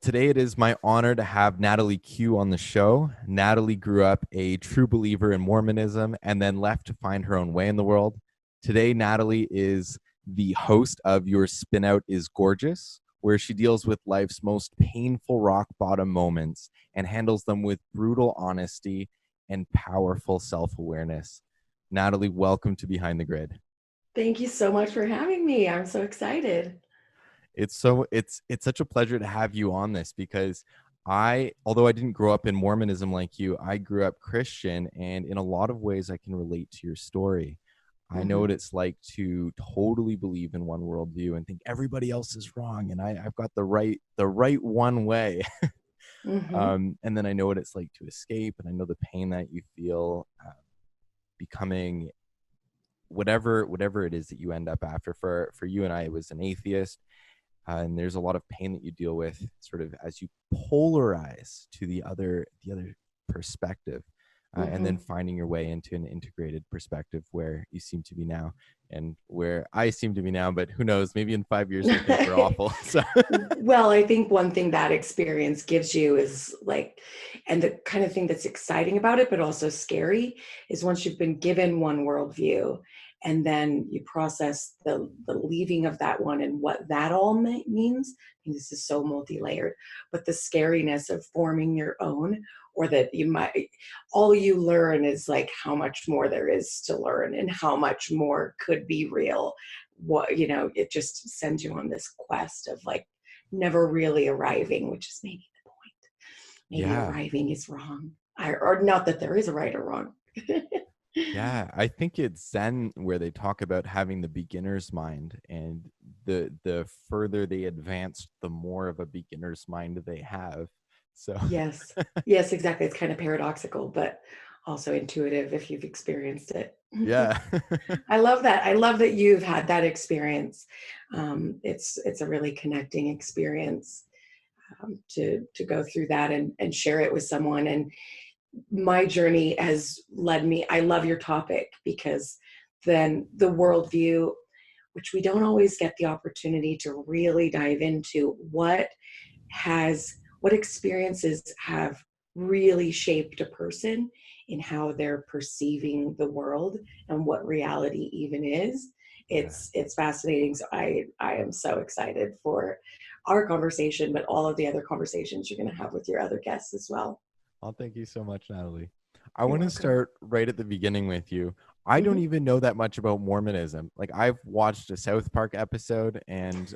Today it is my honor to have Natalie Que on the show. Natalie grew up a true believer in Mormonism and then left to find her own way in the world. Today, Natalie is the host of Your Spinout Is Gorgeous, where she deals with life's most painful rock bottom moments and handles them with brutal honesty and powerful self-awareness. Natalie, welcome to Behind the Grid. Thank you so much for having me. I'm so excited. It's such a pleasure to have you on this because although I didn't grow up in Mormonism like you, I grew up Christian, and in a lot of ways I can relate to your story. I know what it's like to totally believe in one worldview and think everybody else is wrong, and I've got the right one way. And then I know what it's like to escape, and I know the pain that you feel becoming whatever it is that you end up after. For you and I, it was an atheist. And there's a lot of pain that you deal with sort of as you polarize to the other perspective, and then finding your way into an integrated perspective where you seem to be now and where I seem to be now. But who knows, maybe in 5 years I think we're awful. So. Well, I think one thing that experience gives you is and the kind of thing that's exciting about it, but also scary, is once you've been given one worldview and then you process the leaving of that one and what that all means. I mean, this is so multi-layered, but the scariness of forming your own, or that all you learn is like how much more there is to learn and how much more could be real. It just sends you on this quest of never really arriving, which is maybe the point. Maybe arriving is wrong, or not that there is a right or wrong. Yeah, I think it's Zen where they talk about having the beginner's mind, and the further they advance, the more of a beginner's mind they have. So yes, exactly. It's kind of paradoxical, but also intuitive if you've experienced it. Yeah. I love that. I love that you've had that experience. It's a really connecting experience, to go through that and share it with someone. And my journey has led me. I love your topic because then the worldview, which we don't always get the opportunity to really dive into, what experiences have really shaped a person in how they're perceiving the world and what reality even is. It's fascinating. So I am so excited for our conversation, but all of the other conversations you're going to have with your other guests as well. Well, thank you so much, Natalie. I You're want to welcome. start right at the beginning with you. I don't even know that much about Mormonism. Like, I've watched a South Park episode and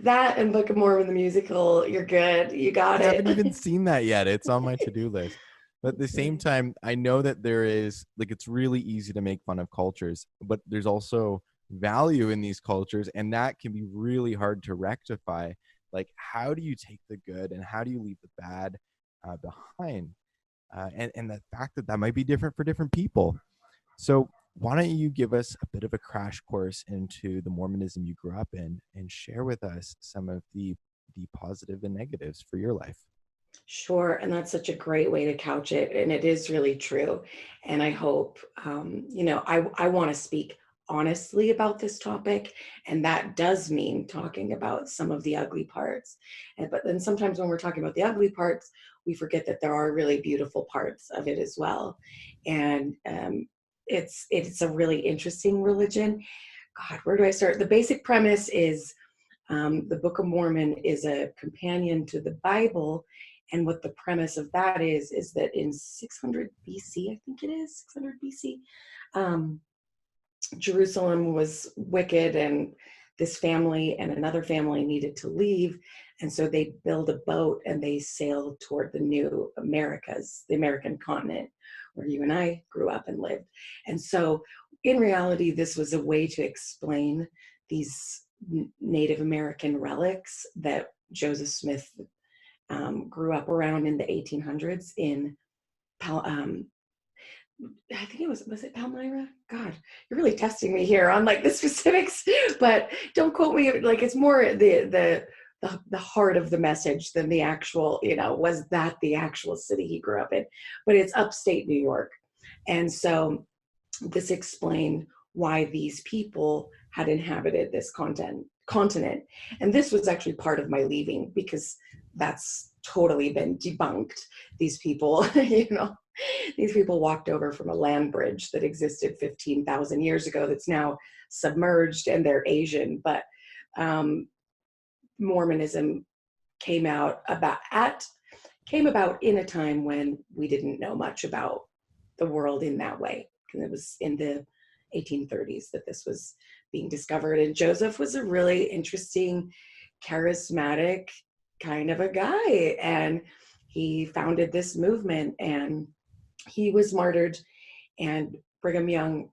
That and Book of Mormon the musical, you're good. You got I it. haven't even seen that yet. It's on my to-do list. But at the same time, I know that there is, like, it's really easy to make fun of cultures, but there's also value in these cultures, and that can be really hard to rectify. Like, how do you take the good and how do you leave the bad behind? And the fact that might be different for different people. So why don't you give us a bit of a crash course into the Mormonism you grew up in and share with us some of the positive and negatives for your life? Sure. And that's such a great way to couch it. And it is really true. And I hope, I want to speak honestly about this topic. And that does mean talking about some of the ugly parts. But then sometimes when we're talking about the ugly parts, we forget that there are really beautiful parts of it as well. And it's a really interesting religion. God, where do I start? The basic premise is, the Book of Mormon is a companion to the Bible. And what the premise of that is that in 600 BC, I think it is 600 BC, Jerusalem was wicked, and this family and another family needed to leave. And so they build a boat and they sail toward the new Americas, the American continent, where you and I grew up and lived. And so in reality, this was a way to explain these Native American relics that Joseph Smith grew up around in the 1800s in I think was it Palmyra? God, you're really testing me here on the specifics, but don't quote me. It's more the heart of the message than the actual, was that the actual city he grew up in, but it's upstate New York. And so this explained why these people had inhabited this continent. And this was actually part of my leaving, because that's totally been debunked. These people, these people walked over from a land bridge that existed 15,000 years ago that's now submerged, and they're Asian. But Mormonism came about in a time when we didn't know much about the world in that way. And it was in the 1830s that this was being discovered. And Joseph was a really interesting, charismatic kind of a guy. And he founded this movement, and he was martyred. And Brigham Young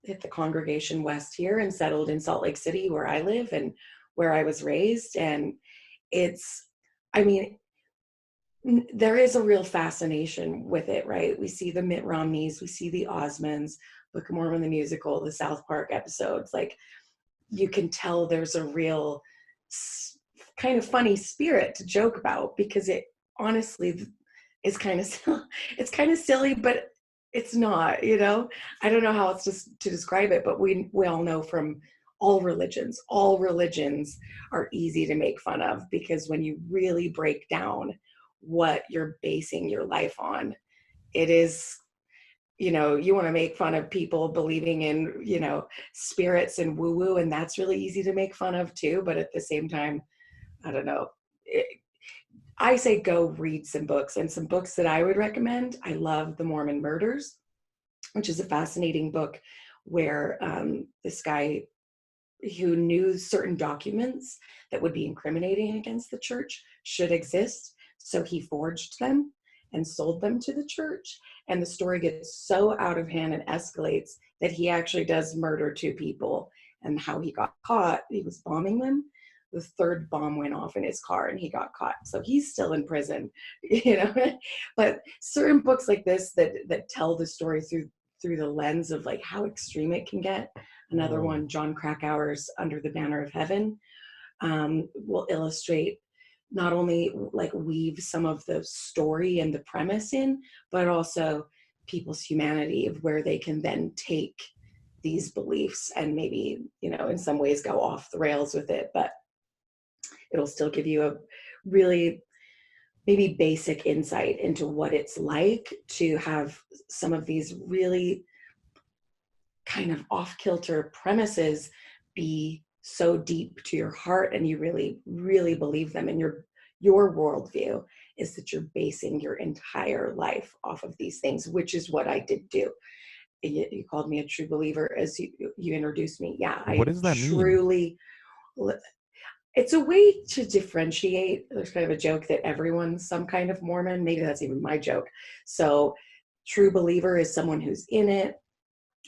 hit the congregation west here and settled in Salt Lake City, where I live and where I was raised. And there is a real fascination with it, right? We see the Mitt Romneys, we see the Osmonds, Book of Mormon, the musical, the South Park episodes. Like, you can tell there's a real kind of funny spirit to joke about, because it honestly is it's kind of silly, but it's not, I don't know how else to describe it, but we all know from all religions are easy to make fun of, because when you really break down what you're basing your life on, it is, you want to make fun of people believing in, spirits and woo-woo, and that's really easy to make fun of too. But at the same time, I don't know. I say go read some books, and some books that I would recommend. I love The Mormon Murders, which is a fascinating book where this guy who knew certain documents that would be incriminating against the church should exist. So he forged them and sold them to the church. And the story gets so out of hand and escalates that he actually does murder 2 people. And how he got caught, he was bombing them. The 3rd bomb went off in his car and he got caught. So he's still in prison, But certain books like this that tell the story through the lens of like how extreme it can get. Another one, John Krakauer's Under the Banner of Heaven, will illustrate, not only like weave some of the story and the premise in, but also people's humanity, of where they can then take these beliefs and maybe, in some ways go off the rails with it, but it'll still give you a really maybe basic insight into what it's like to have some of these really kind of off-kilter premises be so deep to your heart, and you really, really believe them. And your worldview is that you're basing your entire life off of these things, which is what I did do. You called me a true believer as you introduced me. Yeah, What does that mean? It's a way to differentiate. There's kind of a joke that everyone's some kind of Mormon. Maybe that's even my joke. So true believer is someone who's in it,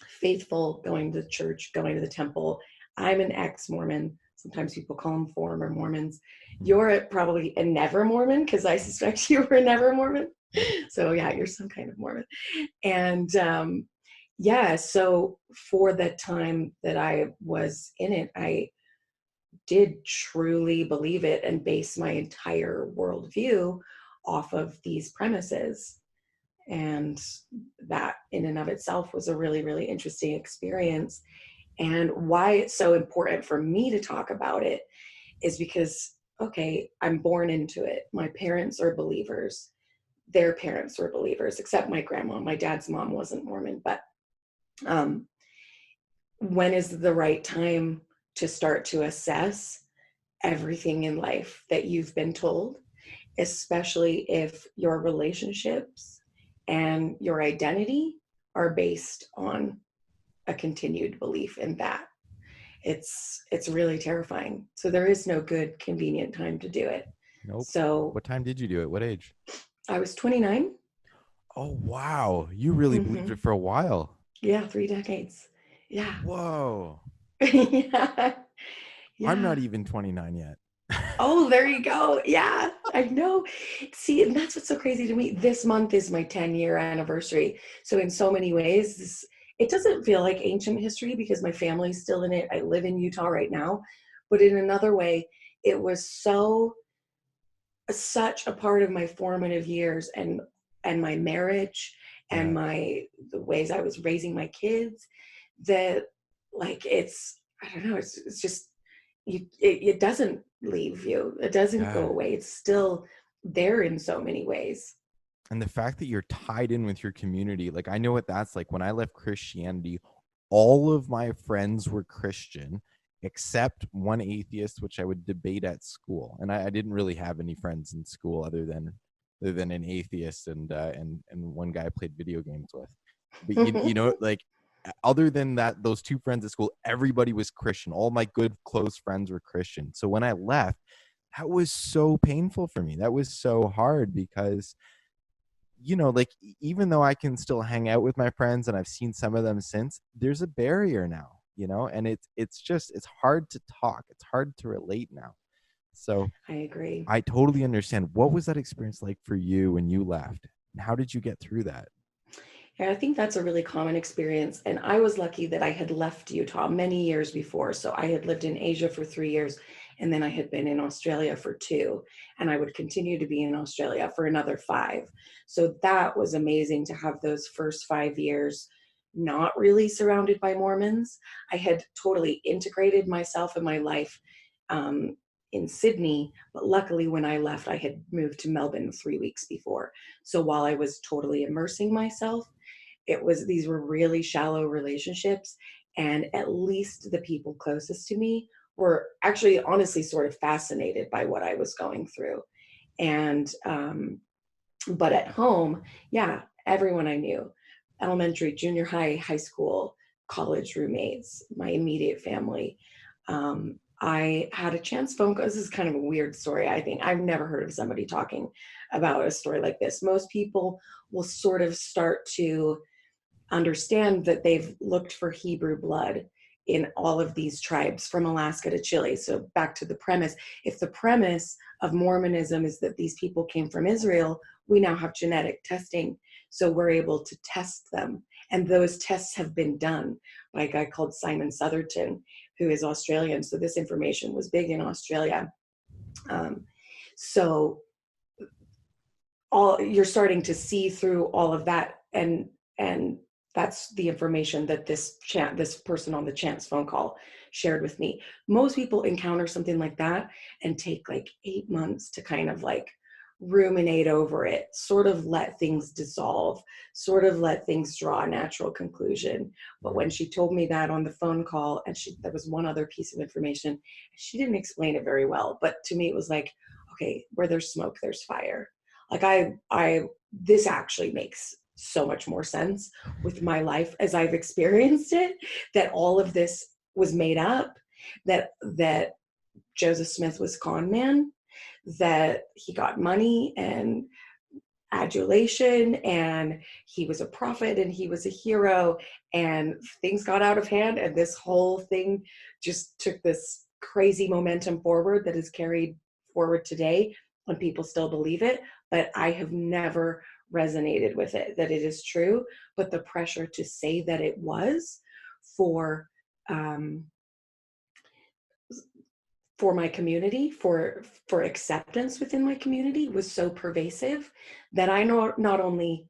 faithful, going to church, going to the temple. I'm an ex-Mormon. Sometimes people call them former Mormons. You're probably a never Mormon, because I suspect you were never Mormon. So yeah, you're some kind of Mormon. And so for the time that I was in it, I did truly believe it and base my entire worldview off of these premises. And that in and of itself was a really, really interesting experience. And why it's so important for me to talk about it is because, okay, I'm born into it. My parents are believers. Their parents were believers, except my grandma. My dad's mom wasn't Mormon. But when is the right time to start to assess everything in life that you've been told, especially if your relationships and your identity are based on a continued belief in that? It's really terrifying. So there is no good, convenient time to do it. Nope. So what time did you do it? What age? I was 29. Oh, wow. You really believed it for a while. Yeah, 3 decades. Yeah. Whoa. Yeah. I'm not even 29 yet. Oh, there you go. Yeah, I know. See, and that's what's so crazy to me. This month is my 10-year anniversary. So in so many ways, it doesn't feel like ancient history because my family's still in it. I live in Utah right now. But in another way, it was such a part of my formative years and my marriage and the ways I was raising my kids, that like I don't know, it's just it doesn't leave you. It doesn't go Yeah. away. It's still there in so many ways. And the fact that you're tied in with your community, like I know what that's like. When I left Christianity, all of my friends were Christian except one atheist, which I would debate at school. And I didn't really have any friends in school other than an atheist and one guy I played video games with. But you know, like other than that, those two friends at school, everybody was Christian. All my good close friends were Christian. So when I left, that was so painful for me. That was so hard because like even though I can still hang out with my friends and I've seen some of them since, there's a barrier now, and it's hard to talk. It's hard to relate now. So I agree. I totally understand. What was that experience like for you when you left? And how did you get through that? Yeah, I think that's a really common experience. And I was lucky that I had left Utah many years before. So I had lived in Asia for 3 years, and then I had been in Australia for 2, and I would continue to be in Australia for another 5. So that was amazing to have those first 5 years not really surrounded by Mormons. I had totally integrated myself and my life um, in Sydney, but luckily when I left, I had moved to Melbourne 3 weeks before. So while I was totally immersing myself, these were really shallow relationships, and at least the people closest to me were actually honestly sort of fascinated by what I was going through. And but at home, yeah, everyone I knew, elementary, junior high, high school, college roommates, my immediate family. I had a chance phone call. This is kind of a weird story. I think I've never heard of somebody talking about a story like this. Most people will sort of start to understand that they've looked for Hebrew blood in all of these tribes from Alaska to Chile. So back to the premise, if the premise of Mormonism is that these people came from Israel, we now have genetic testing. So we're able to test them. And those tests have been done by a guy called Simon Southerton, who is Australian. So this information was big in Australia. So you're starting to see through all of that, and that's the information that this person on the chance phone call shared with me. Most people encounter something like that and take like 8 months to kind of like ruminate over it, sort of let things dissolve, sort of let things draw a natural conclusion. But when she told me that on the phone call, and there was one other piece of information, she didn't explain it very well, but to me it was like, okay, where there's smoke, there's fire. Like this actually makes so much more sense with my life as I've experienced it, that all of this was made up, that Joseph Smith was con man, that he got money and adulation, and he was a prophet and he was a hero, and things got out of hand, and this whole thing just took this crazy momentum forward that is carried forward today when people still believe it. But I have never resonated with it, that it is true. But the pressure to say that it was for my community, for acceptance within my community, was so pervasive that I not only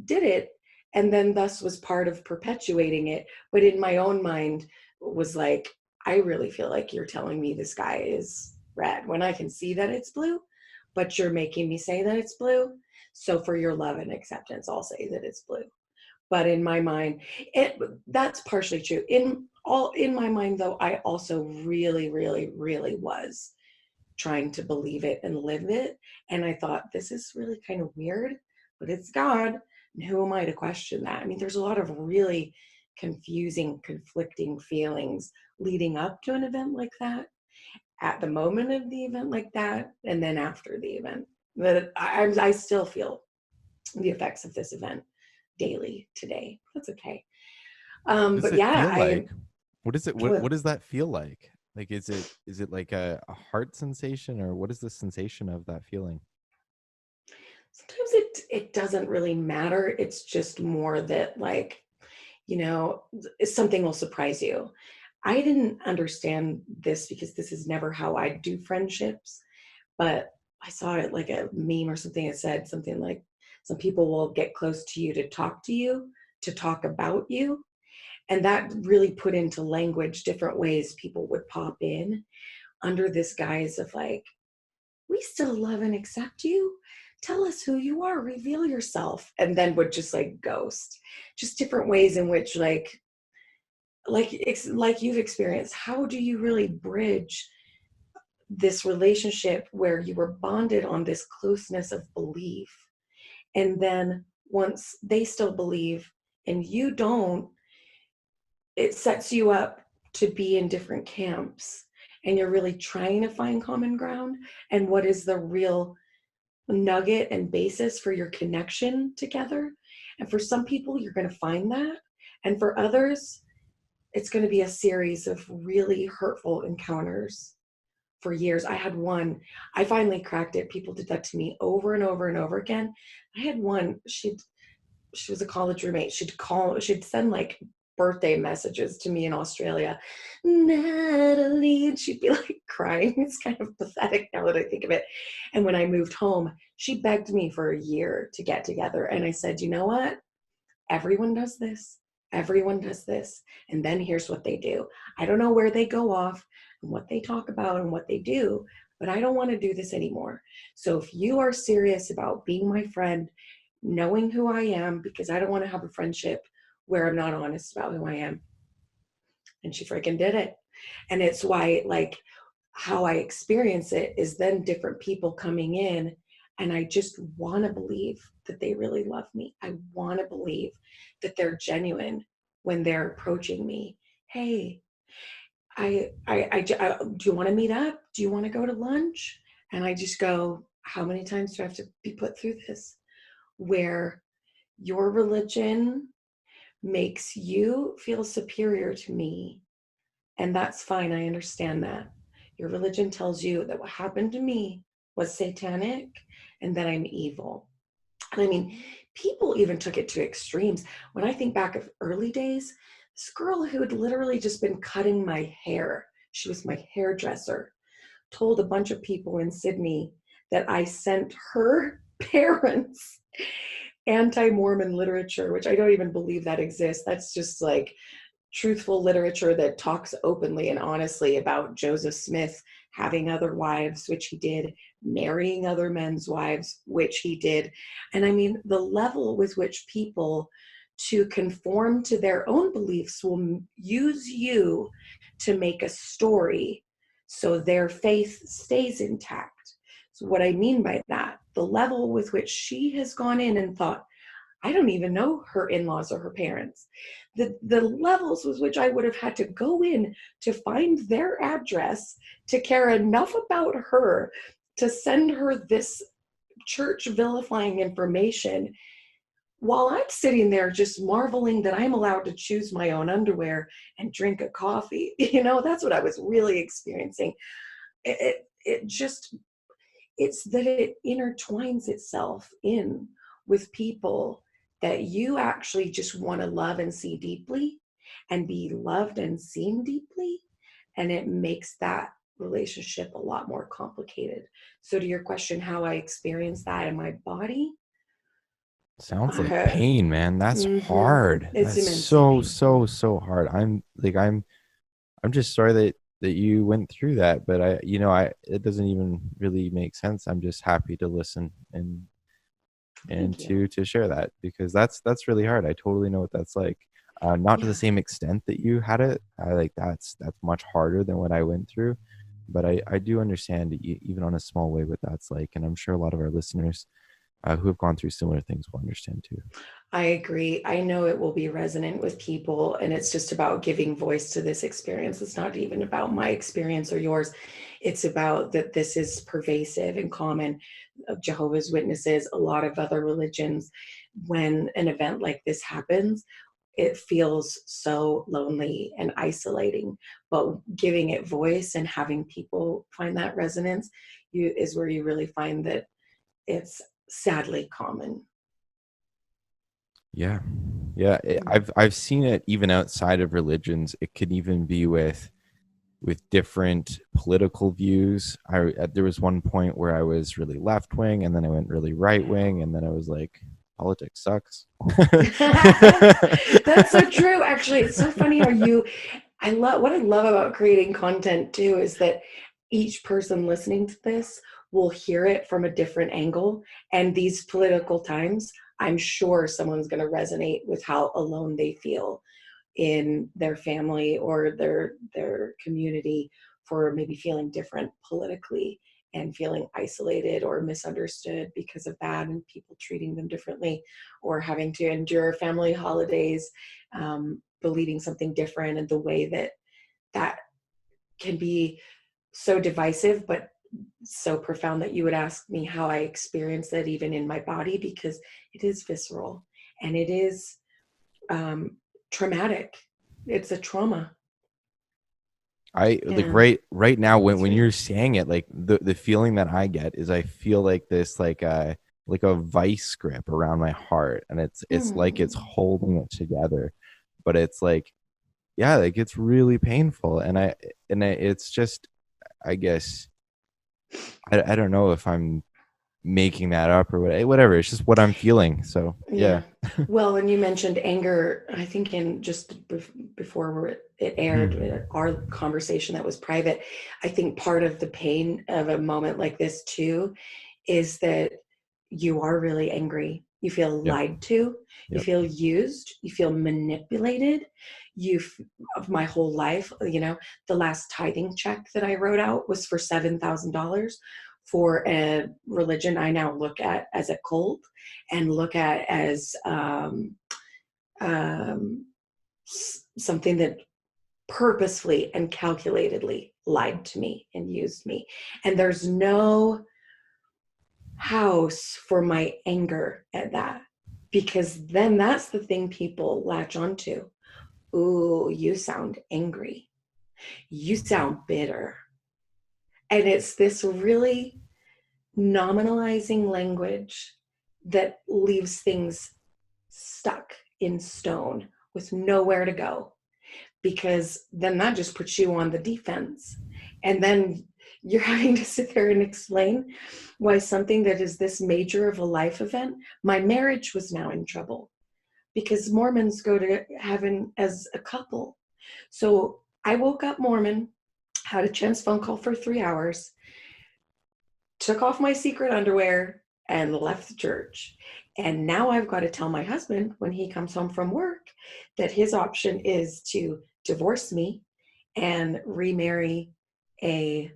did it and then thus was part of perpetuating it, but in my own mind was like, I really feel like you're telling me the sky is red when I can see that it's blue, but you're making me say that it's blue. So for your love and acceptance, I'll say that it's blue. But in my mind, that's partially true. In my mind, though, I also really, really, really was trying to believe it and live it. And I thought, this is really kind of weird, but it's God. And who am I to question that? I mean, there's a lot of really confusing, conflicting feelings leading up to an event like that, at the moment of the event like that, and then after the event. But I still feel the effects of this event daily today. That's okay. What does But it yeah, feel like? What is it? What well, does that feel like? Like, is it like a heart sensation, or what is the sensation of that feeling? sometimes it doesn't really matter. It's just more that, like, something will surprise you. I didn't understand this because this is never how I do friendships, but I saw it like a meme or something. It said something like, some people will get close to you to talk to you, to talk about you. And that really put into language different ways people would pop in. under this guise of like, we still love and accept you. Tell us who you are, reveal yourself. And then would just like ghost. Just different ways in which it's like you've experienced. How do you really bridge this relationship where you were bonded on this closeness of belief? And then once they still believe and you don't, it sets you up to be in different camps, and you're really trying to find common ground and what is the real nugget and basis for your connection together. And for some people, you're going to find that. And for others, it's going to be a series of really hurtful encounters for years. I had one, I finally cracked it. People did that to me over and over and over again. I had one, she was a college roommate. She'd send like birthday messages to me in Australia, Natalie, and she'd be like crying. It's kind of pathetic now that I think of it. And when I moved home, she begged me for a year to get together. And I said, you know what? Everyone does this. Everyone does this. And then here's what they do. I don't know where they go off and what they talk about and what they do, but I don't want to do this anymore. So if you are serious about being my friend, knowing who I am, because I don't want to have a friendship where I'm not honest about who I am. And she freaking did it. And it's why, like, how I experience it is then different people coming in, and I just want to believe that they really love me. I want to believe that they're genuine when they're approaching me. Hey, do you want to meet up? Do you want to go to lunch? And I just go, how many times do I have to be put through this? Where your religion makes you feel superior to me. And that's fine. I understand that. Your religion tells you that what happened to me was satanic and that I'm evil. And I mean, people even took it to extremes. When I think back of early days, this girl who had literally just been cutting my hair, she was my hairdresser, told a bunch of people in Sydney that I sent her parents anti-Mormon literature, which I don't even believe that exists. That's just like truthful literature that talks openly and honestly about Joseph Smith having other wives, which he did, marrying other men's wives, which he did. And I mean, the level with which people to conform to their own beliefs will use you to make a story so their faith stays intact. So what I mean by that, the level with which she has gone in and thought, I don't even know her in-laws or her parents. The levels with which I would have had to go in to find their address, to care enough about her, to send her this church vilifying information, while I'm sitting there just marveling that I'm allowed to choose my own underwear and drink a coffee. You know, that's what I was really experiencing. It just, it's that it intertwines itself in with people that you actually just want to love and see deeply and be loved and seen deeply. And it makes that relationship a lot more complicated. So to your question, how I experience that in my body. Sounds like pain, man. That's hard. It's That's immensely so hard. I'm just sorry that you went through that, but it doesn't even really make sense. I'm just happy to listen and to share that, because that's really hard. I totally know what that's like. Not to the same extent that you had it. That's much harder than what I went through, but I do understand even on a small way what that's like, and I'm sure a lot of our listeners who have gone through similar things will understand too. I agree. I know it will be resonant with people, and it's just about giving voice to this experience. It's not even about my experience or yours. It's about that this is pervasive and common of Jehovah's Witnesses, a lot of other religions. When an event like this happens, it feels so lonely and isolating, but giving it voice and having people find that resonance is where you really find that it's sadly common. Yeah. I've seen it even outside of religions. It could even be with different political views. There was one point where I was really left wing, and then I went really right wing, and then I was like, politics sucks. That's so true. Actually, it's so funny how what I love about creating content too is that each person listening to this will hear it from a different angle. And these political times, I'm sure someone's going to resonate with how alone they feel in their family or their community for maybe feeling different politically and feeling isolated or misunderstood because of that, and people treating them differently, or having to endure family holidays, believing something different, and the way that that can be so divisive, but so profound that you would ask me how I experience it even in my body, because it is visceral and it is traumatic. It's a trauma. I like And right now when it's you're real. saying it, like the feeling that I get is I feel like this like a vice grip around my heart, and it's like it's Hmm. holding it together, but it's like, yeah, like it's really painful, it's just, I guess, I don't know if I'm making that up or whatever. It's just what I'm feeling. So yeah. Yeah. Well, and you mentioned anger, I think in just before it aired, Mhm. our conversation that was private, I think part of the pain of a moment like this too is that you are really angry. You feel Yep. lied to, you Yep. feel used, you feel manipulated. You've, of my whole life, the last tithing check that I wrote out was for $7,000 for a religion I now look at as a cult and look at as um, something that purposefully and calculatedly lied to me and used me. And there's no house for my anger at that, because then that's the thing people latch onto. Ooh, you sound angry. You sound bitter. And it's this really nominalizing language that leaves things stuck in stone with nowhere to go, because then that just puts you on the defense. And then you're having to sit there and explain why something that is this major of a life event, my marriage was now in trouble, because Mormons go to heaven as a couple. So I woke up Mormon, had a chance phone call for 3 hours, took off my secret underwear, and left the church. And now I've got to tell my husband when he comes home from work that his option is to divorce me and remarry a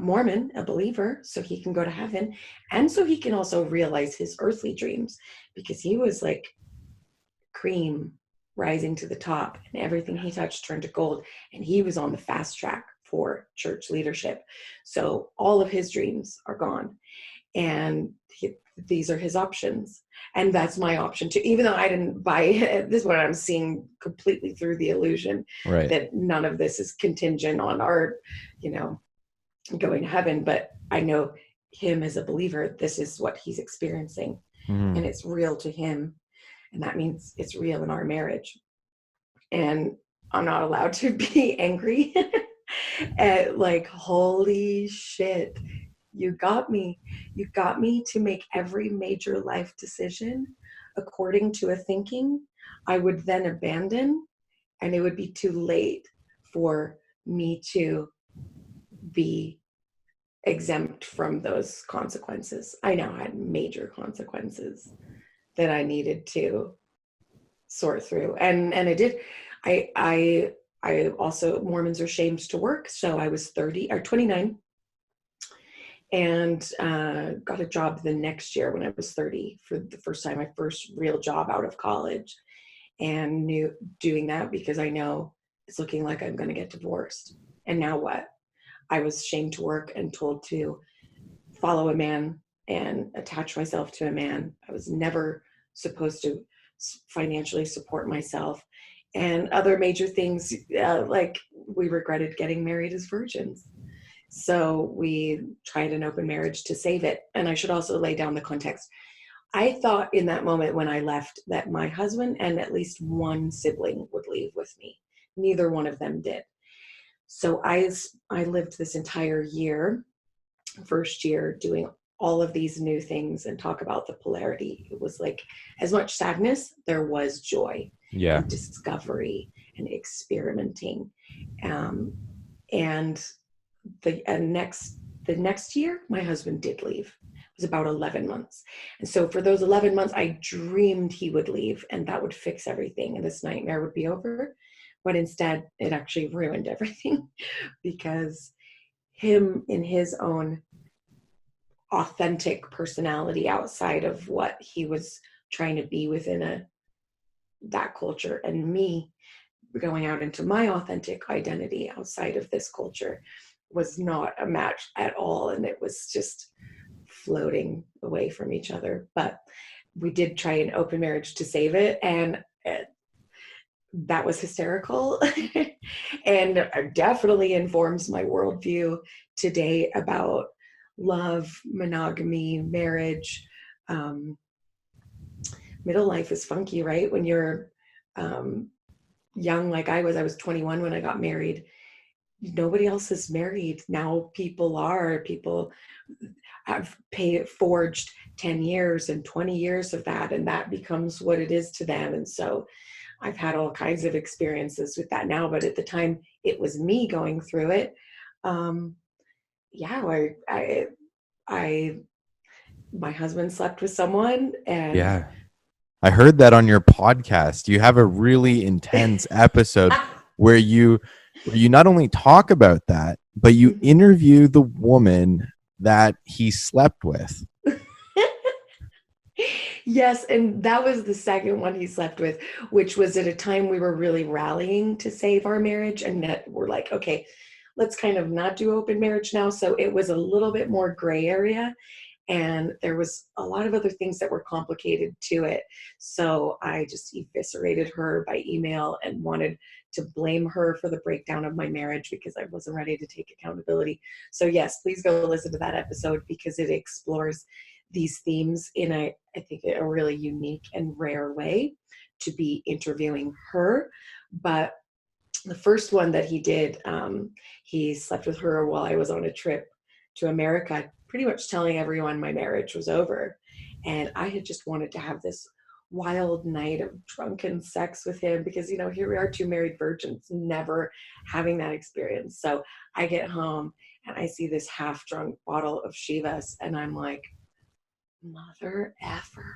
Mormon, a believer, so he can go to heaven. And so he can also realize his earthly dreams, because he was like cream rising to the top, and everything he touched turned to gold. And he was on the fast track for church leadership. So all of his dreams are gone. And these are his options. And that's my option too. Even though I didn't buy it, this is what I'm seeing completely through the illusion Right. that none of this is contingent on our, you know, going to heaven. But I know him as a believer, this is what he's experiencing. And Mhm. it's real to him. And that means it's real in our marriage. And I'm not allowed to be angry at, like, holy shit, you got me. You got me to make every major life decision according to a thinking I would then abandon, and it would be too late for me to be exempt from those consequences. I now had major consequences that I needed to sort through, and I did. I also, Mormons are shamed to work, so I was 30 or 29, and got a job the next year when I was 30 for the first time, my first real job out of college, and knew doing that because I know it's looking like I'm going to get divorced. And now what? I was shamed to work and told to follow a man and attach myself to a man. I was never supposed to financially support myself, and other major things, like we regretted getting married as virgins. So we tried an open marriage to save it. And I should also lay down the context. I thought in that moment when I left that my husband and at least one sibling would leave with me. Neither one of them did. So I lived this entire year, first year, doing all of these new things, and talk about the polarity. It was like as much sadness, there was joy Yeah. and discovery and experimenting. Um, and the next year, my husband did leave. It was about 11 months. And so for those 11 months, I dreamed he would leave and that would fix everything and this nightmare would be over. But instead, it actually ruined everything because him in his own authentic personality outside of what he was trying to be within that culture, and me going out into my authentic identity outside of this culture was not a match at all. And it was just floating away from each other. But we did try an open marriage to save it. And that was hysterical. And definitely informs my worldview today about love, monogamy, marriage. Middle life is funky, right? When you're young, like I was 21 when I got married. Nobody else is married. Now people have forged 10 years and 20 years of that, and that becomes what it is to them. And so I've had all kinds of experiences with that now, but at the time it was me going through it. My husband slept with someone, and Yeah. I heard that on your podcast. You have a really intense episode where you not only talk about that, but you interview the woman that he slept with. Yes, and that was the second one he slept with, which was at a time we were really rallying to save our marriage, and that we're like, okay, let's kind of not do open marriage now. So it was a little bit more gray area. And there was a lot of other things that were complicated to it. So I just eviscerated her by email and wanted to blame her for the breakdown of my marriage because I wasn't ready to take accountability. So yes, please go listen to that episode because it explores these themes in I think a really unique and rare way to be interviewing her. But the first one that he did, he slept with her while I was on a trip to America, pretty much telling everyone my marriage was over. And I had just wanted to have this wild night of drunken sex with him because, here we are, two married virgins, never having that experience. So I get home and I see this half drunk bottle of Chivas and I'm like, mother effer,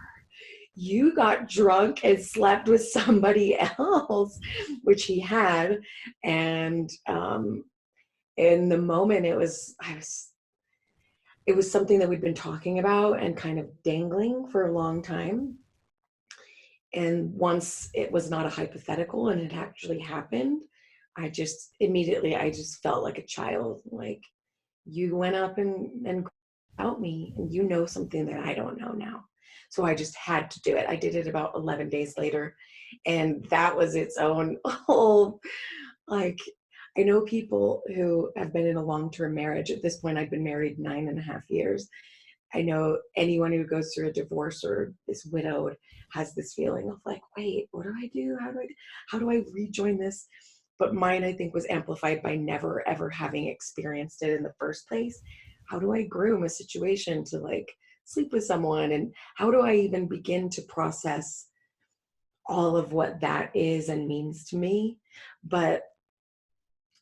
you got drunk and slept with somebody else, which he had. And in the moment, it was something that we'd been talking about and kind of dangling for a long time. And once it was not a hypothetical and it actually happened, I just felt like a child. Like, you went up and about me and you know something that I don't know now. So I just had to do it. I did it about 11 days later. And that was its own whole, like, I know people who have been in a long-term marriage. At this point, I'd been married 9.5 years. I know anyone who goes through a divorce or is widowed has this feeling of like, wait, what do I do? How do I rejoin this? But mine, I think, was amplified by never, ever having experienced it in the first place. How do I groom a situation to like sleep with someone? And how do I even begin to process all of what that is and means to me? But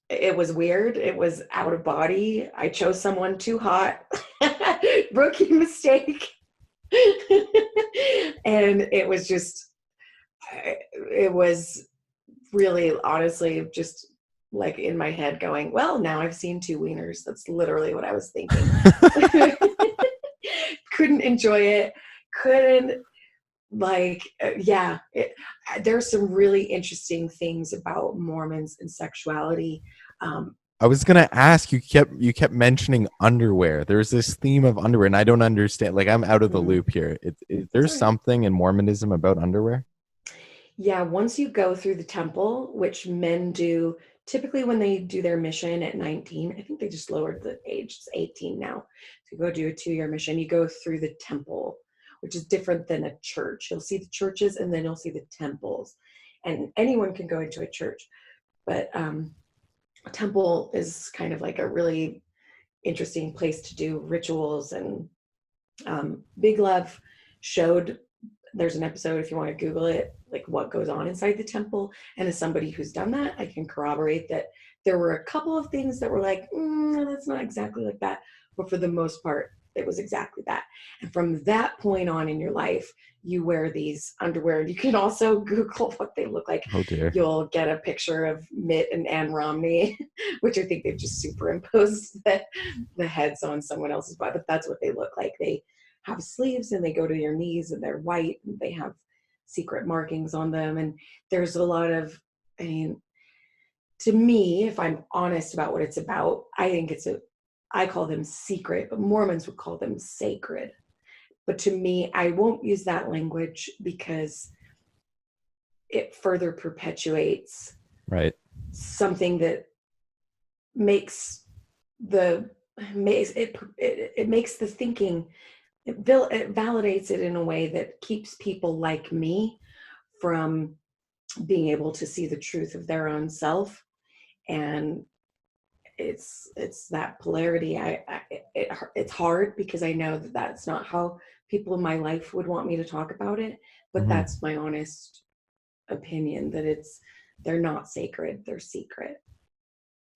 it was weird. It was out of body. I chose someone too hot. Rookie mistake. And it was really, honestly, just like in my head going, well, now I've seen two wieners. That's literally what I was thinking. Couldn't enjoy it. There's some really interesting things about Mormons and sexuality. I was gonna ask, you kept mentioning underwear. There's this theme of underwear, and I don't understand. Like, I'm out of the loop here. There's something in Mormonism about underwear? Yeah, once you go through the temple, which men do typically when they do their mission at 19, I think they just lowered the age, it's 18 now. To go do a 2-year mission, you go through the temple, which is different than a church. You'll see the churches and then you'll see the temples. And anyone can go into a church, but a temple is kind of like a really interesting place to do rituals. And Big Love showed, there's an episode if you want to Google it, like what goes on inside the temple. And as somebody who's done that, I can corroborate that There were a couple of things that were like, that's not exactly like that. But for the most part, it was exactly that. And from that point on in your life, you wear these underwear. You can also Google what they look like. Oh dear. You'll get a picture of Mitt and Ann Romney, which I think they've just superimposed the heads on someone else's body, but that's what they look like. They have sleeves and they go to your knees and they're white and they have secret markings on them. And there's a lot of, I mean, to me, if I'm honest about what it's about, I call them secret, but Mormons would call them sacred. But to me, I won't use that language because it further perpetuates Right. something that makes it makes the thinking, it validates it in a way that keeps people like me from being able to see the truth of their own self. And it's that polarity. It's hard because I know that that's not how people in my life would want me to talk about it, but that's my honest opinion, that they're not sacred, they're secret.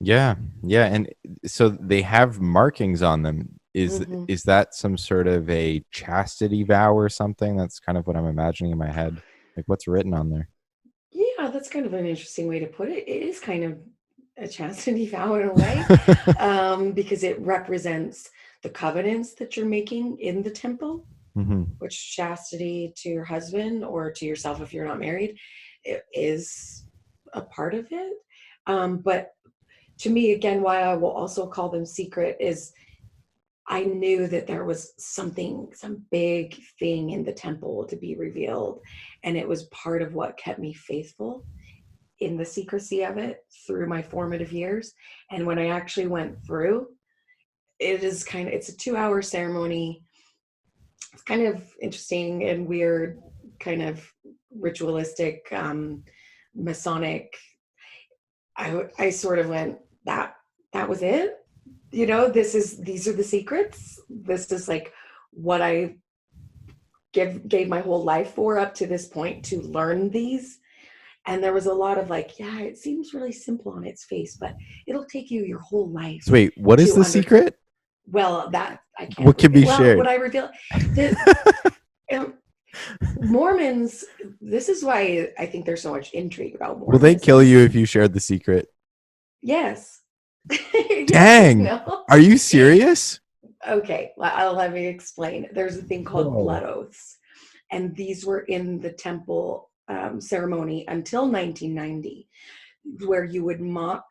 Yeah. And so they have markings on them. Is that some sort of a chastity vow or something? That's kind of what I'm imagining in my head. Like, what's written on there? Yeah, that's kind of an interesting way to put it. It is kind of a chastity vow in a way, because it represents the covenants that you're making in the temple, which chastity to your husband or to yourself if you're not married, it is a part of it. But to me, again, why I will also call them secret is I knew that there was some big thing in the temple to be revealed. And it was part of what kept me faithful in the secrecy of it through my formative years. And when I actually went through, it's a 2-hour ceremony. It's kind of interesting and weird, kind of ritualistic, Masonic. I sort of went, that was it. These are the secrets. This is like what I gave my whole life for up to this point, to learn these. And there was a lot of like, yeah, it seems really simple on its face, but it'll take you your whole life. So wait, what is the secret? Well, that I can't. What can be shared? What I reveal, Mormons. This is why I think there's so much intrigue about Mormons. Will they kill you if you shared the secret? Yes. Dang. No. Are you serious? Okay, let me explain. There's a thing called blood oaths, and these were in the temple ceremony until 1990, where you would mock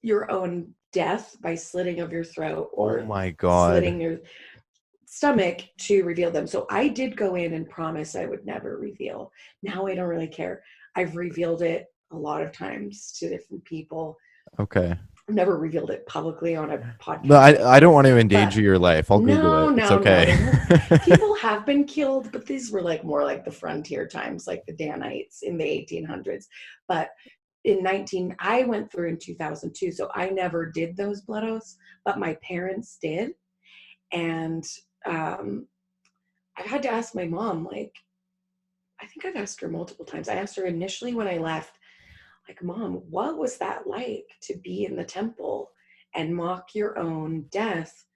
your own death by slitting of your throat or slitting your stomach to reveal them. So I did go in and promise I would never reveal. Now I don't really care. I've revealed it a lot of times to different people. Okay. I've never revealed it publicly on a podcast. No, I don't want to endanger your life. I'll Google it. It's okay. No. People have been killed, but these were like more like the frontier times, like the Danites in the 1800s. But I went through in 2002, so I never did those blood oaths, but my parents did. And I had to ask my mom, like, I think I've asked her multiple times. I asked her initially when I left, like, Mom, what was that like to be in the temple and mock your own death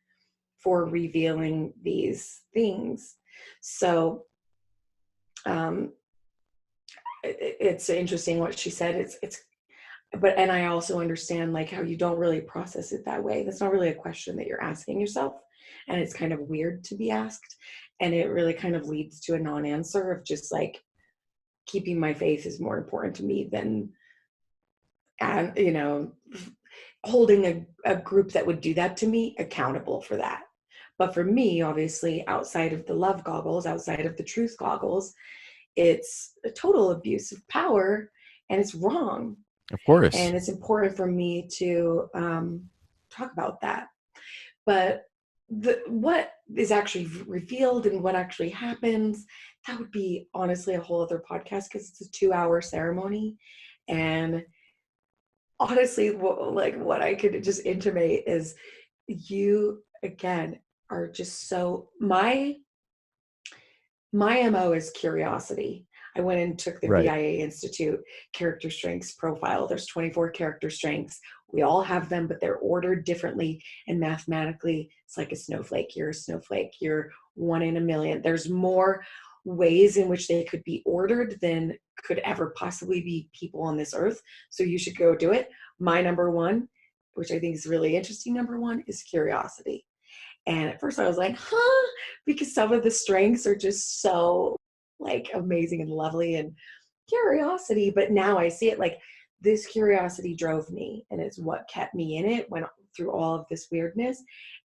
for revealing these things? So it's interesting what she said. And I also understand like how you don't really process it that way. That's not really a question that you're asking yourself. And it's kind of weird to be asked. And it really kind of leads to a non-answer of just like, keeping my faith is more important to me than, holding a group that would do that to me accountable for that. But for me, obviously, outside of the love goggles, outside of the truth goggles, it's a total abuse of power and it's wrong. Of course. And it's important for me to talk about that. But what is actually revealed and what actually happens, that would be honestly a whole other podcast because it's a 2-hour ceremony. And honestly, what I could just intimate is you, again, are just so, my MO is curiosity. I went and took the Right. VIA Institute character strengths profile. There's 24 character strengths. We all have them, but they're ordered differently. And mathematically, it's like a snowflake. You're a snowflake. You're one in a million. There's more ways in which they could be ordered than could ever possibly be people on this earth. So you should go do it. My number one, which I think is really interesting, number one is curiosity. And at first I was like, huh, because some of the strengths are just so like amazing and lovely and curiosity. But now I see it like this curiosity drove me and it's what kept me in it, went through all of this weirdness.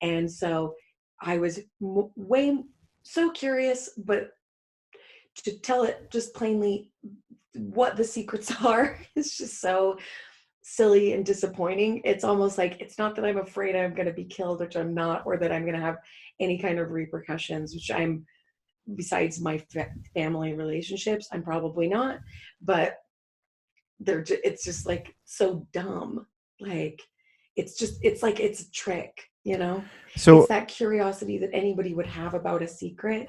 And so I was way so curious, but to tell it just plainly what the secrets are is just so silly and disappointing. It's almost like, it's not that I'm afraid I'm going to be killed, which I'm not, or that I'm going to have any kind of repercussions, which I'm, besides my family relationships, I'm probably not, but it's just like so dumb. Like, it's like, it's a trick, you know? It's So that curiosity that anybody would have about a secret.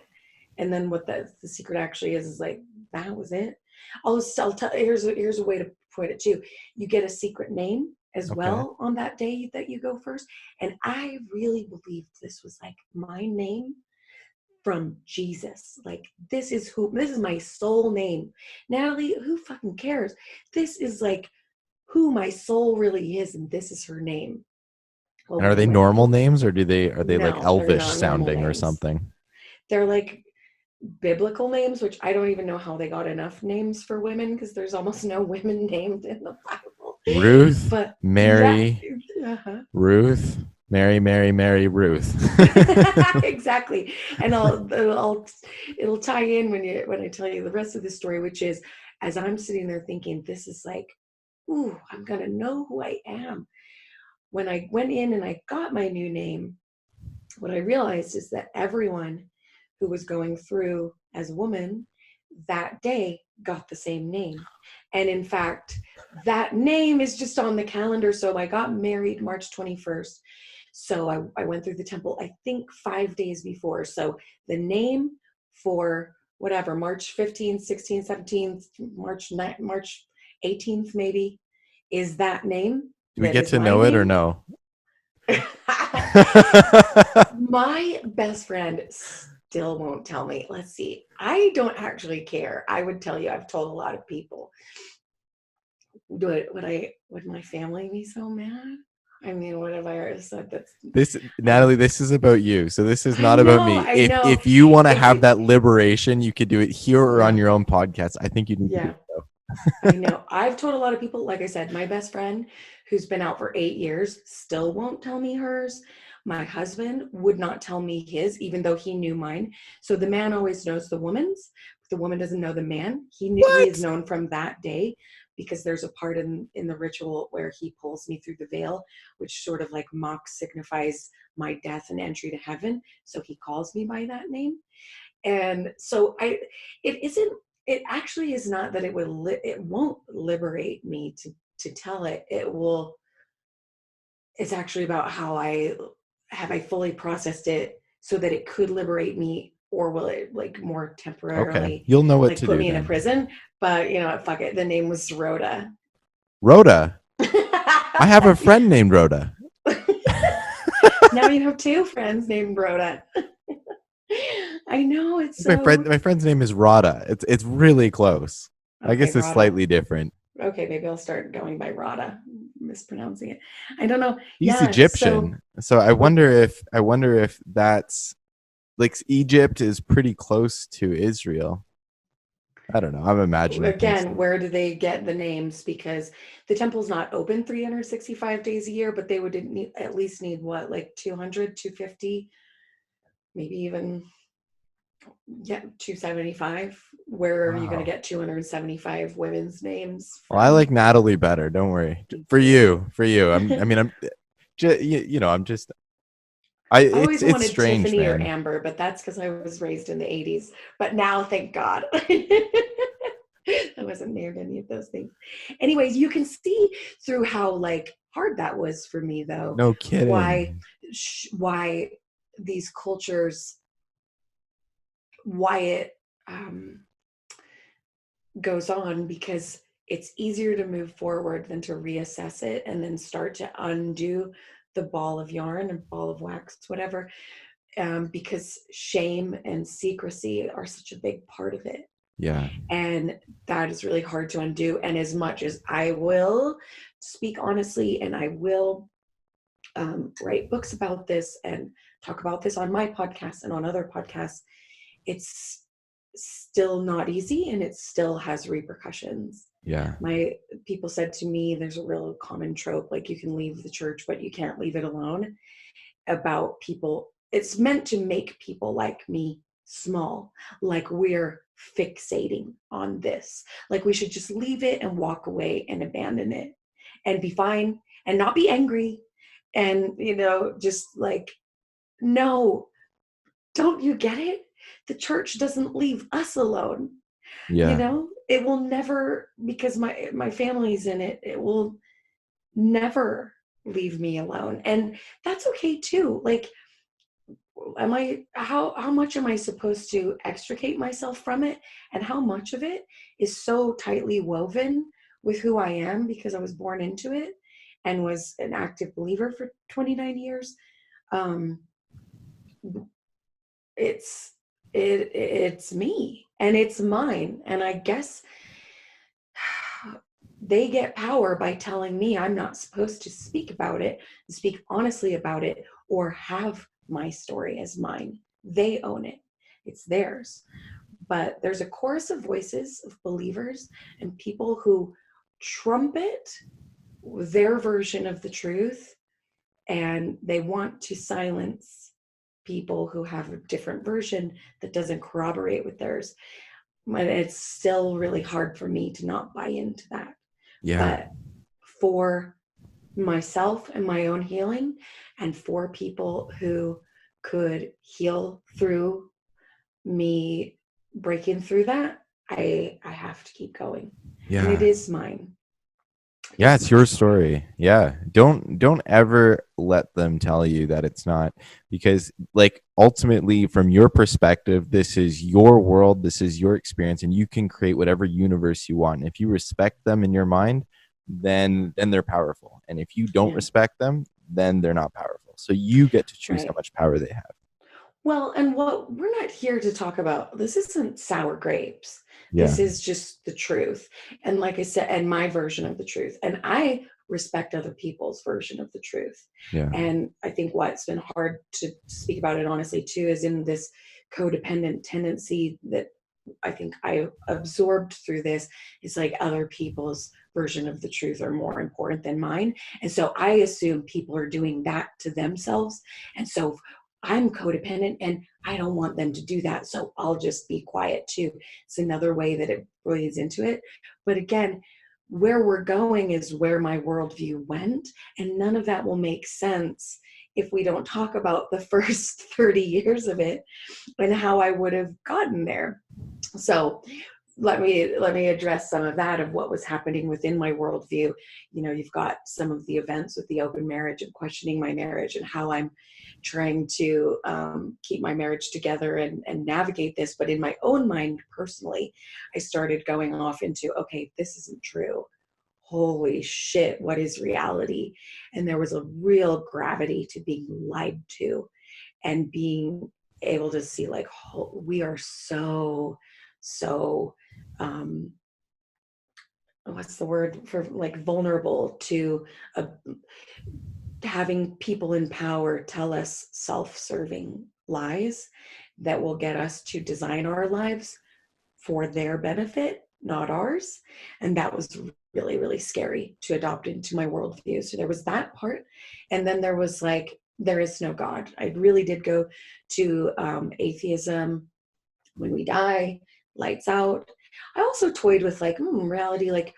And then what the secret actually is like, that was it. I'll tell, here's a way to put it too. You get a secret name as okay. well on that day that you go first. And I really believed this was like my name from Jesus. Like, this is my soul name. Natalie, who fucking cares? This is like who my soul really is, and this is her name. Well, And are when I they went normal home, names, or are they like no, they're elvish not normal sounding or names. something? They're like biblical names, which I don't even know how they got enough names for women, because there's almost no women named in the Bible. Ruth, But yeah, Mary, uh-huh. Ruth, Mary, Mary, Mary, Ruth. Exactly. And it'll tie in when I tell you the rest of the story, which is, as I'm sitting there thinking, this is like, ooh, I'm gonna know who I am. When I went in and I got my new name, what I realized is that everyone who was going through as a woman that day got the same name. And in fact, that name is just on the calendar. So I got married March 21st. So I went through the temple, I think 5 days before. So the name for whatever, March 15th, 16th, 17th, March 9th, March 18th, maybe, is that name. Do we That get is to my know it or name. no? My best friend still won't tell me. Let's see. I don't actually care. I would tell you, I've told a lot of people. Would my family be so mad? I mean, what have I already said? This, Um, Natalie, this is about you. So this is I not about know, me. I If know. if you want to If have you, that liberation, you could do it here or on yeah, your own podcast. I think you need to do yeah. so. I know. I've told a lot of people, like I said, my best friend who's been out for 8 years still won't tell me hers. My husband would not tell me his, even though he knew mine. So the man always knows the woman's, but the woman doesn't know the man. He is What? known from that day, because there's a part in the ritual where he pulls me through the veil, which sort of like signifies my death and entry to heaven. So he calls me by that name. And so it isn't, it actually is not that it won't liberate me to tell it. It's actually about how I fully processed it so that it could liberate me, or will it like more Okay, temporarily you'll know what like to put do me in a then. prison. But you know what, fuck it, the name was Rhoda. Rhoda. I have a friend named Rhoda. Now you have two friends named Rhoda. I know, it's My so friend's name is Rada. It's really close. I okay, guess it's Rhoda. slightly different. Okay, maybe I'll start going by Rada, mispronouncing it. I don't know. He's Yeah, so Egyptian, so I wonder if that's like Egypt is pretty close to Israel. I don't know. I'm imagining things. again, where do they get the names? Because the temple's not open 365 days a year, but they would at least need what, like 200, 250, maybe even, yeah, 275. Where are you going to Wow. get 275 women's names Well, I from? like Natalie better. Don't worry. Thank For you. you, for you. I mean, I'm just, I'm just. I It's always it's wanted strange, Tiffany or man. Amber, but that's because I was raised in the 80s. But now, thank God. I wasn't named any of those things. Anyways, you can see through how like hard that was for me, though. No Why, kidding. why these cultures, why it, um, goes on, because it's easier to move forward than to reassess it and then start to undo the ball of yarn and ball of wax, whatever, because shame and secrecy are such a big part of it. Yeah. And that is really hard to undo. And as much as I will speak honestly, and I will write books about this and talk about this on my podcast and on other podcasts, it's still not easy, and it still has repercussions. Yeah. My people said to me, there's a real common trope, like you can leave the church, but you can't leave it alone, about people. It's meant to make people like me small, like we're fixating on this, like we should just leave it and walk away and abandon it and be fine and not be angry. And, just like, no, don't you get it? The church doesn't leave us alone. Yeah. It will never, because my family's in it, it will never leave me alone. And that's okay too. Like, how much am I supposed to extricate myself from it? And how much of it is so tightly woven with who I am because I was born into it and was an active believer for 29 years. It's me and it's mine. And I guess they get power by telling me I'm not supposed to speak about it, speak honestly about it, or have my story as mine. They own it. It's theirs. But there's a chorus of voices of believers and people who trumpet their version of the truth, and they want to silence people who have a different version that doesn't corroborate with theirs. But it's still really hard for me to not buy into that. Yeah. But for myself and my own healing, and for people who could heal through me breaking through that, I have to keep going. Yeah. And it is mine. Yeah, it's your story. Yeah. Don't ever let them tell you that it's not, because like ultimately from your perspective, this is your world, this is your experience, and you can create whatever universe you want. And if you respect them in your mind, then they're powerful. And if you don't respect them, then they're not powerful. So you get to choose how much power they have. Well, and what we're not here to talk about, this isn't sour grapes. Yeah. This is just the truth. And like I said, and my version of the truth. And I respect other people's version of the truth. Yeah. And I think what's been hard to speak about it honestly too is in this codependent tendency that I think I absorbed through this, is like other people's version of the truth are more important than mine. And so I assume people are doing that to themselves. And so I'm codependent and I don't want them to do that. So I'll just be quiet too. It's another way that it bleeds into it. But again, where we're going is where my worldview went. And none of that will make sense if we don't talk about the first 30 years of it and how I would have gotten there. So let me address some of that, of what was happening within my worldview. You've got some of the events with the open marriage and questioning my marriage and how I'm trying to keep my marriage together and navigate this. But in my own mind, personally, I started going off into, okay, this isn't true. Holy shit, what is reality? And there was a real gravity to being lied to and being able to see like, we are so what's the word for, like, vulnerable to having people in power tell us self-serving lies that will get us to design our lives for their benefit, not ours. And that was really, really scary to adopt into my worldview. So there was that part. And then there was like, there is no God. I really did go to atheism. When we die, lights out. I also toyed with like reality, like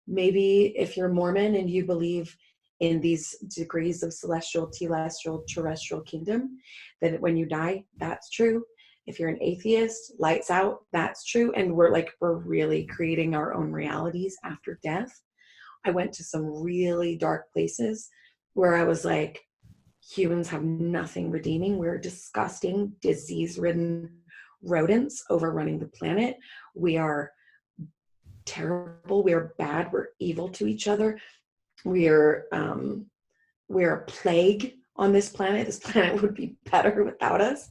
maybe if you're Mormon and you believe in these degrees of celestial, telestial, terrestrial kingdom, that when you die, that's true. If you're an atheist, lights out, that's true. And we're really creating our own realities after death. I went to some really dark places where I was like, humans have nothing redeeming. We're disgusting, disease-ridden rodents overrunning the planet. We are terrible, we're bad, we're evil to each other, we're a plague on this planet. This planet would be better without us.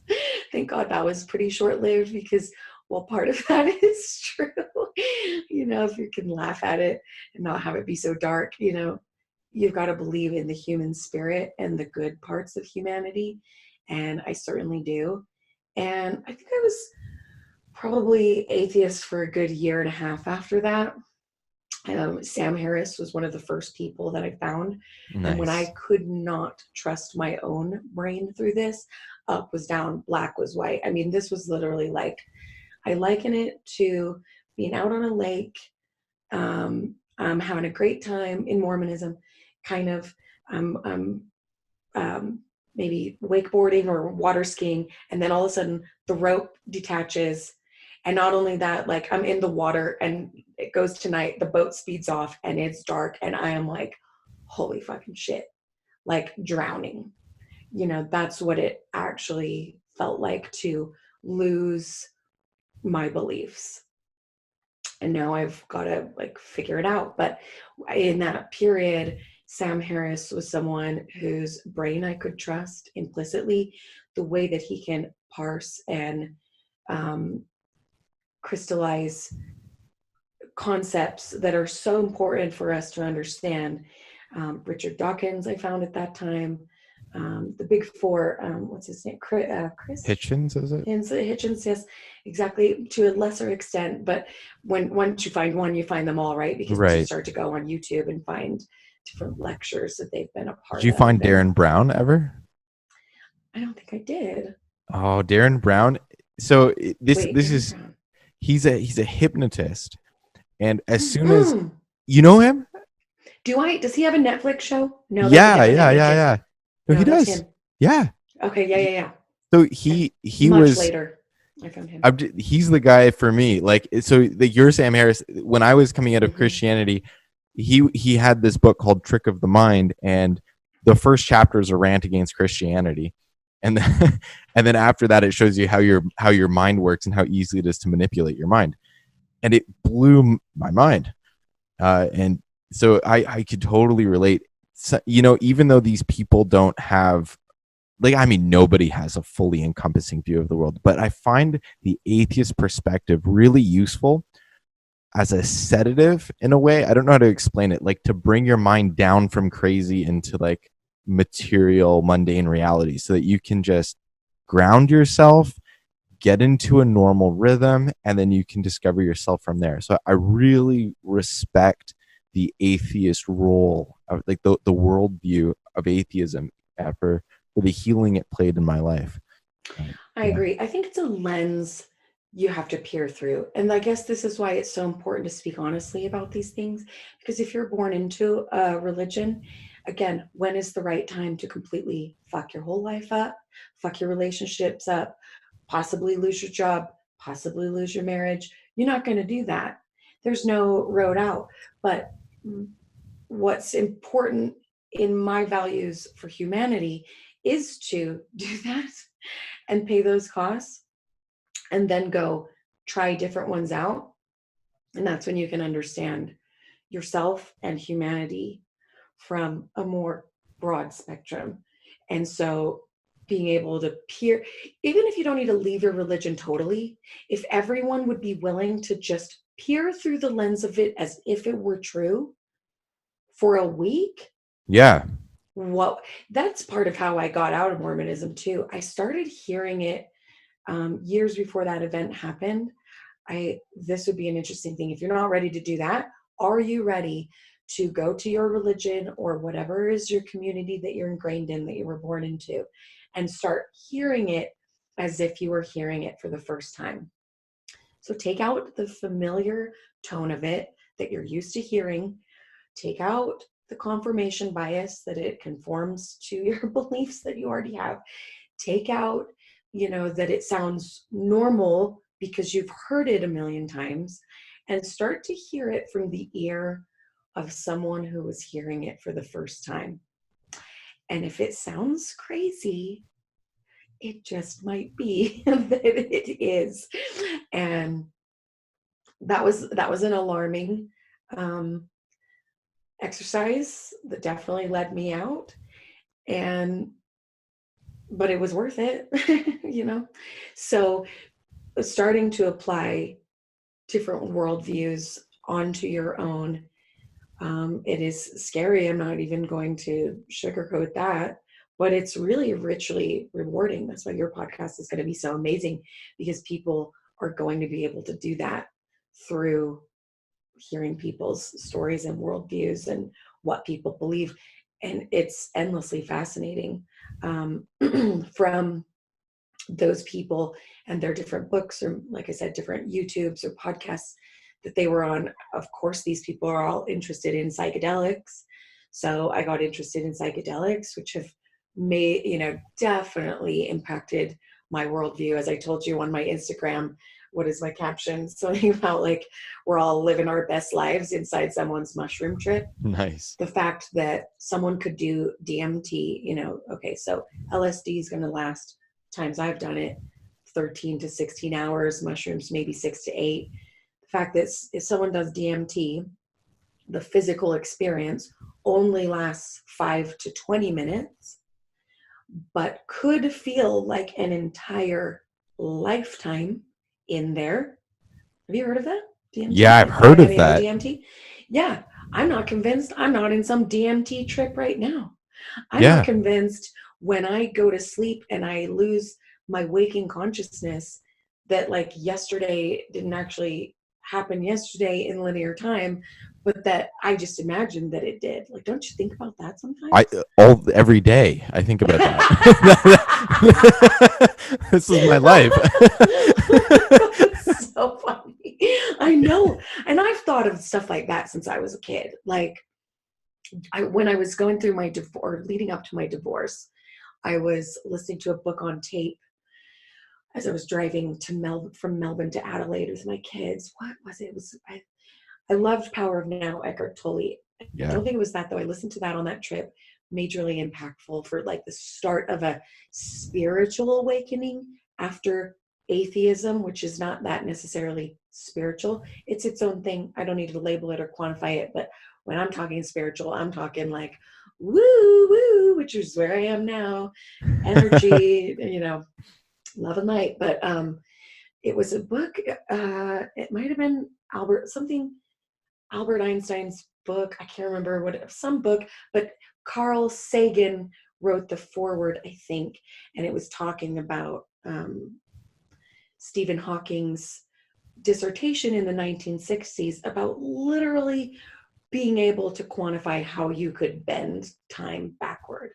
Thank God that was pretty short-lived, because, well, part of that is true. If you can laugh at it and not have it be so dark, you've got to believe in the human spirit and the good parts of humanity. And I certainly do. And I think I was probably atheist for a good year and a half after that. Sam Harris was one of the first people that I found. And when I Nice. could not trust my own brain through this, up was down, black was white. I mean, this was literally like, I liken it to being out on a lake, having a great time in Mormonism, kind of maybe wakeboarding or water skiing, and then all of a sudden the rope detaches. And not only that, like, I'm in the water and it goes to night, the boat speeds off and it's dark, and I am like, holy fucking shit, like drowning. That's what it actually felt like to lose my beliefs. And now I've got to like figure it out. But in that period, Sam Harris was someone whose brain I could trust implicitly, the way that he can parse and crystallize concepts that are so important for us to understand. Richard Dawkins, I found at that time. The big four, what's his name? Chris Hitchens, is it? Hitchens, yes, exactly, to a lesser extent. But once you find one, you find them all, right? Because you Right. start to go on YouTube and find different lectures that they've been a Did part you of. find And Darren Brown ever? I don't think I did. Oh, Darren Brown. So this Wait, this Darren is Brown. he's a hypnotist, and as soon as Mm-hmm. you know him, Does he have a Netflix show? No, that's a yeah, different yeah, name. yeah, Okay. yeah. No, he No, that's does. him. Yeah. Okay, yeah, He- yeah, yeah. So And he much was. later, I found him. He's the guy for me. Like, so you're Sam Harris. When I was coming out of Mm-hmm. Christianity, he had this book called Trick of the Mind, and the first chapter is a rant against Christianity, and then, and then after that, it shows you how your mind works and how easy it is to manipulate your mind, and it blew my mind. And so I could totally relate. So, even though these people don't have, like, I mean, nobody has a fully encompassing view of the world, but I find the atheist perspective really useful as a sedative in a way. I don't know how to explain it, like to bring your mind down from crazy into like material, mundane reality so that you can just ground yourself, get into a normal rhythm, and then you can discover yourself from there. So I really respect the atheist role of like the worldview of atheism for the healing it played in my life. I Yeah. agree. I think it's a lens you have to peer through. And I guess this is why it's so important to speak honestly about these things. Because if you're born into a religion, again, when is the right time to completely fuck your whole life up, fuck your relationships up, possibly lose your job, possibly lose your marriage? You're not going to do that. There's no road out. But what's important in my values for humanity is to do that and pay those costs, and then go try different ones out. And that's when you can understand yourself and humanity from a more broad spectrum. And so being able to peer, even if you don't need to leave your religion totally, if everyone would be willing to just peer through the lens of it as if it were true for a week, Yeah. what that's part of how I got out of Mormonism too. I started hearing it years before that event happened. This would be an interesting thing. If you're not ready to do that, are you ready to go to your religion or whatever is your community that you're ingrained in, that you were born into, and start hearing it as if you were hearing it for the first time? So take out the familiar tone of it that you're used to hearing. Take out the confirmation bias that it conforms to your beliefs that you already have. Take out, that it sounds normal because you've heard it a million times, and start to hear it from the ear of someone who was hearing it for the first time. And if it sounds crazy, it just might be that it is. And that was an alarming exercise that definitely led me out, but it was worth it. So starting to apply different worldviews onto your own, it is scary. I'm not even going to sugarcoat that, but it's really richly rewarding. That's why your podcast is going to be so amazing, because people are going to be able to do that through hearing people's stories and worldviews and what people believe. And it's endlessly fascinating, from those people and their different books, or like I said, different YouTubes or podcasts that they were on. Of course, these people are all interested in psychedelics. So I got interested in psychedelics, which have definitely impacted my worldview. As I told you on my Instagram, what is my caption? Something about like, we're all living our best lives inside someone's mushroom trip. Nice. The fact that someone could do DMT, okay, so LSD is going to last, times I've done it, 13 to 16 hours, mushrooms maybe 6 to 8. The fact that if someone does DMT, the physical experience only lasts 5 to 20 minutes, but could feel like an entire lifetime in there. Have you heard of that? DMT? Yeah, I've heard of that. DMT? Yeah, I'm not convinced I'm not in some DMT trip right now. I'm Yeah. not convinced when I go to sleep and I lose my waking consciousness that like yesterday didn't actually happen yesterday in linear time, but that I just imagined that it did. Like, don't you think about that sometimes? Every day I think about that. This is my life. It's so funny. I know. And I've thought of stuff like that since I was a kid. Like, when I was going through my divorce, leading up to my divorce, I was listening to a book on tape as I was driving from Melbourne to Adelaide with my kids. What was it? I loved Power of Now, Eckhart Tolle. Yeah. I don't think it was that, though. I listened to that on that trip. Majorly impactful for like the start of a spiritual awakening after atheism, which is not that necessarily spiritual. It's its own thing. I don't need to label it or quantify it, but when I'm talking spiritual, I'm talking like woo woo, which is where I am now. Energy, love and light. But it was a book. It might have been Albert Einstein's book. I can't remember some book, but Carl Sagan wrote the foreword, I think, and it was talking about Stephen Hawking's dissertation in the 1960s about literally being able to quantify how you could bend time backward.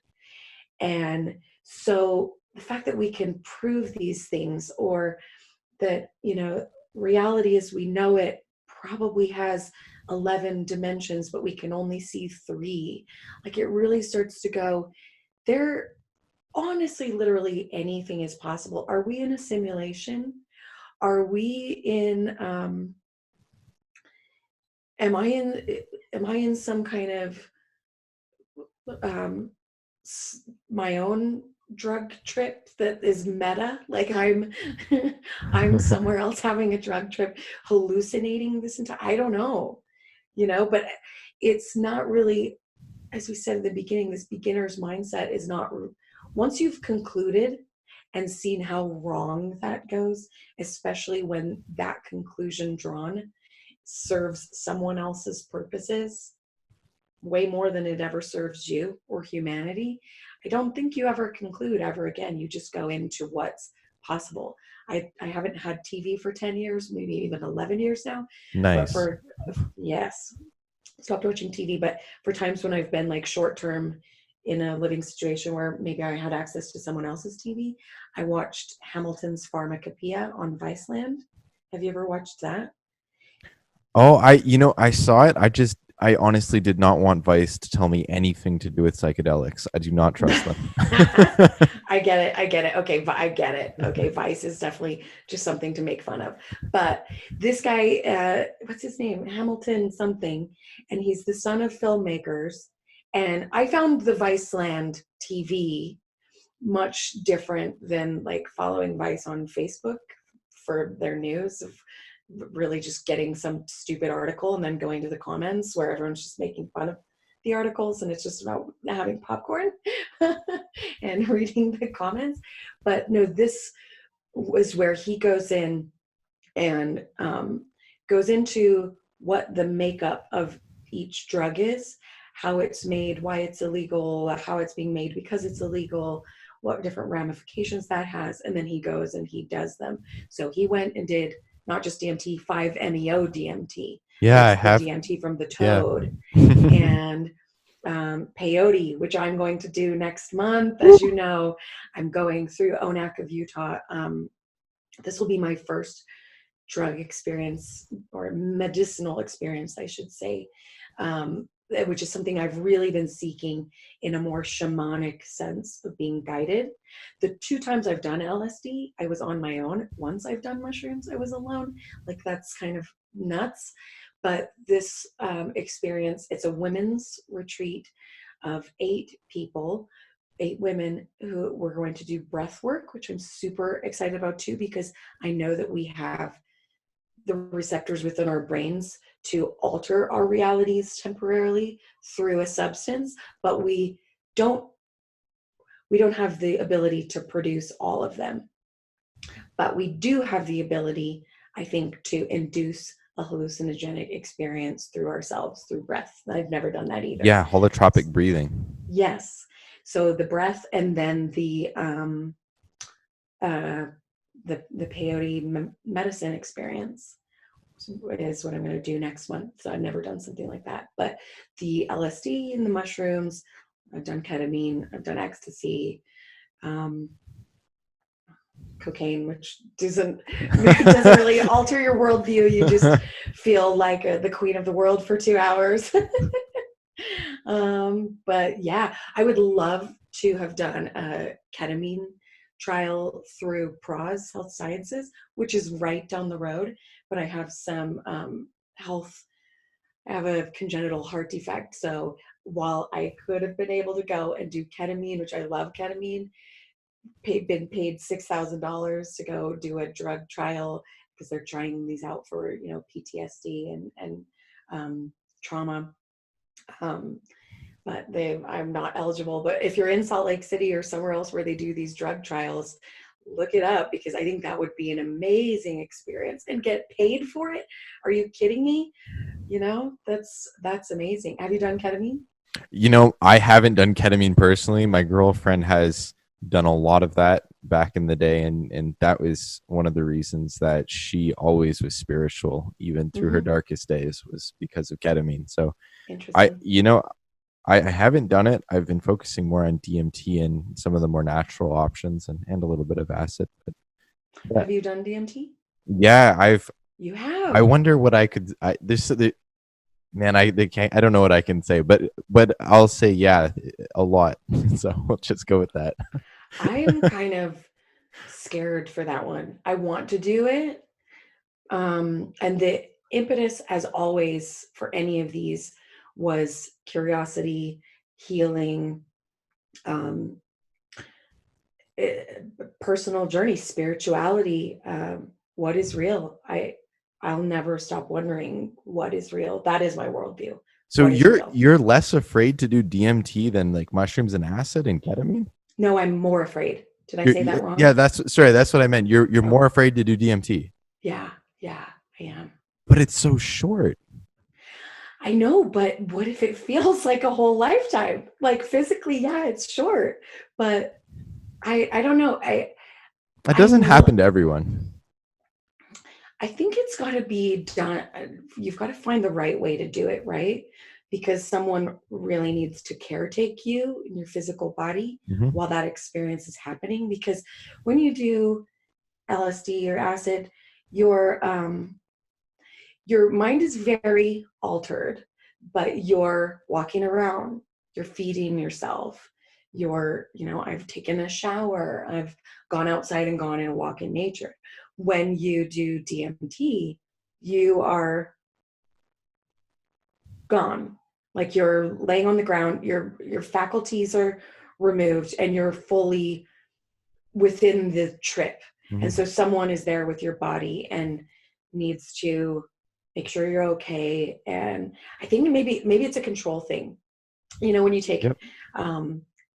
And so the fact that we can prove these things, or that, reality as we know it probably has 11 dimensions, but we can only see 3. Like, it really starts to go, there, honestly, literally anything is possible. Are we in a simulation? Are we in, am I in some kind of my own drug trip that is meta? Like I'm somewhere else having a drug trip, hallucinating this entire, I don't know, but it's not really, as we said at the beginning, this beginner's mindset is not, once you've concluded and seen how wrong that goes, especially when that conclusion drawn serves someone else's purposes way more than it ever serves you or humanity, I don't think you ever conclude ever again. You just go into what's possible. I haven't had TV for 10 years, maybe even 11 years now. Nice. But yes, stopped watching TV, but for times when I've been like short term in a living situation where maybe I had access to someone else's TV, I watched Hamilton's Pharmacopoeia on Viceland. Have you ever watched that? Oh, I saw it. I honestly did not want Vice to tell me anything to do with psychedelics. I do not trust them. I get it. Okay, I get it. Okay, Vice is definitely just something to make fun of. But this guy, what's his name? Hamilton something, and he's the son of filmmakers. And I found the Viceland TV much different than like following Vice on Facebook for their news of really just getting some stupid article and then going to the comments where everyone's just making fun of the articles, and it's just about having popcorn and reading the comments. But no, this was where he goes in and goes into what the makeup of each drug is, how it's made, why it's illegal, how it's being made because it's illegal, what different ramifications that has, and then he goes and he does them. So he went and did not just DMT, 5-MeO DMT. Yeah, I the have. DMT from the Yeah. toad, and peyote, which I'm going to do next month. As you know, I'm going through ONAC of Utah. This will be my first drug experience, or medicinal experience, I should say, which is something I've really been seeking in a more shamanic sense of being guided. The 2 times I've done LSD, I was on my own. Once I've done mushrooms, I was alone. Like, that's kind of nuts. But this experience, it's a women's retreat of 8 people, 8 women who were going to do breath work, which I'm super excited about too, because I know that we have the receptors within our brains to alter our realities temporarily through a substance, but we don't have the ability to produce all of them. But we do have the ability, I think, to induce a hallucinogenic experience through ourselves, through breath. I've never done that either. Yeah, holotropic breathing. Yes. So the breath, and then the peyote medicine experience is what I'm going to do next month. So I've never done something like that. But the LSD and the mushrooms, I've done ketamine, I've done ecstasy, cocaine, which doesn't really alter your worldview. You just feel like the queen of the world for 2 hours. But yeah, I would love to have done a ketamine trial through PROS Health Sciences, which is right down the road. But I have some I have a congenital heart defect. So while I could have been able to go and do ketamine, which I love ketamine, been paid $6,000 to go do a drug trial because they're trying these out for, PTSD and trauma. But I'm not eligible. But if you're in Salt Lake City or somewhere else where they do these drug trials, look it up, because I think that would be an amazing experience, and get paid for it. Are you kidding me? That's amazing. Have you done ketamine? I haven't done ketamine personally. My girlfriend has done a lot of that back in the day, and that was one of the reasons that she always was spiritual, even through her darkest days, was because of ketamine. So I haven't done it. I've been focusing more on DMT and some of the more natural options, and a little bit of acid. But have you done DMT? Yeah, You have. I wonder what I could. Man, they can't. I don't know what I can say, but I'll say yeah, a lot. So we'll just go with that. I'm kind of scared for that one. I want to do it, and the impetus, as always, for any of these was curiosity, healing, personal journey, spirituality. What is real? I'll never stop wondering what is real. That is my worldview. So you're less afraid to do DMT than like mushrooms and acid and ketamine? No, I'm more afraid. Did I say that wrong? Yeah, that's what I meant. You're more afraid to do DMT. Yeah, I am. But it's so short. I know, but what if it feels like a whole lifetime? Like physically, yeah, it's short, but I don't know. That doesn't happen to everyone. I think it's got to be done. You've got to find the right way to do it, right? Because someone really needs to caretake you in your physical body while that experience is happening. Because when you do LSD or acid, your mind is very altered, but you're walking around, you're feeding yourself. I've taken a shower, I've gone outside and gone and walk in nature. When you do DMT, you are gone. Like, you're laying on the ground, your faculties are removed, and you're fully within the trip. And so someone is there with your body, and needs to make sure you're okay. And I think maybe it's a control thing. You know, when you take Yep.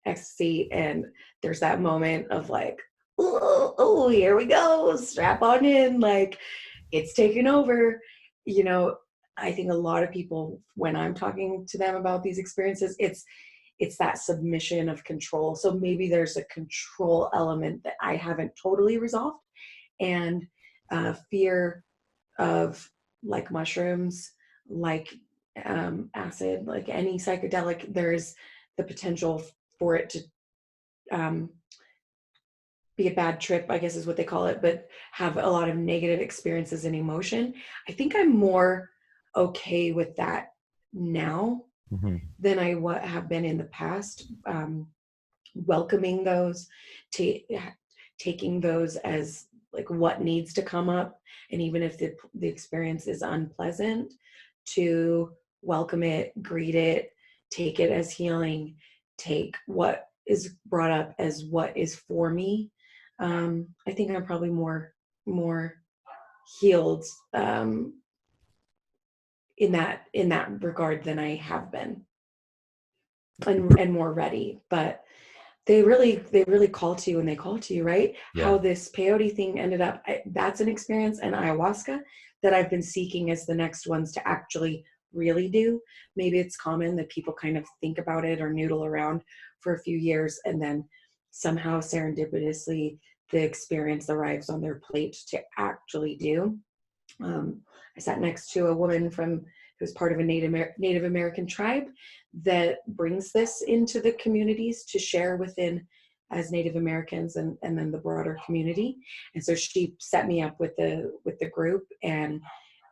ecstasy and there's that moment of like, oh, here we go, strap on in, like it's taken over. You know, I think a lot of people, when I'm talking to them about these experiences, it's that submission of control. So maybe there's a control element that I haven't totally resolved, and fear of, like mushrooms, like acid, like any psychedelic, there's the potential for it to um, be a bad trip, I guess is what they call it, but have a lot of negative experiences and emotion. I think I'm more okay with that now Mm-hmm. than I have been in the past. Welcoming those, taking those as like what needs to come up, and even if the experience is unpleasant, to welcome it, greet it, take it as healing, take what is brought up as what is for me. I think I'm probably more healed in that regard than I have been, and more ready. But they really call to you, and they call to you, right? Yeah. How this peyote thing ended up, that's an experience, and ayahuasca that I've been seeking as the next ones to actually really do. Maybe it's common that people kind of think about it or noodle around for a few years, and then somehow serendipitously the experience arrives on their plate to actually do. I sat next to a woman who's part of a Native American tribe that brings this into the communities to share within as Native Americans, and then the broader community. And so she set me up with the group, and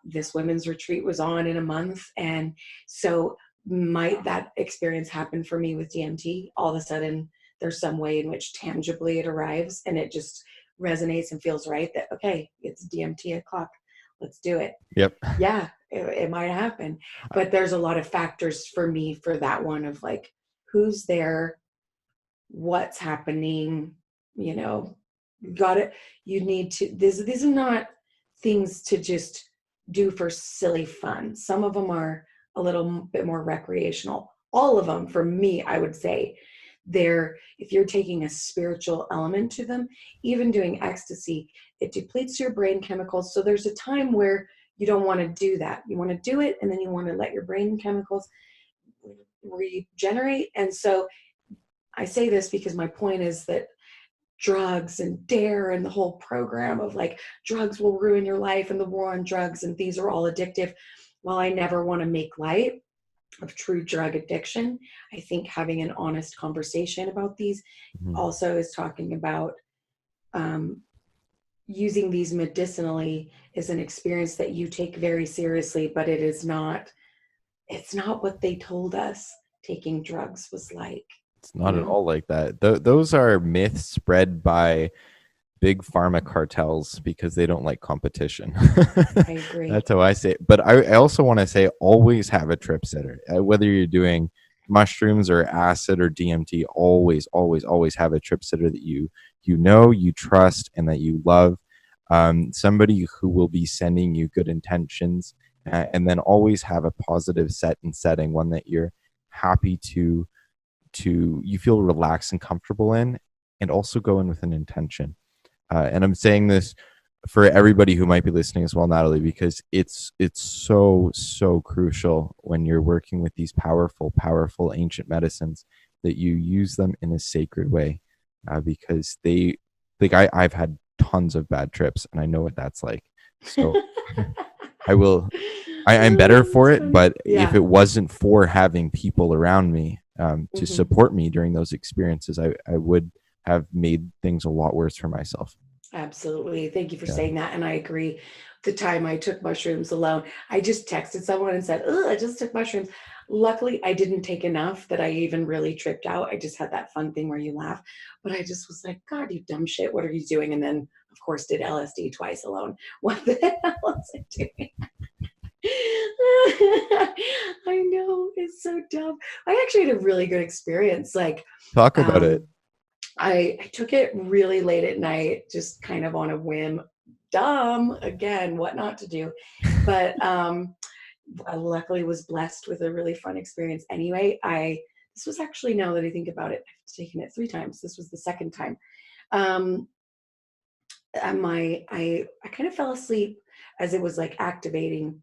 this women's retreat was on in a month. And so that experience happened for me with DMT. All of a sudden there's some way in which tangibly it arrives, and it just resonates and feels right that, okay, it's DMT o'clock. Let's do it. Yep. Yeah, it might happen. But there's a lot of factors for me for that one of like, who's there, what's happening, you know, got it. You need to, these are not things to just do for silly fun. Some of them are a little bit more recreational. All of them, for me, I would say, if you're taking a spiritual element to them, even doing ecstasy, it depletes your brain chemicals. So there's a time where you don't want to do that. You want to do it, and then you want to let your brain chemicals regenerate. And so I say this because my point is that drugs and dare and the whole program of like drugs will ruin your life and the war on drugs and these are all addictive. While I never want to make light of true drug addiction, I think having an honest conversation about these Mm-hmm. also is talking about using these medicinally is an experience that you take very seriously, but it's not what they told us taking drugs was like. It's not at all like that. Those are myths spread by big pharma cartels because they don't like competition. I agree. That's how I say it. But I also want to say always have a trip sitter. Whether you're doing mushrooms or acid or DMT, always, always, always have a trip sitter that you trust, and that you love. Somebody who will be sending you good intentions, and then always have a positive setting, one that you're happy to you feel relaxed and comfortable in, and also go in with an intention. And I'm saying this for everybody who might be listening as well, Natalie, because it's so crucial when you're working with these powerful ancient medicines that you use them in a sacred way, because I've had tons of bad trips, and I know what that's like. So I'm better for it, but if it wasn't for having people around me to support me during those experiences, I would have made things a lot worse for myself. Absolutely. Thank you for saying that. And I agree. The time I took mushrooms alone, I just texted someone and said, I just took mushrooms. Luckily, I didn't take enough that I even really tripped out. I just had that fun thing where you laugh. But I just was like, God, you dumb shit. What are you doing? And then, of course, did LSD twice alone. What the hell was I doing? I know, it's so dumb. I actually had a really good experience. Like, talk about it. I took it really late at night, just kind of on a whim. dumb again, what not to do. But I luckily was blessed with a really fun experience anyway. This was actually, now that I think about it, I've taken it 3 times. This was the second time. um I kind of fell asleep as it was like activating,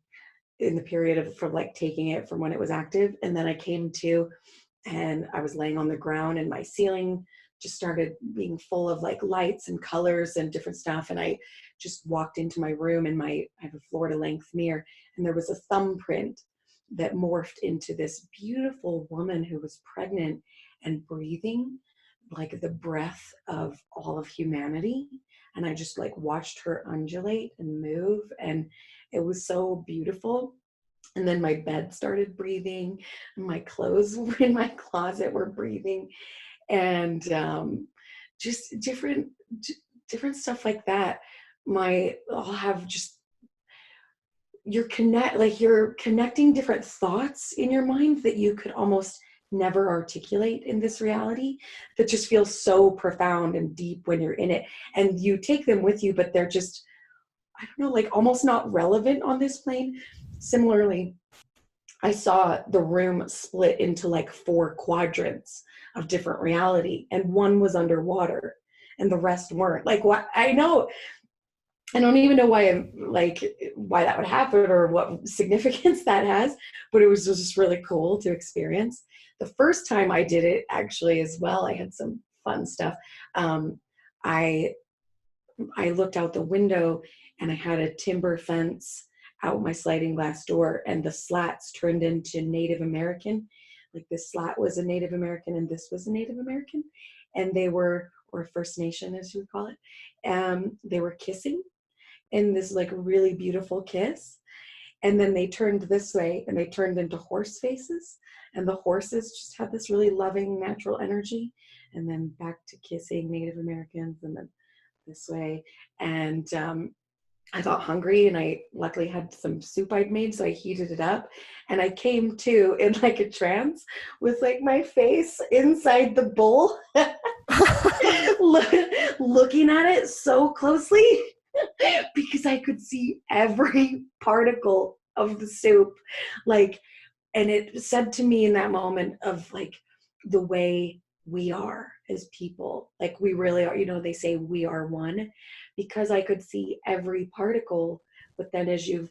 in the period of from like taking it from when it was active, and then I came to, and I was laying on the ground, and my ceiling just started being full of like lights and colors and different stuff, and I just walked into my room, and I have a floor to length mirror, and there was a thumbprint that morphed into this beautiful woman who was pregnant and breathing like the breath of all of humanity. And I just like watched her undulate and move, and it was so beautiful. And then my bed started breathing, and my clothes in my closet were breathing, and just different stuff like that. I'll have just, you're connecting different thoughts in your mind that you could almost never articulate in this reality, that just feels so profound and deep when you're in it, and you take them with you, but they're just, I don't know, like almost not relevant on this plane. Similarly, I saw the room split into like 4 quadrants of different reality, and one was underwater and the rest weren't. Like, what? I know, I don't even know why that would happen or what significance that has, but it was just really cool to experience. The first time I did it, actually, as well, I had some fun stuff. I I looked out the window, and I had a timber fence out my sliding glass door, and the slats turned into Native American. Like, this slat was a Native American and this was a Native American, and they were, or First Nation as you would call it, they were kissing in this like really beautiful kiss. And then they turned this way and they turned into horse faces, and the horses just had this really loving natural energy, and then back to kissing Native Americans, and then this way. And I got hungry, and I luckily had some soup I'd made, so I heated it up, and I came to in like a trance with like my face inside the bowl, looking at it so closely because I could see every particle of the soup. Like, and it said to me in that moment of like the way we are as people, like we really are, they say we are one, because I could see every particle. But then as you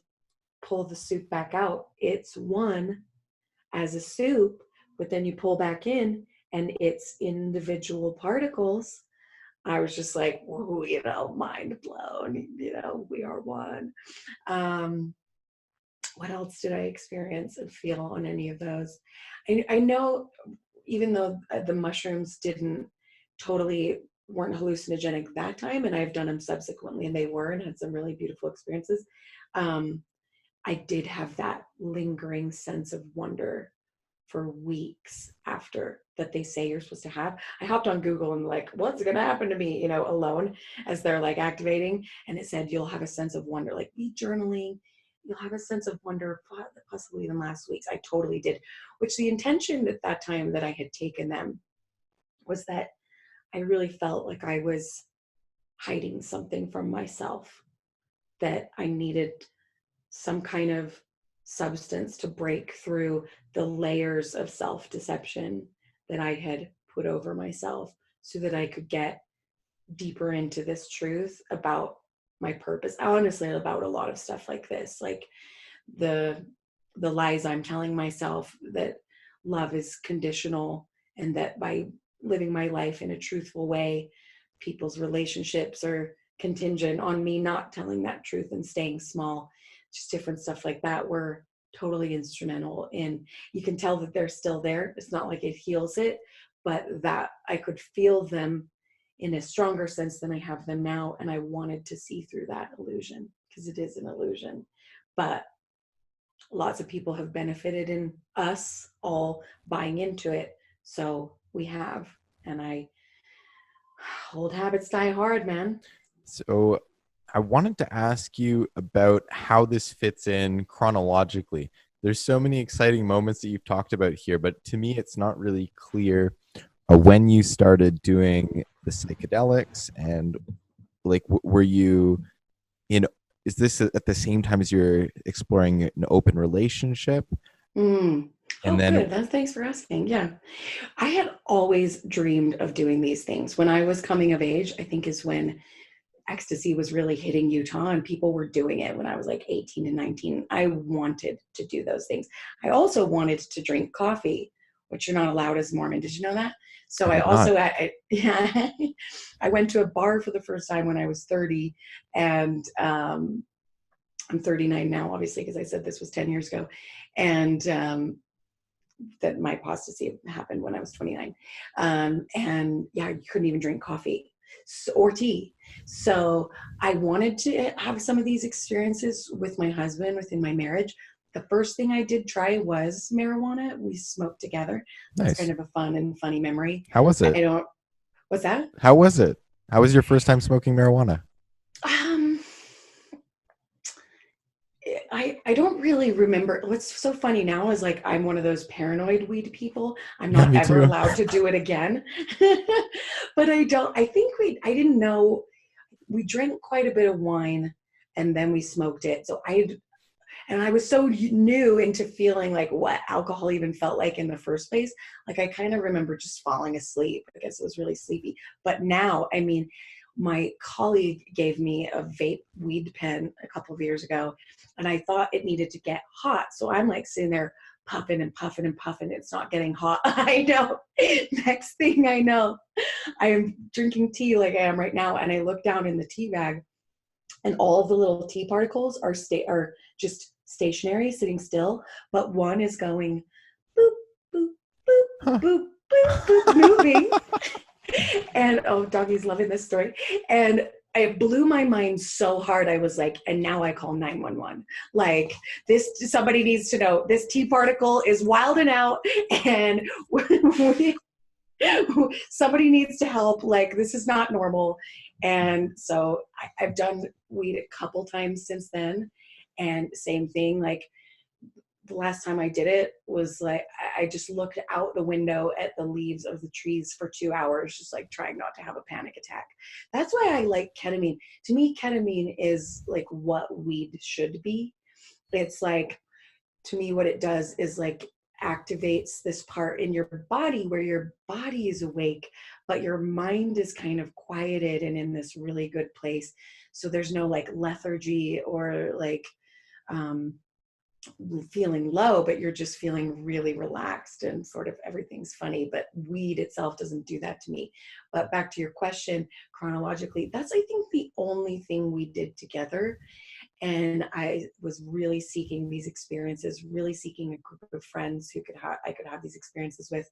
pull the soup back out, it's one as a soup, but then you pull back in and it's individual particles. I was just like, whoa, mind blown, we are one. What else did I experience and feel on any of those? I know, even though the mushrooms weren't hallucinogenic that time, and I've done them subsequently, and they were, and had some really beautiful experiences. I did have that lingering sense of wonder for weeks after, that they say you're supposed to have. I hopped on Google and like, what's going to happen to me, alone as they're like activating. And it said, you'll have a sense of wonder, like be journaling. You'll have a sense of wonder, possibly even last week's. I totally did, which the intention at that time that I had taken them was that I really felt like I was hiding something from myself, that I needed some kind of substance to break through the layers of self-deception that I had put over myself, so that I could get deeper into this truth about my purpose. Honestly, about a lot of stuff like this, like the lies I'm telling myself, that love is conditional, and that by living my life in a truthful way, people's relationships are contingent on me not telling that truth and staying small. Just different stuff like that were totally instrumental in. You can tell that they're still there. It's not like it heals it, but that I could feel them in a stronger sense than I have them now. And I wanted to see through that illusion, because it is an illusion. But lots of people have benefited in us all buying into it. So we have, and old habits die hard, man. So I wanted to ask you about how this fits in chronologically. There's so many exciting moments that you've talked about here, but to me, it's not really clear when you started doing the psychedelics, and like, were you in is this at the same time as you're exploring an open relationship? Mm. And Oh, then good. Thanks for asking. Yeah. I had always dreamed of doing these things. When I was coming of age, I think is when ecstasy was really hitting Utah and people were doing it when I was like 18 and 19. I wanted to do those things. I also wanted to drink coffee, which you're not allowed as Mormon. Did you know that? So I I did not. also, yeah, I went to a bar for the first time when I was 30, and I'm 39 now, obviously, because I said this was 10 years ago. And that my apostasy happened when I was 29. And yeah, you couldn't even drink coffee or tea. So I wanted to have some of these experiences with my husband within my marriage. The first thing I did try was marijuana. We smoked together. That's kind Nice. of a fun and funny memory. How was I it? don't, what's that? How was it? How was your first time smoking marijuana? Um, I don't really remember. What's so funny now is like I'm one of those paranoid weed people. I'm Yeah, not me ever too. allowed to do it again. But I think I didn't know, we drank quite a bit of wine and then we smoked it. And I was so new into feeling like what alcohol even felt like in the first place. Like I kind of remember just falling asleep. I guess it was really sleepy. But now, I mean, my colleague gave me a vape weed pen a couple of years ago, and I thought it needed to get hot. So I'm like sitting there puffing and puffing and puffing. It's not getting hot. I know. Next thing I know, I am drinking tea like I am right now, and I look down in the tea bag, and all of the little tea particles are just stationary, sitting still, but one is going boop, boop, boop, Huh. boop, boop, boop, moving. And oh, doggy's loving this story. And it blew my mind so hard. I was like, and now I call 911. Like, this, somebody needs to know this tea particle is wilding out, and somebody needs to help. Like, this is not normal. And so I've done weed a couple times since then, and same thing. Like, the last time I did it was like I just looked out the window at the leaves of the trees for 2 hours, just like trying not to have a panic attack. That's why I like ketamine. To me, ketamine is like what weed should be. It's like, to me, what it does is like activates this part in your body where your body is awake, but your mind is kind of quieted and in this really good place. So there's no like lethargy or like um, feeling low, but you're just feeling really relaxed and sort of everything's funny. But weed itself doesn't do that to me. But back to your question, chronologically, that's I think the only thing we did together. And I was really seeking these experiences, really seeking a group of friends who I could have these experiences with.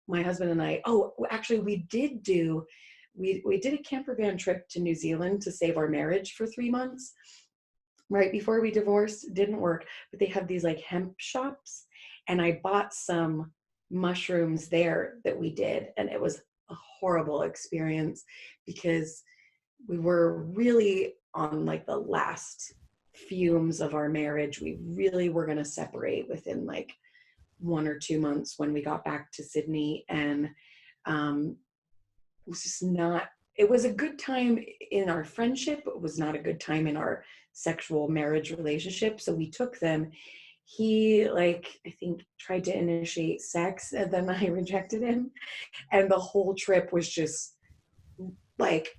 My husband and I, oh, actually we did a camper van trip to New Zealand to save our marriage for 3 months right before we divorced. Didn't work, but they have these like hemp shops, and I bought some mushrooms there that we did, and it was a horrible experience because we were really on like the last fumes of our marriage. We really were going to separate within like 1 or 2 months when we got back to Sydney, and it was just not, it was a good time in our friendship, but it was not a good time in our sexual marriage relationship. So we took them. He, like, I think tried to initiate sex, and then I rejected him. And the whole trip was just like,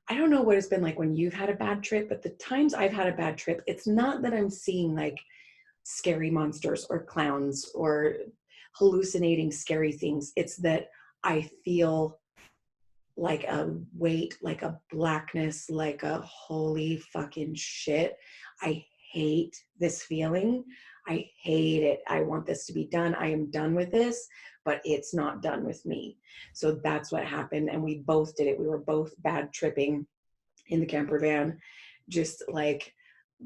I don't know what it's been like when you've had a bad trip, but the times I've had a bad trip, it's not that I'm seeing like scary monsters or clowns or hallucinating scary things. It's that I feel like a weight, like a blackness, like a holy fucking shit. I hate this feeling. I hate it. I want this to be done. I am done with this, but it's not done with me. So that's what happened. And we both did it. We were both bad tripping in the camper van, just like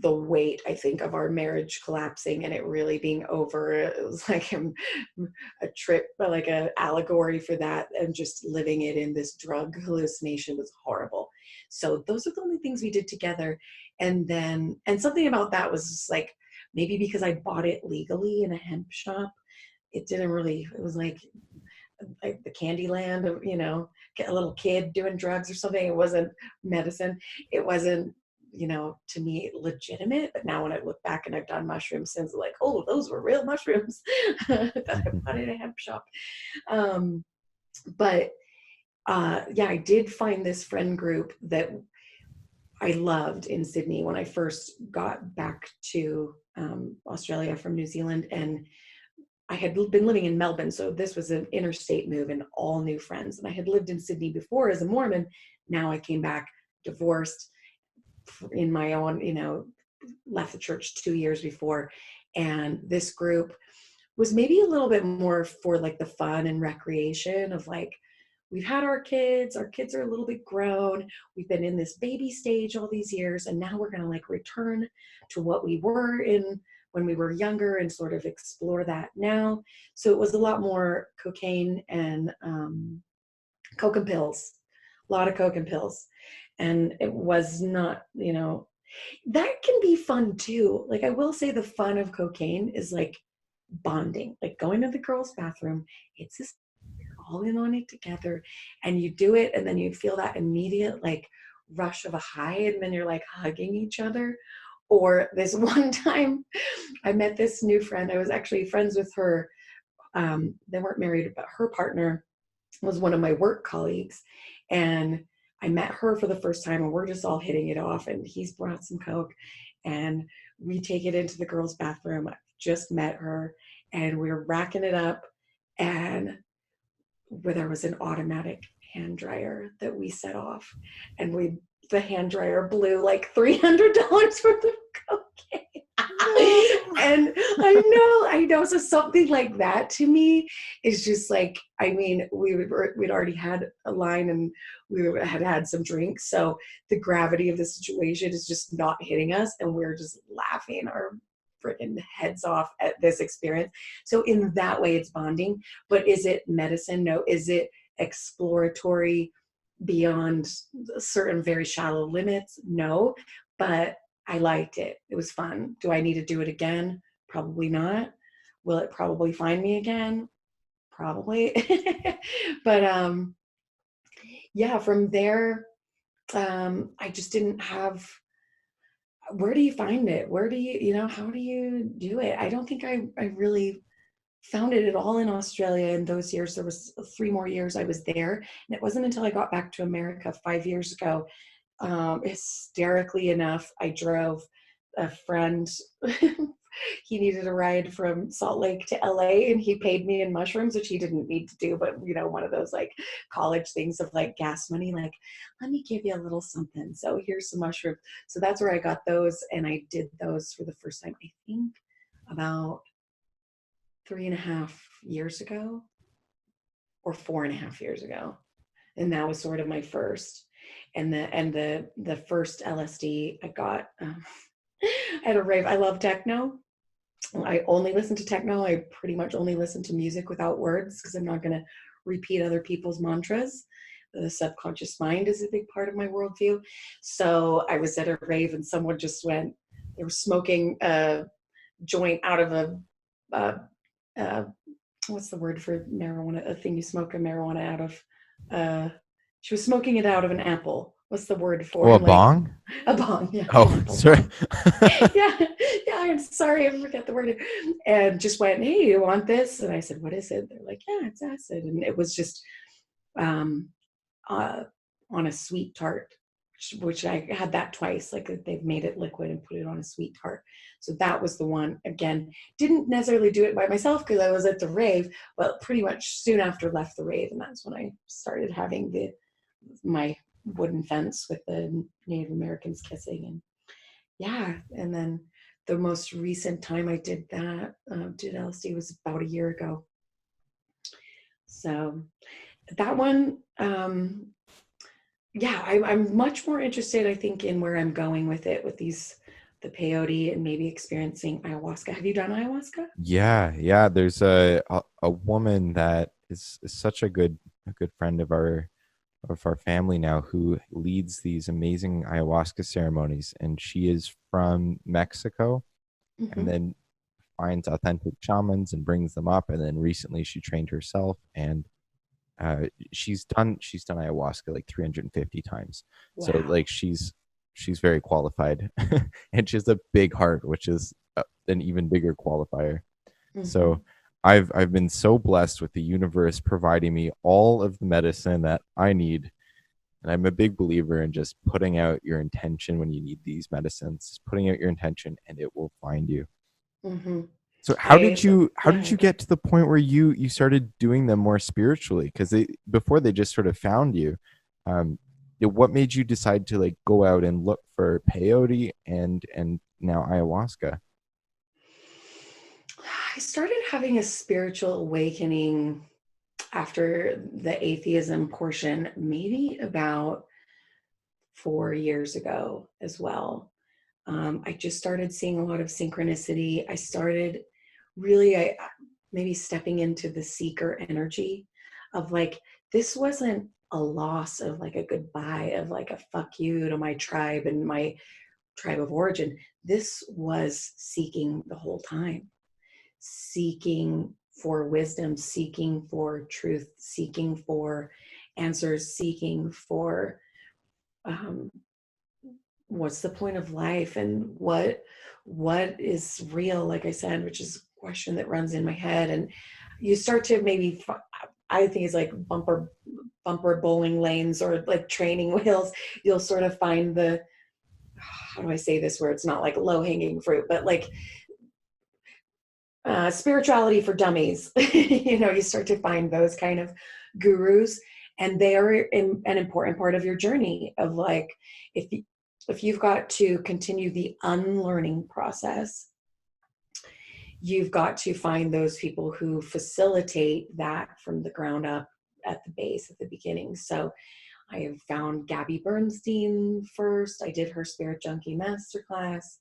the weight, I think, of our marriage collapsing and it really being over. It was like a trip, but like an allegory for that, and just living it in this drug hallucination was horrible. So those are the only things we did together. And then, and something about that was just like, maybe because I bought it legally in a hemp shop, it didn't really, it was like the candy land of, a little kid doing drugs or something. It wasn't medicine. It wasn't to me legitimate. But now when I look back and I've done mushrooms since, like, oh, those were real mushrooms that I bought in a hemp shop. But yeah, I did find this friend group that I loved in Sydney when I first got back to Australia from New Zealand. And I had been living in Melbourne, so this was an interstate move and all new friends. And I had lived in Sydney before as a Mormon. Now I came back divorced in my own, left the church 2 years before. And this group was maybe a little bit more for like the fun and recreation of like, we've had our kids are a little bit grown, we've been in this baby stage all these years, and now we're going to like return to what we were in when we were younger and sort of explore that now. So it was a lot more cocaine and coke and pills, a lot of coke and pills. And it was not, that can be fun too. Like I will say the fun of cocaine is like bonding, like going to the girls' bathroom. It's this, all in on it together, and you do it, and then you feel that immediate like rush of a high, and then you're like hugging each other. Or this one time I met this new friend. I was actually friends with her. They weren't married, but her partner was one of my work colleagues. And I met her for the first time, and we're just all hitting it off. And he's brought some coke, and we take it into the girls' bathroom. I just met her, and we're racking it up. And where there was an automatic hand dryer that we set off, and the hand dryer blew like $300 worth of cocaine. And I know. So something like that to me is just like, I mean, we'd already had a line, and we had some drinks. So the gravity of the situation is just not hitting us. And we're just laughing our freaking heads off at this experience. So in that way, it's bonding. But is it medicine? No. Is it exploratory beyond certain very shallow limits? No. But I liked it. It was fun. Do I need to do it again? Probably not. Will it probably find me again? Probably. But yeah, from there, I just didn't have, where do you find it? Where do you, how do you do it? I don't think I really found it at all in Australia in those years. There was 3 more years I was there. And it wasn't until I got back to America 5 years ago, hysterically enough, I drove a friend. He needed a ride from Salt Lake to LA, and he paid me in mushrooms, which he didn't need to do, but one of those like college things of like gas money, like, let me give you a little something. So here's some mushrooms. So that's where I got those. And I did those for the first time, I think about 3.5 years ago or 4.5 years ago. And that was sort of my first. And the first LSD I got at a rave. I love techno. I only listen to techno. I pretty much only listen to music without words because I'm not going to repeat other people's mantras. The subconscious mind is a big part of my worldview. So I was at a rave, and someone just went, they were smoking a joint out of a what's the word for marijuana? A thing you smoke a marijuana out of. She was smoking it out of an apple. What's the word for? Oh, a bong? A bong, yeah. Oh, sorry. yeah, I'm sorry, I forget the word. And just went, hey, you want this? And I said, what is it? They're like, yeah, it's acid. And it was just on a sweet tart, which I had that twice. Like they've made it liquid and put it on a sweet tart. So that was the one. Again, didn't necessarily do it by myself because I was at the rave, but pretty much soon after left the rave. And that's when I started having my wooden fence with the Native Americans kissing. And yeah, and then the most recent time I did that, did LSD, was about a year ago. So that one, yeah, I'm much more interested, I think, in where I'm going with it, with the peyote and maybe experiencing ayahuasca. Have you done ayahuasca? Yeah. There's a woman that is such a good friend of our family now, who leads these amazing ayahuasca ceremonies, and she is from Mexico. Mm-hmm. And then finds authentic shamans and brings them up, and then recently she trained herself, and she's done ayahuasca like 350 times. Wow. So like she's she's very qualified, and she has a big heart, which is an even bigger qualifier. So I've been so blessed with the universe providing me all of the medicine that I need. And I'm a big believer in just putting out your intention when you need these medicines, putting out your intention, and it will find you. Mm-hmm. So how Yeah. did you get to the point where you started doing them more spiritually? Because before they just sort of found you. What made you decide to like go out and look for peyote and now ayahuasca? I started having a spiritual awakening after the atheism portion, maybe about 4 years ago as well. I just started seeing a lot of synchronicity. I started really, maybe stepping into the seeker energy of like, this wasn't a loss of like a goodbye of like a fuck you to my tribe and my tribe of origin. This was seeking the whole time, seeking for wisdom, seeking for truth, seeking for answers, seeking for um, what's the point of life and what is real, like I said, which is a question that runs in my head. And you start to maybe, I think it's like bumper bowling lanes or like training wheels. You'll sort of find the, how do I say this where it's not like low hanging fruit, but like spirituality for dummies. You start to find those kind of gurus, and they are an important part of your journey of like, if you've got to continue the unlearning process, you've got to find those people who facilitate that from the ground up at the base, at the beginning. So I have found Gabby Bernstein first. I did her Spirit Junkie Masterclass.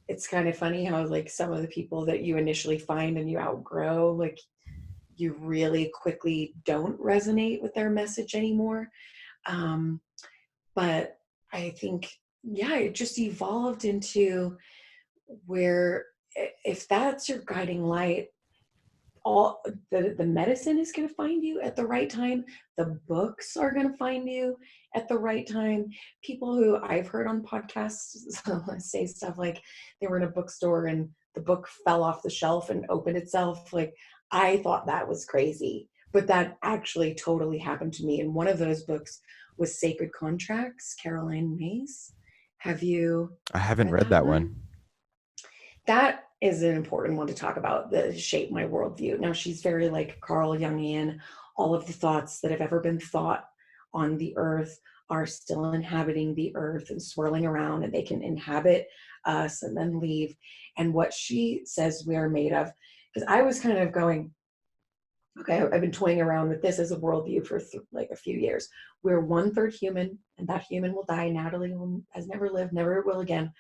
It's kind of funny how like some of the people that you initially find and you outgrow, like you really quickly don't resonate with their message anymore. But I think, yeah, it just evolved into where if that's your guiding light, all the medicine is going to find you at the right time. The books are going to find you at the right time. People who I've heard on podcasts say stuff like they were in a bookstore and the book fell off the shelf and opened itself. Like, I thought that was crazy, but that actually totally happened to me. And one of those books was Sacred Contracts, Caroline Myss. Have you I haven't read that that one? one. That is an important one to talk about, that shape my worldview. Now, she's very like Carl Jungian. All of the thoughts that have ever been thought on the earth are still inhabiting the earth and swirling around, and they can inhabit us and then leave. And what she says we are made of, because I was kind of going, okay, I've been toying around with this as a worldview for like a few years. We're 1/3 human, and that human will die. Natalie has never lived, never will again.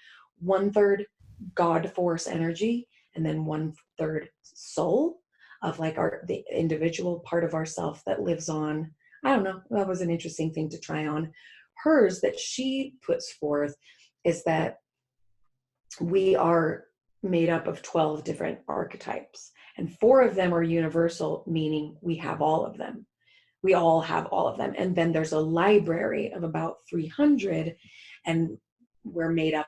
1/3 God force energy, and then 1/3 soul of like the individual part of ourself that lives on. I don't know. That was an interesting thing to try on. Hers that she puts forth is that we are made up of 12 different archetypes, and 4 of them are universal, meaning we have all of them. We all have all of them. And then there's a library of about 300, and we're made up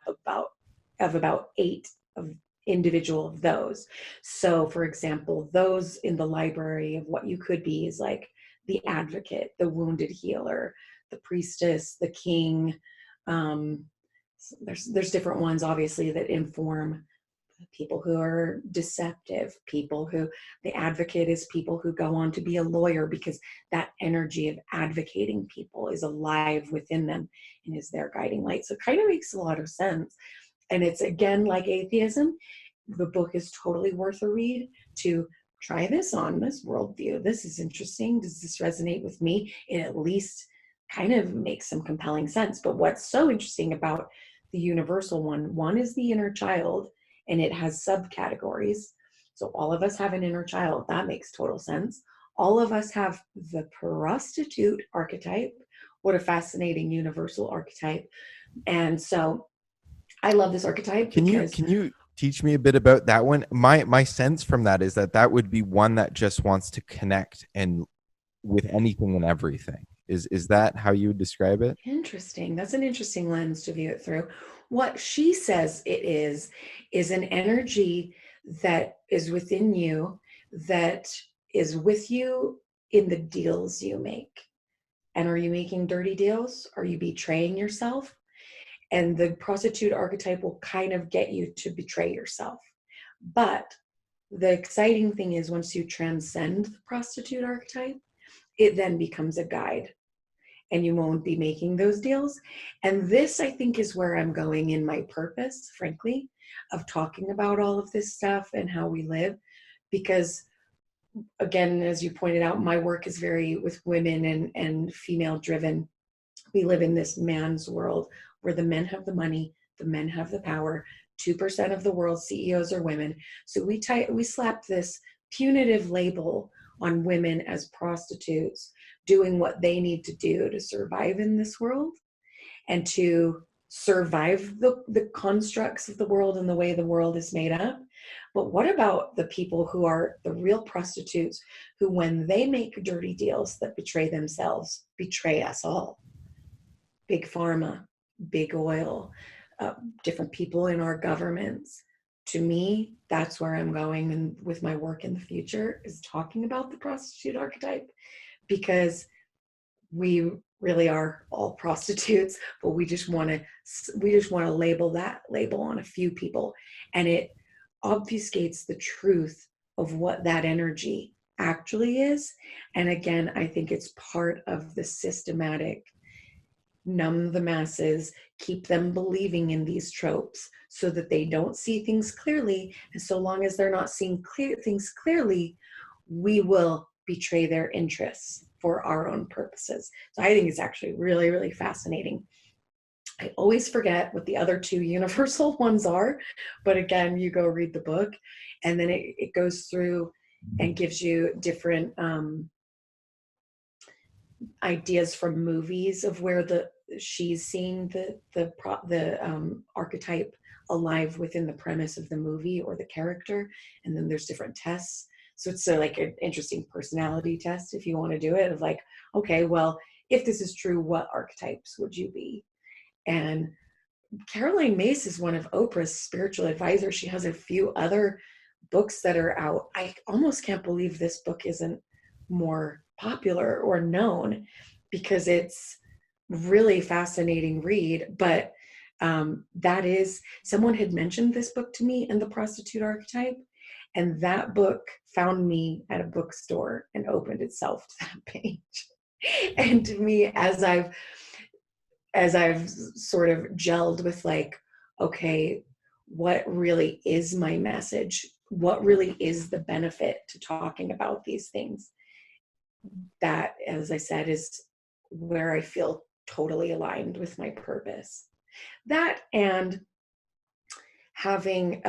of about 8 of individual of those. So for example, those in the library of what you could be is like the advocate, the wounded healer, the priestess, the king. Um, there's different ones obviously that inform people who are deceptive, people who, the advocate is people who go on to be a lawyer because that energy of advocating people is alive within them and is their guiding light. So it kind of makes a lot of sense. And it's again like atheism. The book is totally worth a read to try this on, this worldview. This is interesting. Does this resonate with me? It at least kind of makes some compelling sense. But what's so interesting about the universal one is the inner child, and it has subcategories. So all of us have an inner child. That makes total sense. All of us have the prostitute archetype. What a fascinating universal archetype. And so I love this archetype because Can you teach me a bit about that one? My sense from that is that would be one that just wants to connect and with anything and everything. Is that how you would describe it? Interesting. That's an interesting lens to view it through. What she says it is an energy that is within you, that is with you in the deals you make. And are you making dirty deals? Are you betraying yourself? And the prostitute archetype will kind of get you to betray yourself. But the exciting thing is, once you transcend the prostitute archetype, it then becomes a guide, and you won't be making those deals. And this, I think, is where I'm going in my purpose, frankly, of talking about all of this stuff and how we live. Because again, as you pointed out, my work is very with women and female driven. We live in this man's world where the men have the money, the men have the power. 2% of the world's CEOs are women. So we slap this punitive label on women as prostitutes, doing what they need to do to survive in this world and to survive the constructs of the world and the way the world is made up. But what about the people who are the real prostitutes, who, when they make dirty deals that betray themselves, betray us all? Big pharma, big oil, different people in our governments. To me, that's where I'm going, and with my work in the future, is talking about the prostitute archetype, because we really are all prostitutes, but we just want to label that label on a few people, and it obfuscates the truth of what that energy actually is. And again, I think it's part of the systematic numb the masses, keep them believing in these tropes so that they don't see things clearly. And so long as they're not seeing things clearly, we will betray their interests for our own purposes. So I think it's actually really, really fascinating. I always forget what the other two universal ones are, but again, you go read the book, and then it goes through and gives you different ideas from movies of where she's seeing the archetype alive within the premise of the movie or the character, and then there's different tests. So it's like an interesting personality test if you want to do it, of like, okay, well, if this is true, what archetypes would you be? And Caroline Myss is one of Oprah's spiritual advisors. She has a few other books that are out. I almost can't believe this book isn't more popular or known, because it's really fascinating read. But that is, someone had mentioned this book to me and the prostitute archetype, and that book found me at a bookstore and opened itself to that page. And to me, as I've sort of gelled with like, okay, what really is my message? What really is the benefit to talking about these things? That, as I said, is where I feel totally aligned with my purpose. That, and having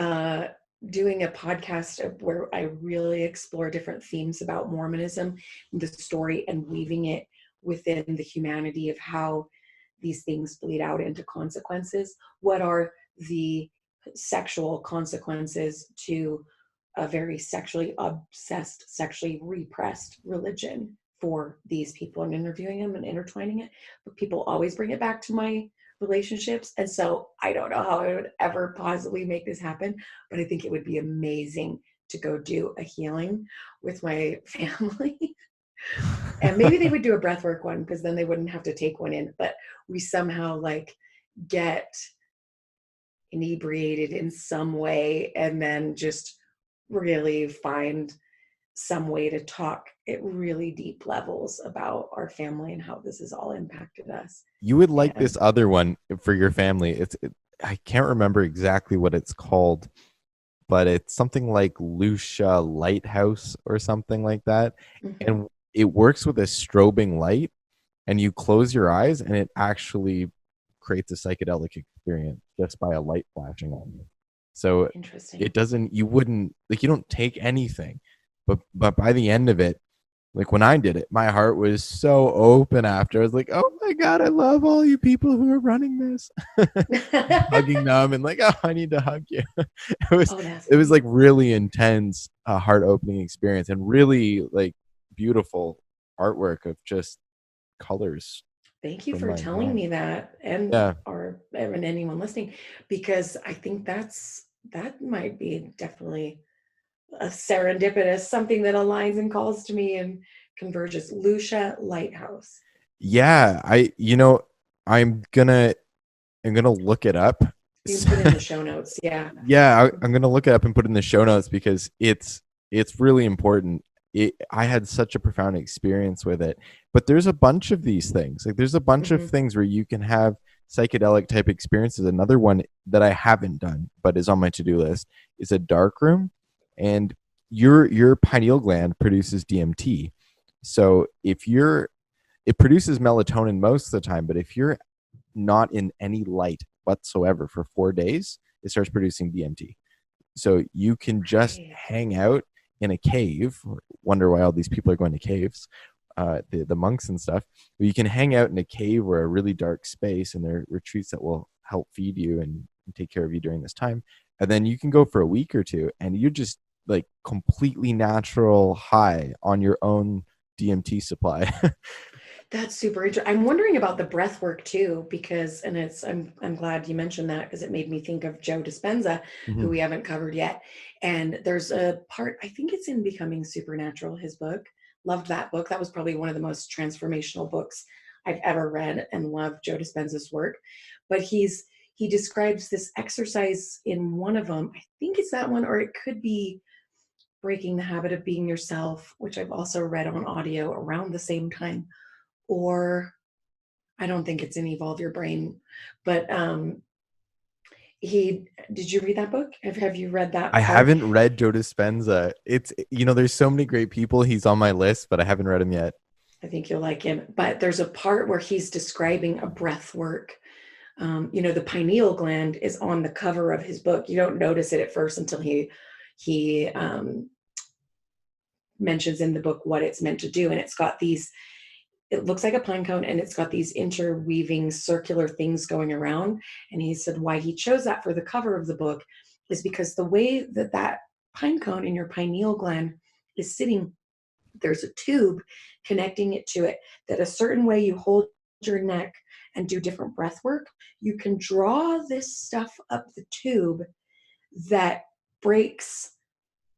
doing a podcast where I really explore different themes about Mormonism, the story, and weaving it within the humanity of how these things bleed out into consequences. What are the sexual consequences to a very sexually obsessed, sexually repressed religion for these people? I'm interviewing them and intertwining it, but people always bring it back to my relationships. And so I don't know how I would ever possibly make this happen, but I think it would be amazing to go do a healing with my family. And maybe they would do a breathwork one, because then they wouldn't have to take one in, but we somehow like get inebriated in some way and then just really find some way to talk at really deep levels about our family and how this has all impacted us. You would like this other one for your family. I can't remember exactly what it's called, but it's something like Lucia Lighthouse or something like that. Mm-hmm. And it works with a strobing light, and you close your eyes and it actually creates a psychedelic experience just by a light flashing on you. So interesting. It doesn't, you wouldn't, like, you don't take anything, but by the end of it, like when I did it, my heart was so open after. I was like, oh my God, I love all you people who are running this. Hugging them and like, oh, I need to hug you. It was like really intense, heart opening experience, and really like beautiful artwork of just colors Thank you from for my telling mind. me that, and Yeah. and anyone listening, because I think that might be definitely a serendipitous, something that aligns and calls to me and converges. Lucia Lighthouse. Yeah, I'm gonna look it up. You can put in the show notes. Yeah. Yeah, I'm gonna look it up and put it in the show notes because it's really important. I had such a profound experience with it. But there's a bunch of these things. Like there's a bunch of Hmm. things where you can have psychedelic type experiences. Another one that I haven't done but is on my to-do list is a dark room, and your pineal gland produces DMT. So if you're it produces melatonin most of the time, but if you're not in any light whatsoever for 4 days, it starts producing DMT. So you can just Right. hang out in a cave. Wonder why all these people are going to caves, the monks and stuff. But you can hang out in a cave or a really dark space, and there are retreats that will help feed you and take care of you during this time. And then you can go for a week or two, and you're just like completely natural high on your own DMT supply. That's super interesting. I'm wondering about the breath work too, because and it's I'm glad you mentioned that because it made me think of Joe Dispenza, who Mhm. we haven't covered yet. And there's a part, I think it's in Becoming Supernatural, his book. Loved that book. That was probably one of the most transformational books I've ever read, and loved Joe Dispenza's work. But he describes this exercise in one of them. I think it's that one, or it could be Breaking the Habit of Being Yourself, which I've also read on audio around the same time. Or I don't think it's in Evolve Your Brain, but he did you read that book? Have you read I that part? haven't read Joe Dispenza. There's so many great people. He's on my list, but I haven't read him yet. I think you'll like him. But there's a part where he's describing a breath work. The pineal gland is on the cover of his book. You don't notice it at first until he mentions in the book what it's meant to do, and it's got these. It looks like a pine cone, and it's got these interweaving circular things going around. And he said why he chose that for the cover of the book is because the way that that pine cone in your pineal gland is sitting, there's a tube connecting it to it, that a certain way you hold your neck and do different breath work, you can draw this stuff up the tube that breaks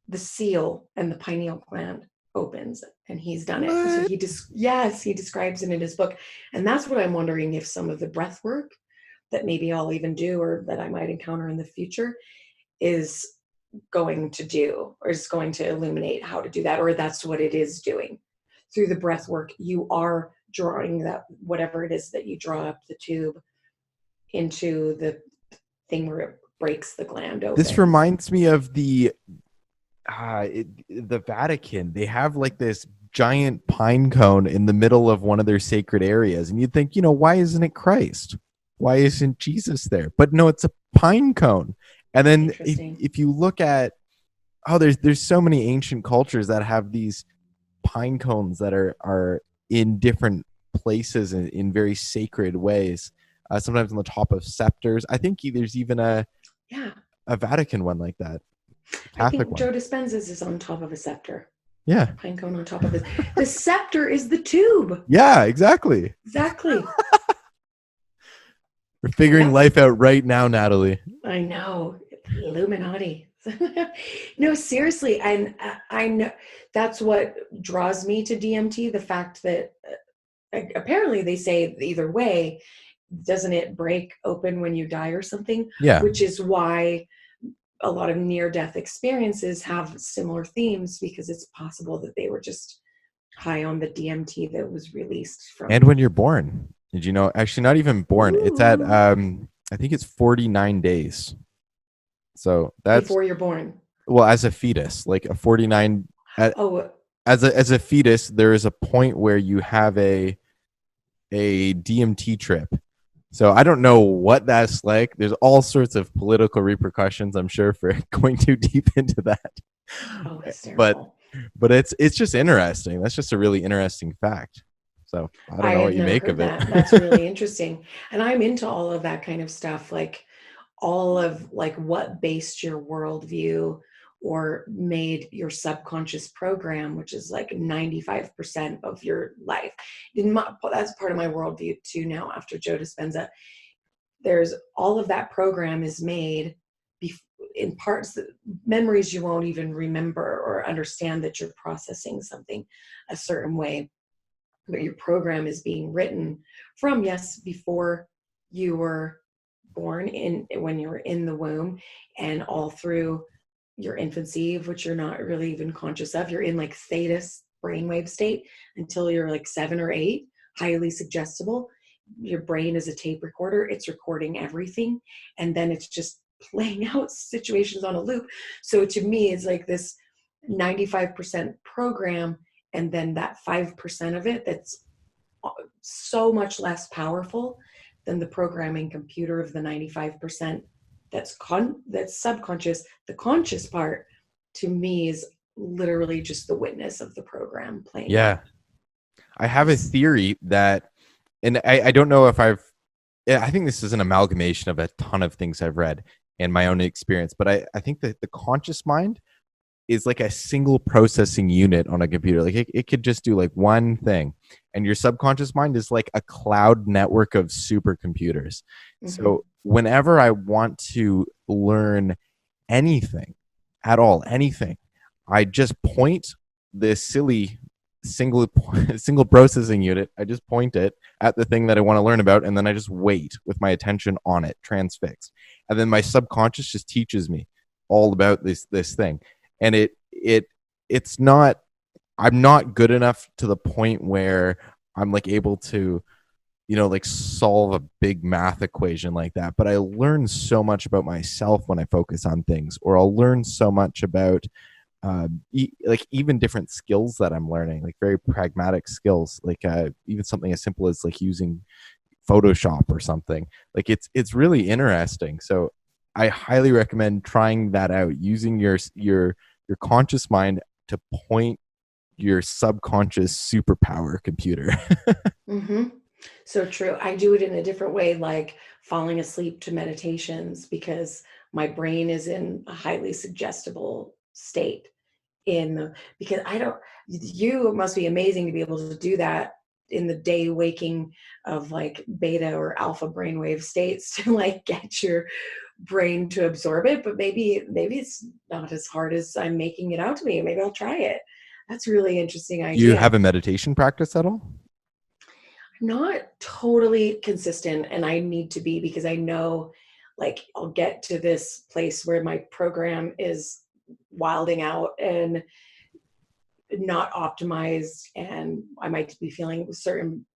the seal, and the pineal gland opens, and he's done it. And so What? he describes it in his book. And that's what I'm wondering, if some of the breath work that maybe I'll even do, or that I might encounter in the future, is going to do, or is going to illuminate how to do that, or that's what it is doing. Through the breath work, you are drawing that, whatever it is that you draw up the tube into the thing where it breaks the gland This open. reminds me of the Vatican. They have like this giant pine cone in the middle of one of their sacred areas, and you'd think, why isn't it Christ? Why isn't Jesus there? But no, it's a pine cone. And then Interesting. if you look at there's so many ancient cultures that have these pine cones that are in different places in very sacred ways. Sometimes on the top of scepters. I think there's even Yeah. a Vatican one like that, I Catholic think one. Joe Dispenza's is on top of a scepter. Yeah. Pine cone on top of it. The scepter is the tube. Yeah, exactly. Exactly. We're figuring That's, life out right now, Natalie. I know. Illuminati. No, seriously. And I know that's what draws me to DMT. The fact that apparently they say either way, doesn't it break open when you die or something? Yeah. Which is why a lot of near-death experiences have similar themes, because it's possible that they were just high on the DMT that was released And from. when you're born. Did you know? Actually, not even born. It's at Ooh, I think it's 49 days. So that's, before you're born. well, as a fetus, like a 49 Oh, as a fetus, there is a point where you have a DMT trip. So I don't know what that's like. There's all sorts of political repercussions, I'm sure, for going too deep into that. oh, But hysterical. it's just interesting. That's just a really interesting fact. So I don't I know had what you never make heard of it. that. That's really interesting. And I'm into all of that kind of stuff, like all of like what based your worldview, or made your subconscious program, which is like 95% of your life. That's part of my worldview too now after Joe Dispenza. There's all of that program is made in parts, memories you won't even remember or understand that you're processing something a certain way. But your program is being written from, yes, before you were born, when you were in the womb, and all through your infancy, which you're not really even conscious of. You're in like theta brainwave state until you're like 7 or 8, highly suggestible. Your brain is a tape recorder. It's recording everything. And then it's just playing out situations on a loop. So to me, it's like this 95% program, and then that 5% of it that's so much less powerful than the programming computer of the 95% that's subconscious. The conscious part to me is literally just the witness of the program playing out. I have a theory that, and I don't know if I think this is an amalgamation of a ton of things I've read and my own experience, but I think that the conscious mind is like a single processing unit on a computer. Like it could just do like one thing, and your subconscious mind is like a cloud network of supercomputers. Mm-hmm. So whenever I want to learn anything at all, anything, I just point this silly single processing unit. I just point it at the thing that I want to learn about, and then I just wait with my attention on it, transfixed. And then my subconscious just teaches me all about this thing. And it's not, I'm not good enough to the point where I'm like able to, like solve a big math equation like that. But I learn so much about myself when I focus on things, or I'll learn so much about like even different skills that I'm learning, like very pragmatic skills, like even something as simple as like using Photoshop or something. Like it's really interesting. So I highly recommend trying that out, using your conscious mind to point your subconscious superpower computer. Mm-hmm. So true. I do it in a different way, like falling asleep to meditations, because my brain is in a highly suggestible state. Because you must be amazing to be able to do that in the day waking of like beta or alpha brainwave states to like get your brain to absorb it. But maybe it's not as hard as I'm making it out to be. Maybe I'll try it. That's a really interesting idea. Do you have a meditation practice at all? Not totally consistent, and I need to be, because I know like I'll get to this place where my program is wilding out and not optimized, and I might be feeling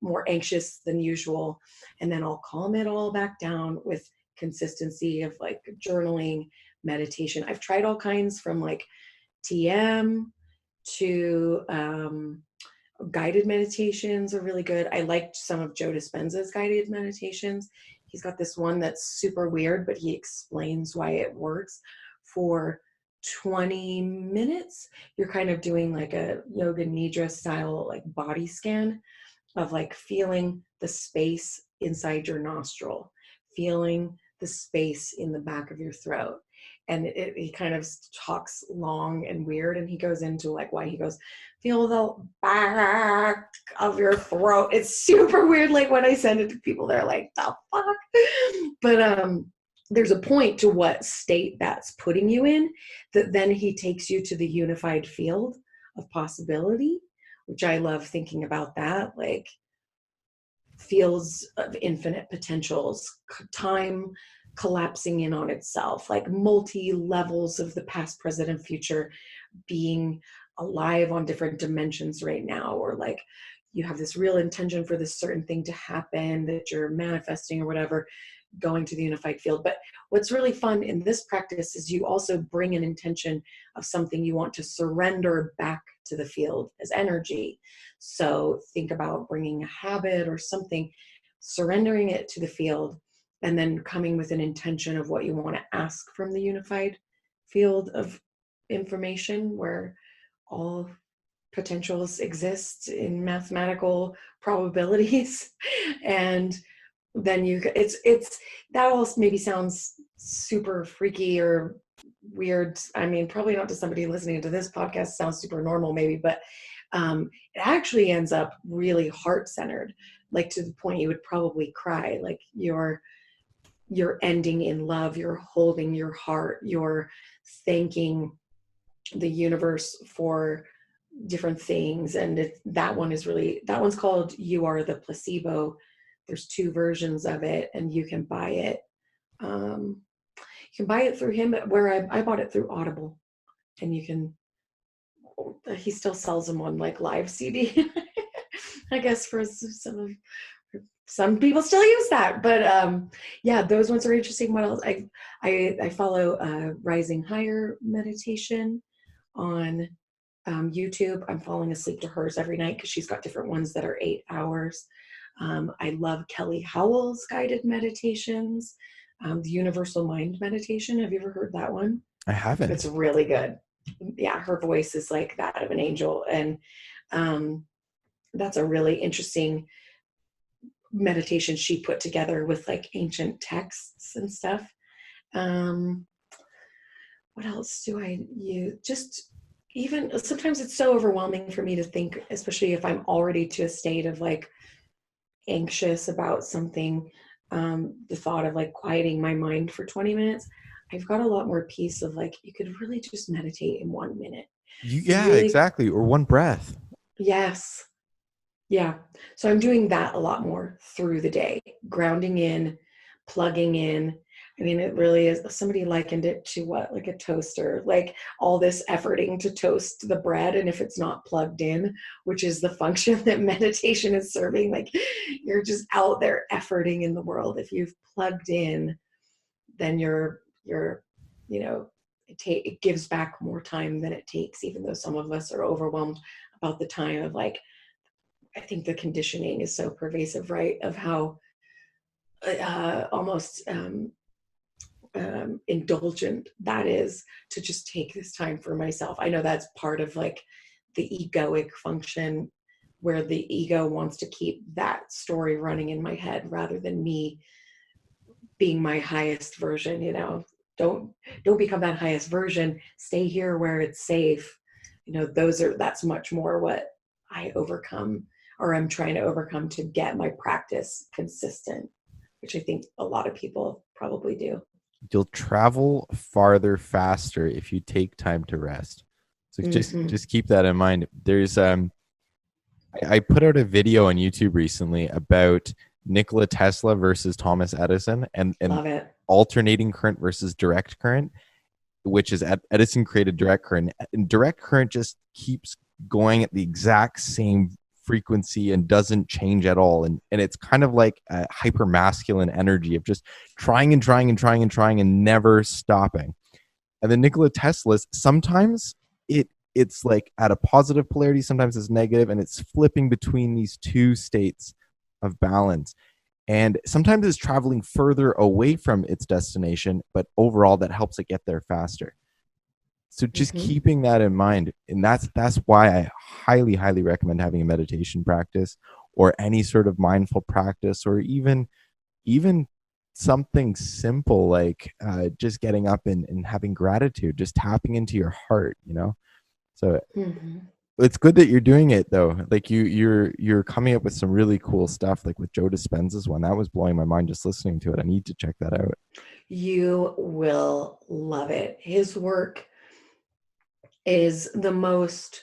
more anxious than usual, and then I'll calm it all back down with consistency of like journaling, meditation. I've tried all kinds, from like TM to guided meditations are really good. I liked some of Joe Dispenza's guided meditations. He's got this one that's super weird, but he explains why it works. For 20 minutes, you're kind of doing like a yoga nidra style like body scan of like feeling the space inside your nostril, feeling the space in the back of your throat. And he kind of talks long and weird, and he goes into like why he goes, feel the back of your throat. It's super weird. Like when I send it to people, they're like, the fuck? But there's a point to what state that's putting you in, that then he takes you to the unified field of possibility, which I love thinking about that, like fields of infinite potentials, time collapsing in on itself, like multi-levels of the past, present, and future being alive on different dimensions right now, or like you have this real intention for this certain thing to happen that you're manifesting or whatever, going to the unified field. But what's really fun in this practice is you also bring an intention of something you want to surrender back to the field as energy. So think about bringing a habit or something, surrendering it to the field, and then coming with an intention of what you want to ask from the unified field of information, where all potentials exist in mathematical probabilities. And then it's that all maybe sounds super freaky or weird. I mean, probably not to somebody listening to this podcast, sounds super normal maybe, but it actually ends up really heart-centered, like to the point you would probably cry. Like you're ending in love, you're holding your heart, you're thanking the universe for different things. And that one's called You Are the Placebo. There's 2 versions of it, and you can buy it. You can buy it through him, where I bought it through Audible, and he still sells them on like live CD. I guess for some people still use that, but yeah, those ones are interesting. What else? I follow Rising Higher meditation on YouTube. I'm falling asleep to hers every night because she's got different ones that are 8 hours. I love Kelly Howell's guided meditations, the Universal Mind meditation. Have you ever heard that one? I haven't. It's really good. Yeah, her voice is like that of an angel, and that's a really interesting meditation she put together with like ancient texts and stuff. What else do I use? Just even sometimes it's so overwhelming for me to think, especially if I'm already to a state of like anxious about something, the thought of like quieting my mind for 20 minutes, I've got a lot more peace of like, you could really just meditate in 1 minute. Yeah, Really, exactly. Or one breath. yes. Yeah. So I'm doing that a lot more through the day, grounding in, plugging in. I mean, it really is. Somebody likened it to what, like a toaster, like all this efforting to toast the bread. And if it's not plugged in, which is the function that meditation is serving, like you're just out there efforting in the world. If you've plugged in, then it gives back more time than it takes, even though some of us are overwhelmed about the time of like, I think the conditioning is so pervasive, right? Of how almost indulgent that is to just take this time for myself. I know that's part of like the egoic function, where the ego wants to keep that story running in my head rather than me being my highest version. Don't become that highest version. Stay here where it's safe. That's much more what I overcome, or I'm trying to overcome, to get my practice consistent, which I think a lot of people probably do. You'll travel farther faster if you take time to rest. So just keep that in mind. There's I put out a video on YouTube recently about Nikola Tesla versus Thomas Edison, and Love it. alternating current versus direct current, which is Edison created direct current, and direct current just keeps going at the exact same frequency and doesn't change at all. And it's kind of like a hyper masculine energy of just trying and trying and trying and trying and never stopping. And then Nikola Tesla's, sometimes it's like at a positive polarity, sometimes it's negative, and it's flipping between these 2 states of balance. And sometimes it's traveling further away from its destination, but overall that helps it get there faster. So just keeping that in mind, and that's why I highly, highly recommend having a meditation practice, or any sort of mindful practice, or even something simple like just getting up and having gratitude, just tapping into your heart. So it's good that you're doing it though. Like you're coming up with some really cool stuff, like with Joe Dispenza's one. That was blowing my mind just listening to it. I need to check that out. You will love it. His work is the most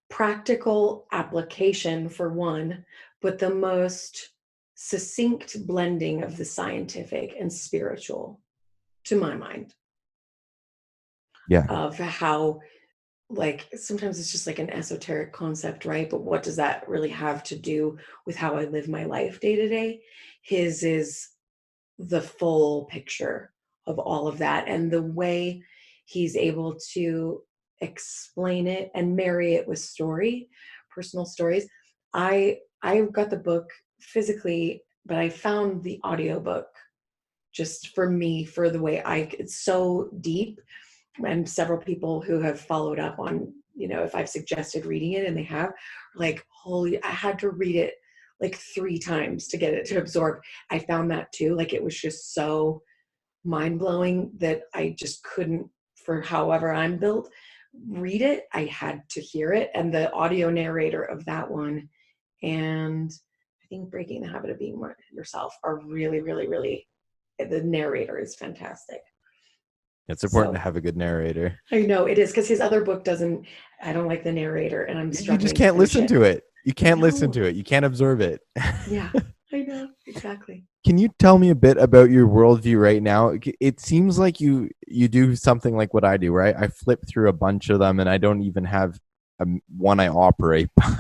practical application, for one, but the most succinct blending of the scientific and spiritual, to my mind. Yeah. Of how, like, sometimes it's just like an esoteric concept, right? But what does that really have to do with how I live my life day to day? His is the full picture of all of that, and the way he's able to explain it and marry it with personal stories. I got the book physically, but I found the audiobook just for me, for the way it's so deep. And several people who have followed up on, if I've suggested reading it, and they have, like, holy, I had to read it like 3 times to get it to absorb. I found that too. Like, it was just so mind blowing that I just couldn't for however I'm built, read it. I had to hear it. And the audio narrator of that one, and I think Breaking the Habit of Being Yourself, are really, really, really, the narrator is fantastic. It's important to have a good narrator. I know it is, because his other book doesn't, I don't like the narrator, and I'm struggling. You just can't listen to it. You can't listen to it. You can't absorb it. Yeah, I know. Exactly. Can you tell me a bit about your worldview right now? It seems like you do something like what I do, right? I flip through a bunch of them and I don't even have one I operate by.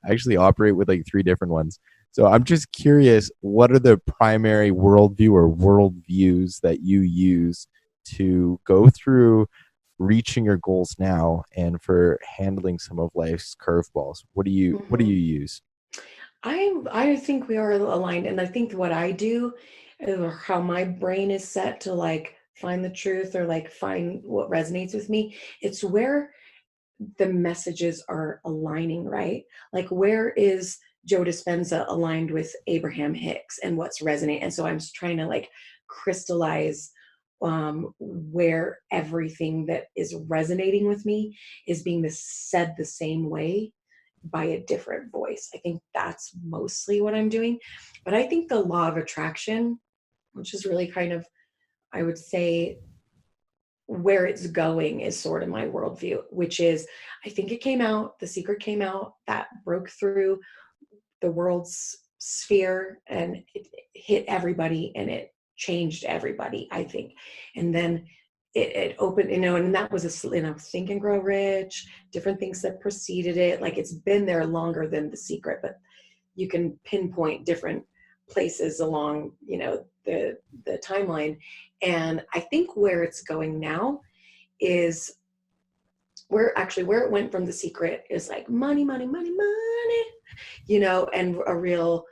I actually operate with like 3 different ones. So I'm just curious, what are the primary worldview or worldviews that you use to go through reaching your goals now and for handling some of life's curveballs? What do you use? I think we are aligned, and I think what I do, or how my brain is set to like find the truth or like find what resonates with me, it's where the messages are aligning, right? Like, where is Joe Dispenza aligned with Abraham Hicks and what's resonating? And so I'm just trying to like crystallize where everything that is resonating with me is being said the same way by a different voice. I think that's mostly what I'm doing. But I think the law of attraction, which is really kind of, I would say, where it's going, is sort of my worldview, which is, I think it came out, The Secret came out, that broke through the world's sphere and it hit everybody and it changed everybody, I think. And then it opened, and that was Think and Grow Rich, different things that preceded it. Like, it's been there longer than The Secret, but you can pinpoint different places along, the timeline. And I think where it's going now is where it went from The Secret is like money, money, money, money, and a real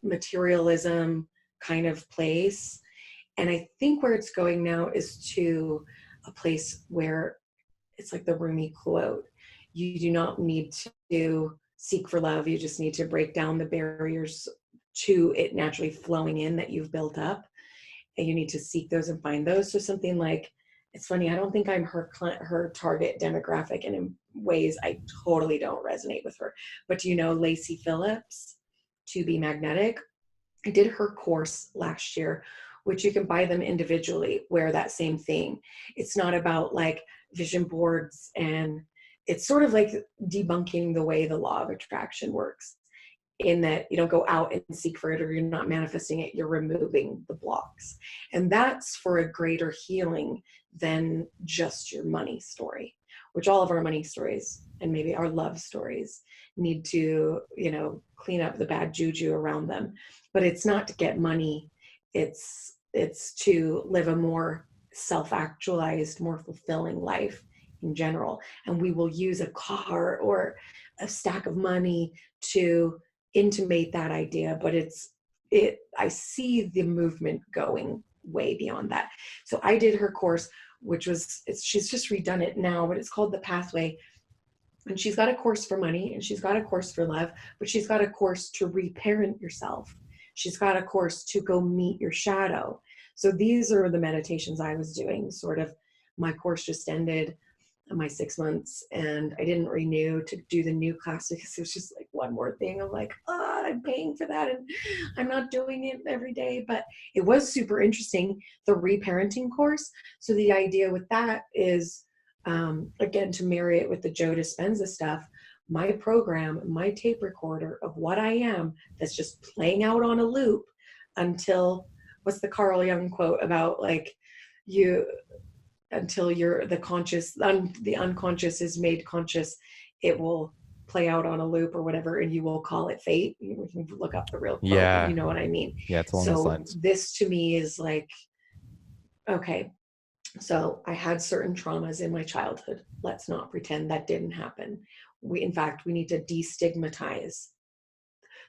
materialism kind of place. And I think where it's going now is to a place where it's like the Rumi quote: you do not need to seek for love. You just need to break down the barriers to it naturally flowing in that you've built up. And you need to seek those and find those. So something like, it's funny, I don't think I'm her target demographic, and in ways I totally don't resonate with her. But do you know Lacey Phillips, To Be Magnetic? I did her course last year, which you can buy them individually, where that same thing. It's not about like vision boards, and it's sort of like debunking the way the law of attraction works, in that you don't go out and seek for it, or you're not manifesting it, you're removing the blocks. And that's for a greater healing than just your money story, which all of our money stories and maybe our love stories need to, clean up the bad juju around them. But it's not to get money. It's to live a more self-actualized, more fulfilling life in general. And we will use a car or a stack of money to intimate that idea, but I see the movement going way beyond that. So I did her course, which was, she's just redone it now, but it's called The Pathway. And she's got a course for money, and she's got a course for love, but she's got a course to reparent yourself. She's got a course to go meet your shadow. So these are the meditations I was doing. Sort of, my course just ended, my 6 months, and I didn't renew to do the new class because it was just like one more thing. I'm like, I'm paying for that and I'm not doing it every day. But it was super interesting, the reparenting course. So the idea with that is, again, to marry it with the Joe Dispenza stuff, my program, my tape recorder of what I am, that's just playing out on a loop until, what's the Carl Jung quote about, like, until you're the unconscious is made conscious, it will play out on a loop or whatever, and you will call it fate. We can look up the real quote. Yeah. You know what I mean? Yeah, it's along those lines. This to me is like, okay, so I had certain traumas in my childhood. Let's not pretend that didn't happen. In fact, we need to destigmatize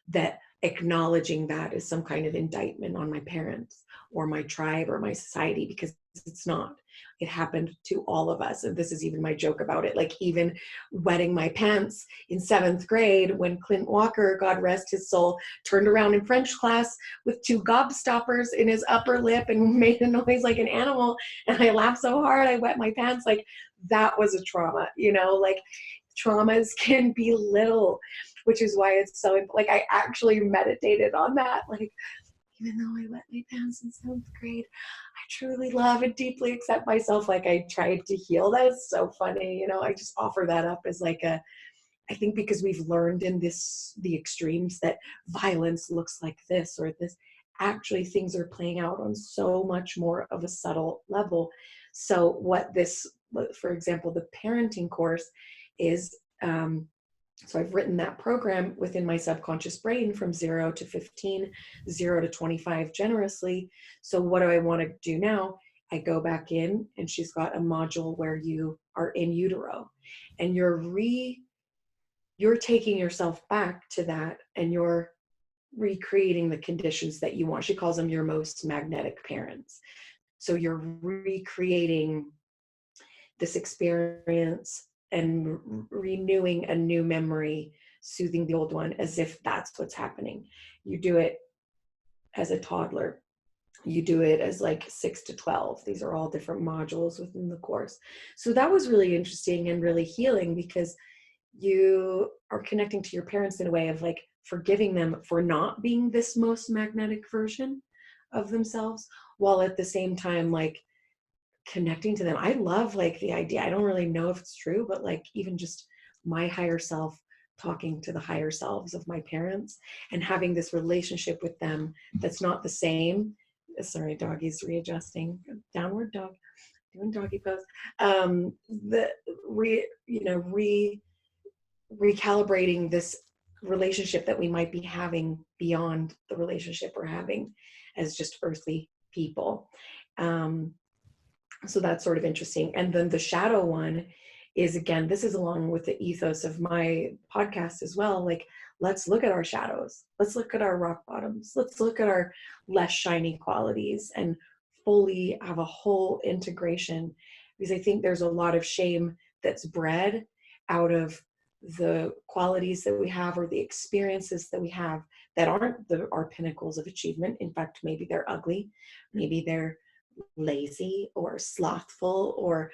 that. Acknowledging that is some kind of indictment on my parents or my tribe or my society, because it's not. It happened to all of us. And this is even my joke about it. Like even wetting my pants in 7th grade when Clint Walker, God rest his soul, turned around in French class with 2 gobstoppers in his upper lip and made a noise like an animal. And I laughed so hard, I wet my pants. Like that was a trauma, you know, like traumas can be little, which is why it's so, like, I actually meditated on that. Like, even though I wet my pants in 7th grade, I truly love and deeply accept myself. Like I tried to heal. That is so funny. You know, I just offer that up as like a, I think because we've learned in the extremes that violence looks like this or this, actually things are playing out on so much more of a subtle level. So what this, for example, the parenting course is, so I've written that program within my subconscious brain from 0 to 15, 0 to 25 generously. So what do I want to do now? I go back in and she's got a module where you are in utero and you're taking yourself back to that and you're recreating the conditions that you want. She calls them your most magnetic parents. So you're recreating this experience and renewing a new memory, soothing the old one as if that's what's happening. You do it as a toddler. You do it as like 6 to 12. These are all different modules within the course. So that was really interesting and really healing because you are connecting to your parents in a way of like forgiving them for not being this most magnetic version of themselves, while at the same time, like connecting to them. I love like the idea. I don't really know if it's true, but like even just my higher self talking to the higher selves of my parents and having this relationship with them that's not the same. Sorry, doggy's readjusting. Downward dog, doing doggy pose. Recalibrating this relationship that we might be having beyond the relationship we're having as just earthly people. So that's sort of interesting. And then the shadow one is, again, this is along with the ethos of my podcast as well. Like, let's look at our shadows. Let's look at our rock bottoms. Let's look at our less shiny qualities and fully have a whole integration. Because I think there's a lot of shame that's bred out of the qualities that we have or the experiences that we have that aren't our pinnacles of achievement. In fact, maybe they're ugly. Maybe they're lazy or slothful or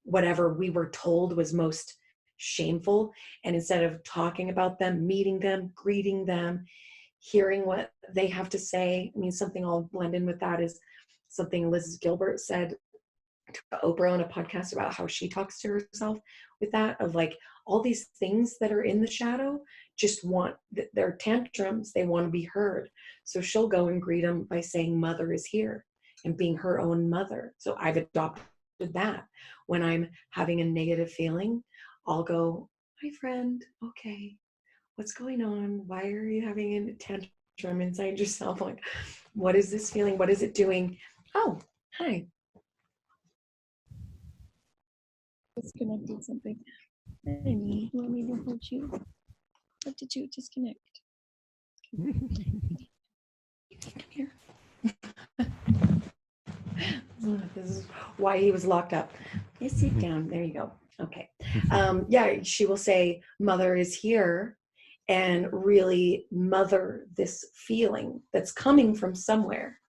whatever we were told was most shameful. And instead of talking about them, meeting them, greeting them, hearing what they have to say, I mean, something I'll blend in with that is something Liz Gilbert said to Oprah on a podcast about how she talks to herself with that, of like all these things that are in the shadow just want their tantrums. They want to be heard. So she'll go and greet them by saying, "Mother is here," and being her own mother. So I've adopted that. When I'm having a negative feeling, I'll go, "Hi friend, okay, what's going on? Why are you having a tantrum inside yourself? Like, what is this feeling? What is it doing? Oh, hi." Disconnected something. Honey, you want me to hold you? What did you disconnect? Come here. This is why he was locked up. You sit down. There you go. Okay. Yeah, she will say, "Mother is here," and really mother this feeling that's coming from somewhere.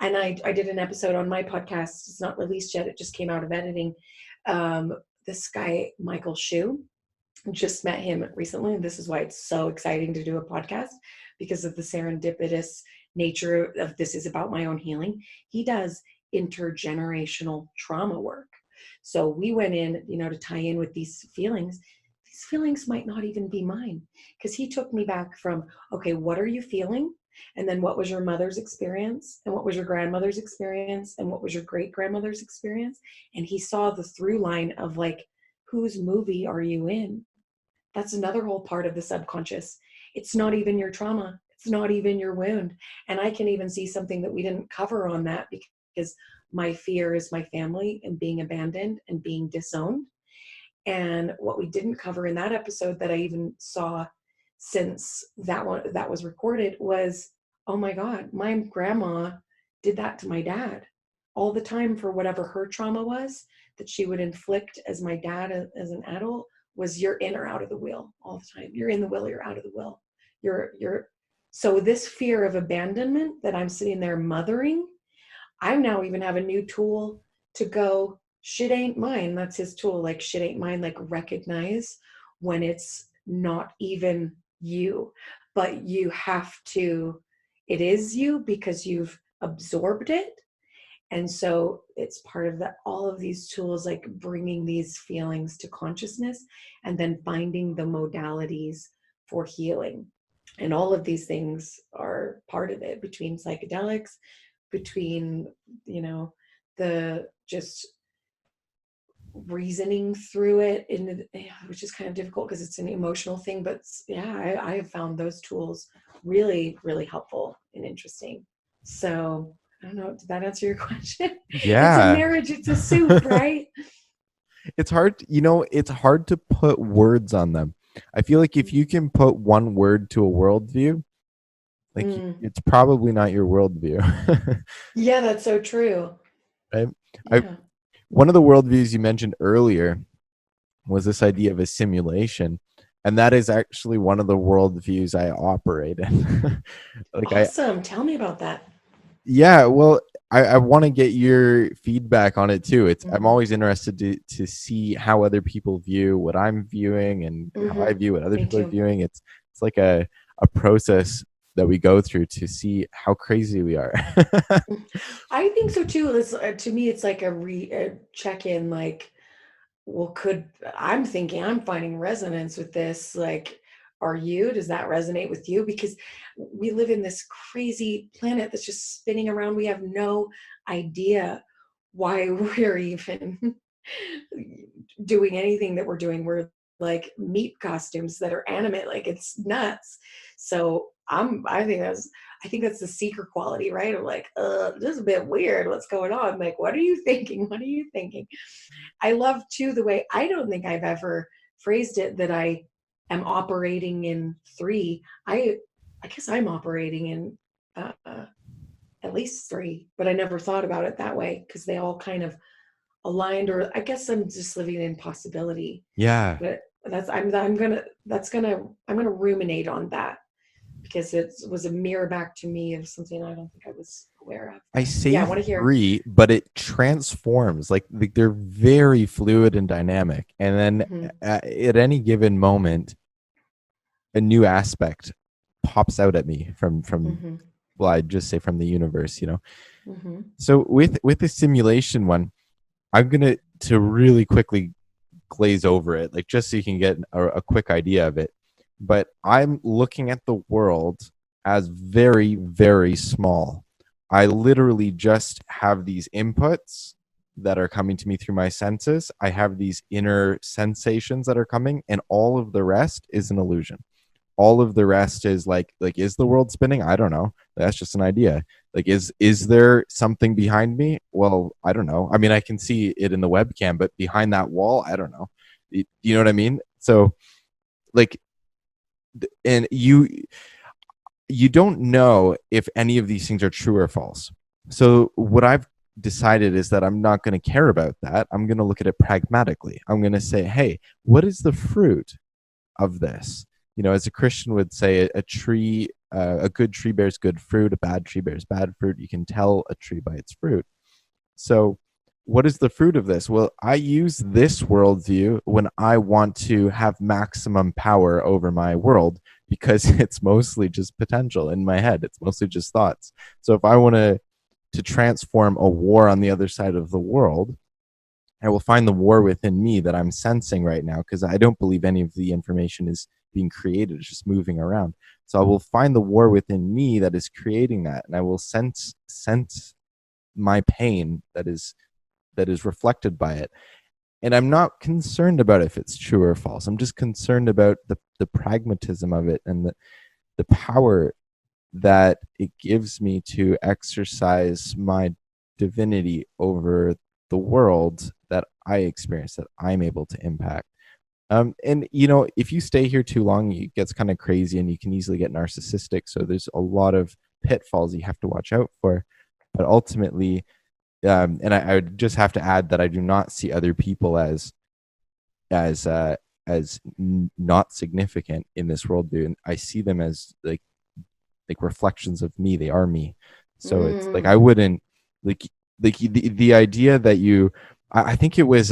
And I did an episode on my podcast. It's not released yet. It just came out of editing. This guy, Michael Shu, just met him recently. And this is why it's so exciting to do a podcast, because of the serendipitous nature of this is about my own healing. He does intergenerational trauma work. So we went in, to tie in with these feelings. These feelings might not even be mine, because he took me back from, okay, what are you feeling? And then what was your mother's experience? And what was your grandmother's experience? And what was your great grandmother's experience? And he saw the through line of like, whose movie are you in? That's another whole part of the subconscious. It's not even your trauma. It's not even your wound. And I can even see something that we didn't cover on that, because my fear is my family and being abandoned and being disowned. And what we didn't cover in that episode that I even saw since that was recorded was, oh my God, my grandma did that to my dad. all the time for whatever her trauma was that she would inflict as my dad as an adult was you're in or out of the wheel all the time. You're in the wheel, you're out of the wheel. You're so this fear of abandonment that I'm sitting there mothering, I now even have a new tool to go, shit ain't mine. That's his tool. Like shit ain't mine, like recognize when it's not even you, but you have to, it is you because you've absorbed it. And so it's part of that, all of these tools, like bringing these feelings to consciousness and then finding the modalities for healing. And all of these things are part of it, between psychedelics, between, you know, the just reasoning through it, which is kind of difficult because it's an emotional thing. But yeah, I have found those tools really, really helpful and interesting. So I don't know, did that answer your question? Yeah. It's a marriage, it's a soup, right? It's hard, it's hard to put words on them. I feel like if you can put one word to a worldview, like it's probably not your worldview. Yeah, that's so true. Right? Yeah. One of the worldviews you mentioned earlier was this idea of a simulation. And that is actually one of the worldviews I operate in. Like awesome. Tell me about that. Yeah, well, I want to get your feedback on it too. I'm always interested to see how other people view what I'm viewing and how I view what other people are viewing. It's like a process that we go through to see how crazy we are. I think so too. To me, it's like a check-in, like, well, I'm finding resonance with this. Like, does that resonate with you? Because we live in this crazy planet that's just spinning around. We have no idea why we're even doing anything that we're doing. We're like meat costumes that are animate, like it's nuts. So I think that's the seeker quality, right? Of like, this is a bit weird. What's going on? Like, what are you thinking? What are you thinking? I love too the way, I don't think I've ever phrased it that I am operating in three. I guess I'm operating in at least three, but I never thought about it that way because they all kind of aligned, or I guess I'm just living in possibility. Yeah. But I'm gonna ruminate on that because it was a mirror back to me of something I don't think I was aware of. I say yeah, I want to hear. Three, but it transforms. Like they're very fluid and dynamic, and then at any given moment, a new aspect pops out at me from well, I'd just say from the universe, So with the simulation one, I'm gonna to really quickly glaze over it, like just so you can get a quick idea of it. But I'm looking at the world as very, very small. I literally just have these inputs that are coming to me through my senses. I have these inner sensations that are coming, and all of the rest is an illusion. All of the rest is like is the world spinning? I don't know. That's just an idea. Like is there something behind me? Well, I don't know. I mean, I can see it in the webcam, but behind that wall, I don't know. You know what I mean? So like, and you don't know if any of these things are true or false. So what I've decided is that I'm not going to care about that. I'm going to look at it pragmatically. I'm going to say, hey, what is the fruit of this? As a Christian would say, a tree, a good tree bears good fruit, a bad tree bears bad fruit. You can tell a tree by its fruit. So what is the fruit of this? Well, I use this worldview when I want to have maximum power over my world, because it's mostly just potential in my head. It's mostly just thoughts. So if I want to transform a war on the other side of the world, I will find the war within me that I'm sensing right now, because I don't believe any of the information is being created. It's just moving around. So I will find the war within me that is creating that, and I will sense my pain that is reflected by it. And I'm not concerned about if it's true or false. I'm just concerned about the pragmatism of it and the power that it gives me to exercise my divinity over the world that I experience, that I'm able to impact. And if you stay here too long, it gets kind of crazy and you can easily get narcissistic. So there's a lot of pitfalls you have to watch out for. But ultimately, and I would just have to add that I do not see other people as not significant in this worldview, and I see them as like reflections of me. They are me. So it's like I wouldn't like the idea that I think it was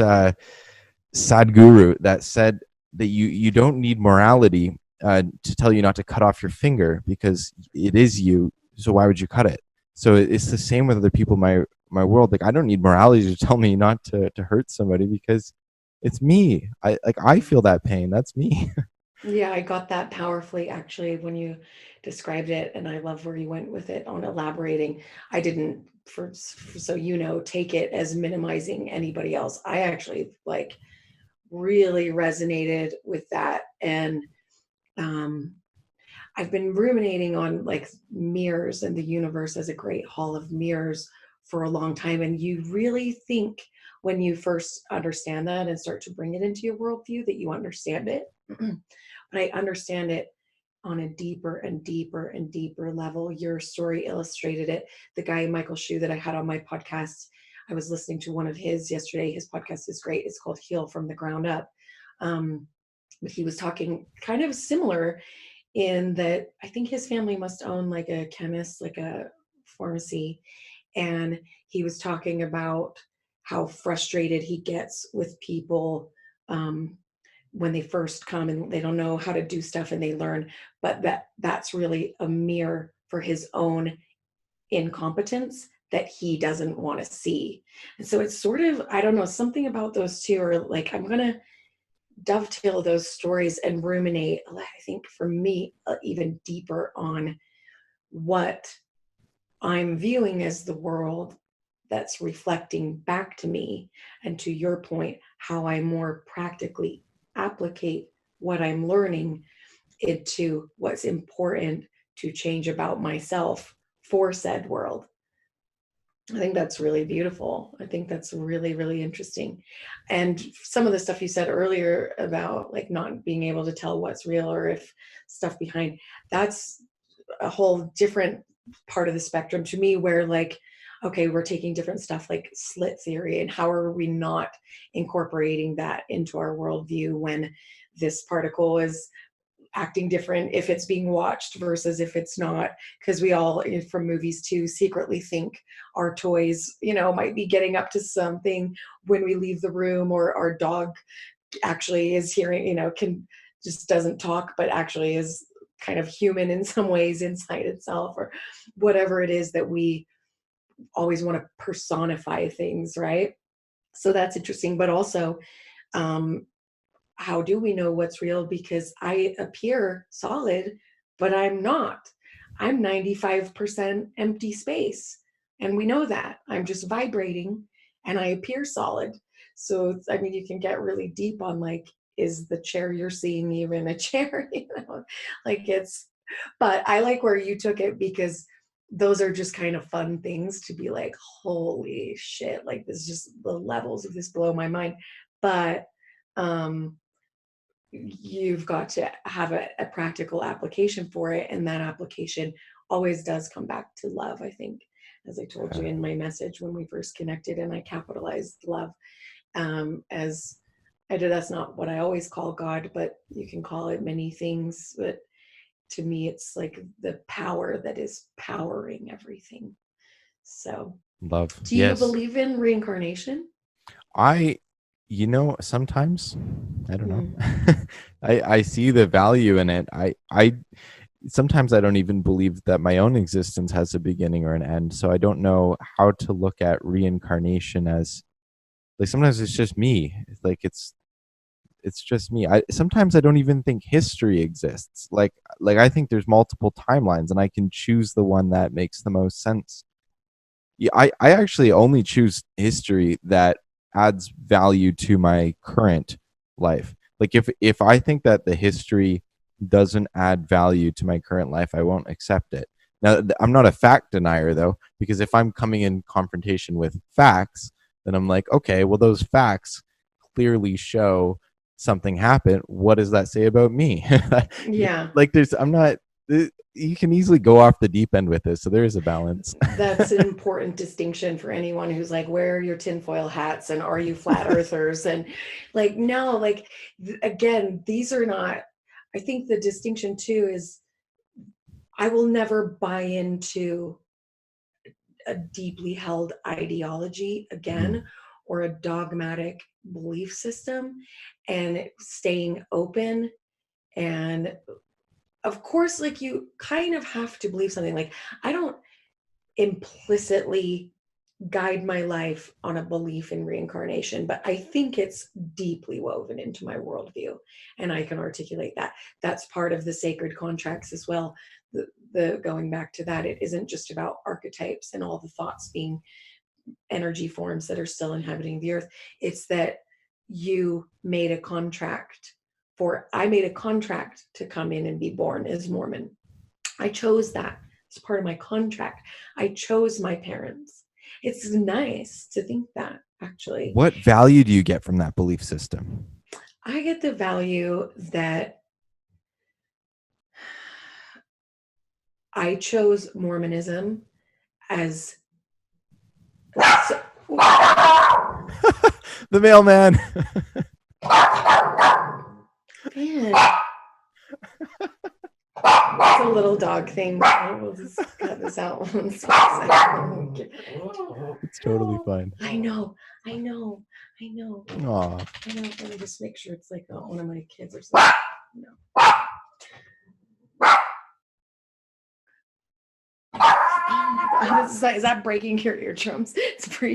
Sadhguru that said that you don't need morality to tell you not to cut off your finger, because it is you. So why would you cut it? So it's the same with other people in my world. Like I don't need morality to tell me not to hurt somebody, because it's me. I feel that pain. That's me. Yeah, I got that powerfully actually when you described it, and I love where you went with it on elaborating. I didn't, so take it as minimizing anybody else. I actually like really resonated with that, and I've been ruminating on like mirrors and the universe as a great hall of mirrors for a long time. And you really think when you first understand that and start to bring it into your worldview that you understand it. But I understand it on a deeper and deeper and deeper level. Your story illustrated it. The guy, Michael Shu, that I had on my podcast, I was listening to one of his yesterday. His podcast is great. It's called Heal from the Ground Up. But he was talking kind of similar in that I think his family must own like a chemist, like a pharmacy. And he was talking about how frustrated he gets with people when they first come and they don't know how to do stuff and they learn, but that's really a mirror for his own incompetence that he doesn't want to see. And so it's sort of, I don't know, something about those two are like, I'm going to dovetail those stories and ruminate, I think for me, even deeper on what I'm viewing as the world that's reflecting back to me. And to your point, how I more practically applicate what I'm learning into what's important to change about myself for said world. I think that's really beautiful. I think that's really, really interesting. And some of the stuff you said earlier about like not being able to tell what's real or if stuff behind, that's a whole different part of the spectrum to me where like, okay, we're taking different stuff like slit theory and how are we not incorporating that into our worldview when this particle is acting different if it's being watched versus if it's not, because we all from movies too secretly think our toys might be getting up to something when we leave the room, or our dog actually is hearing, can just doesn't talk but actually is kind of human in some ways inside itself, or whatever it is that we always want to personify things, right? So that's interesting. But also how do we know what's real? Because I appear solid, but I'm not. I'm 95% empty space. And we know that. I'm just vibrating and I appear solid. So, I mean, you can get really deep on like, is the chair you're seeing even a chair? Like but I like where you took it because those are just kind of fun things to be like, holy shit, like this just the levels of this blow my mind. But you've got to have a practical application for it, and that application always does come back to love. I think, as I told you in my message when we first connected, and I capitalized love as I did. That's not what I always call God, but you can call it many things. But to me, it's like the power that is powering everything. So, Love. do you believe in reincarnation? Sometimes I don't know. I see the value in it. I sometimes I don't even believe that my own existence has a beginning or an end. So I don't know how to look at reincarnation as like sometimes it's just me. Like it's just me. Sometimes I don't even think history exists. Like I think there's multiple timelines and I can choose the one that makes the most sense. Yeah, I actually only choose history that adds value to my current life. Like if I think that the history doesn't add value to my current life, I won't accept it. Now, I'm not a fact denier though, because if I'm coming in confrontation with facts, then I'm like, okay, well those facts clearly show something happened. What does that say about me? Yeah. Like I'm not You can easily go off the deep end with this, so there is a balance. That's an important distinction for anyone who's like, where are your tinfoil hats and are you flat earthers? And like, no, like, again, these are not, I think the distinction too is I will never buy into a deeply held ideology again, or a dogmatic belief system, and staying open. And of course, like, you kind of have to believe something. Like, I don't implicitly guide my life on a belief in reincarnation, but I think it's deeply woven into my worldview, and I can articulate that. That's part of the sacred contracts as well. The going back to that, it isn't just about archetypes and all the thoughts being energy forms that are still inhabiting the earth. It's that you made a contract I made a contract to come in and be born as Mormon. I chose that. It's part of my contract. I chose my parents. It's nice to think that, actually. What value do you get from that belief system? I get the value that I chose Mormonism as The mailman. Man. It's a little dog thing. We'll just cut this out one second. It's totally fine. I know. Aw. I know. Let me just make sure it's like one of my kids or something. No. Oh my God. Is that breaking your eardrums? It's pretty.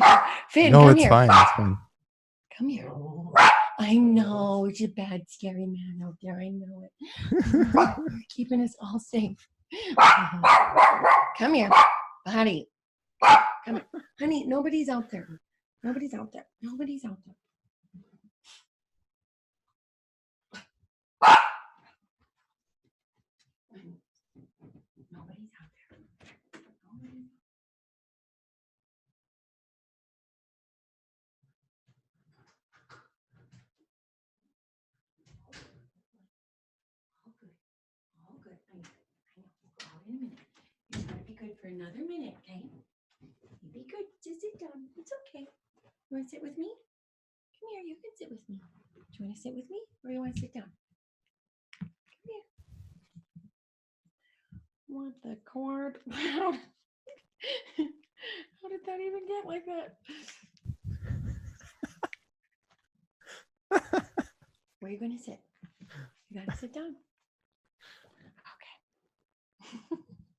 Finn, No, come it's here. fine. It's fine. Come here. I know it's a bad, scary man out there. I know it. We're keeping us all safe. Come here, buddy. Come here. Honey, nobody's out there. Nobody's out there. Nobody's out there. Nobody's out there. Nobody's... All good. I know. We'll go out in a minute. You gotta be good for another minute, okay? You be good. Just sit down. It's okay. You want to sit with me? Come here. You can sit with me. Do you want to sit with me, or you want to sit down? Come here. Want the cord? How did that even get like that? Where are you going to sit? You got to sit down. Okay.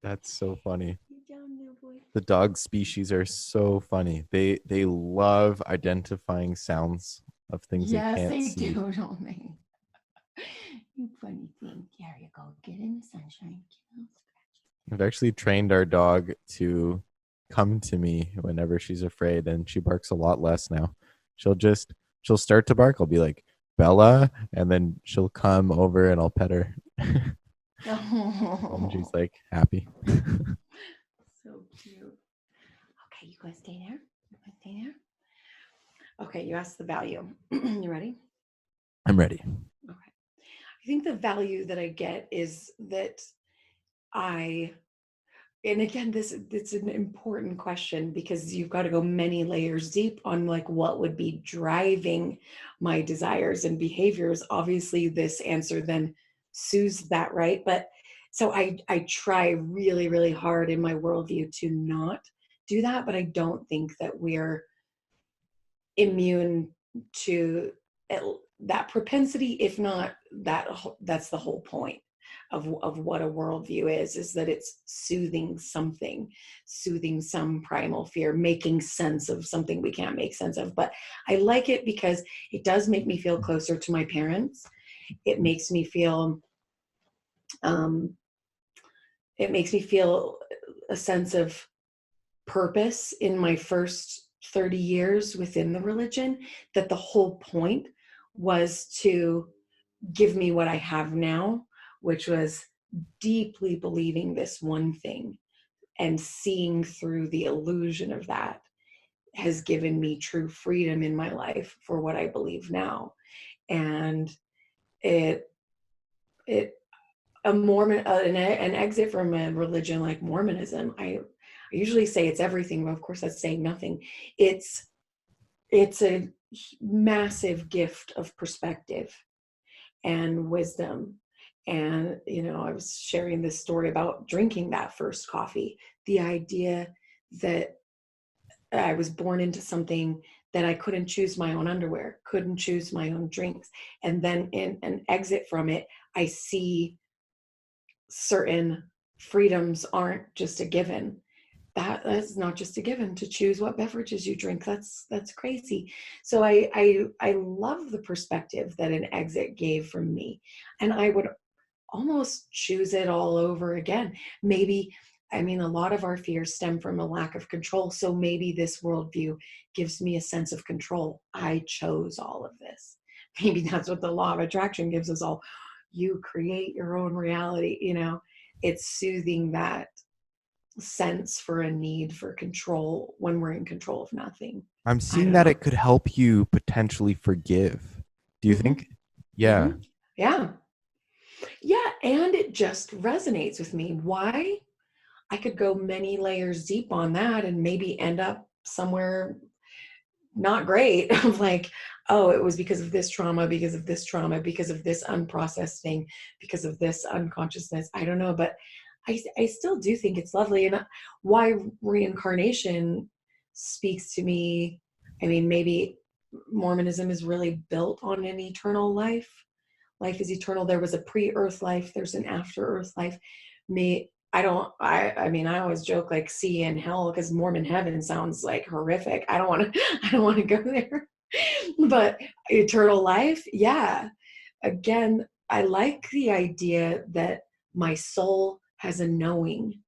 That's so funny. Sit down there, boy. The dog species are so funny. They love identifying sounds of things Yes, they can't they see. do, don't they? You funny thing. Here you go. Get in the sunshine. I've actually trained our dog to come to me whenever she's afraid, and she barks a lot less now. She'll start to bark. I'll be like, Bella, and then she'll come over and I'll pet her. Oh. And she's like happy. So cute. Okay, you gonna stay there? You gonna stay there? Okay, you asked the value. You ready? I'm ready. Okay. I think the value that I get is that and again, it's an important question, because you've got to go many layers deep on like what would be driving my desires and behaviors. Obviously, this answer then soothes that, right? But so I try really, really hard in my worldview to not do that, but I don't think that we're immune to that propensity. If not, that's the whole point of what a worldview is that it's soothing some primal fear, making sense of something we can't make sense of. But I like it because it does make me feel closer to my parents. It makes me feel a sense of purpose in my first 30 years within the religion, that the whole point was to give me what I have now, which was deeply believing this one thing, and seeing through the illusion of that has given me true freedom in my life for what I believe now. And it a Mormon, an exit from a religion like Mormonism, I usually say it's everything, but of course that's saying nothing. It's a massive gift of perspective and wisdom. And, I was sharing this story about drinking that first coffee, the idea that I was born into something that I couldn't choose my own underwear, couldn't choose my own drinks. And then in an exit from it, I see certain freedoms aren't just a given. That's not just a given to choose what beverages you drink. That's crazy. So I love the perspective that an exit gave from me, and I would almost choose it all over again. Maybe, I mean, a lot of our fears stem from a lack of control. So maybe this worldview gives me a sense of control. I chose all of this. Maybe that's what the law of attraction gives us all. You create your own reality. It's soothing that sense for a need for control when we're in control of nothing. I'm I seeing don't that know. it could help you potentially forgive. Do you think? Yeah. Yeah. Yeah. And it just resonates with me. Why? I could go many layers deep on that and maybe end up somewhere not great of like, oh, it was because of this trauma, because of this trauma, because of this unprocessed thing, because of this unconsciousness. I don't know, but I still do think it's lovely. And why reincarnation speaks to me, I mean, maybe Mormonism is really built on an eternal life. Life is eternal. There was a pre-earth life, there's an after-earth life. I mean, I always joke like sea and hell because Mormon heaven sounds like horrific. I don't want to I don't want to go there. But eternal life, yeah. Again, I like the idea that my soul has a knowing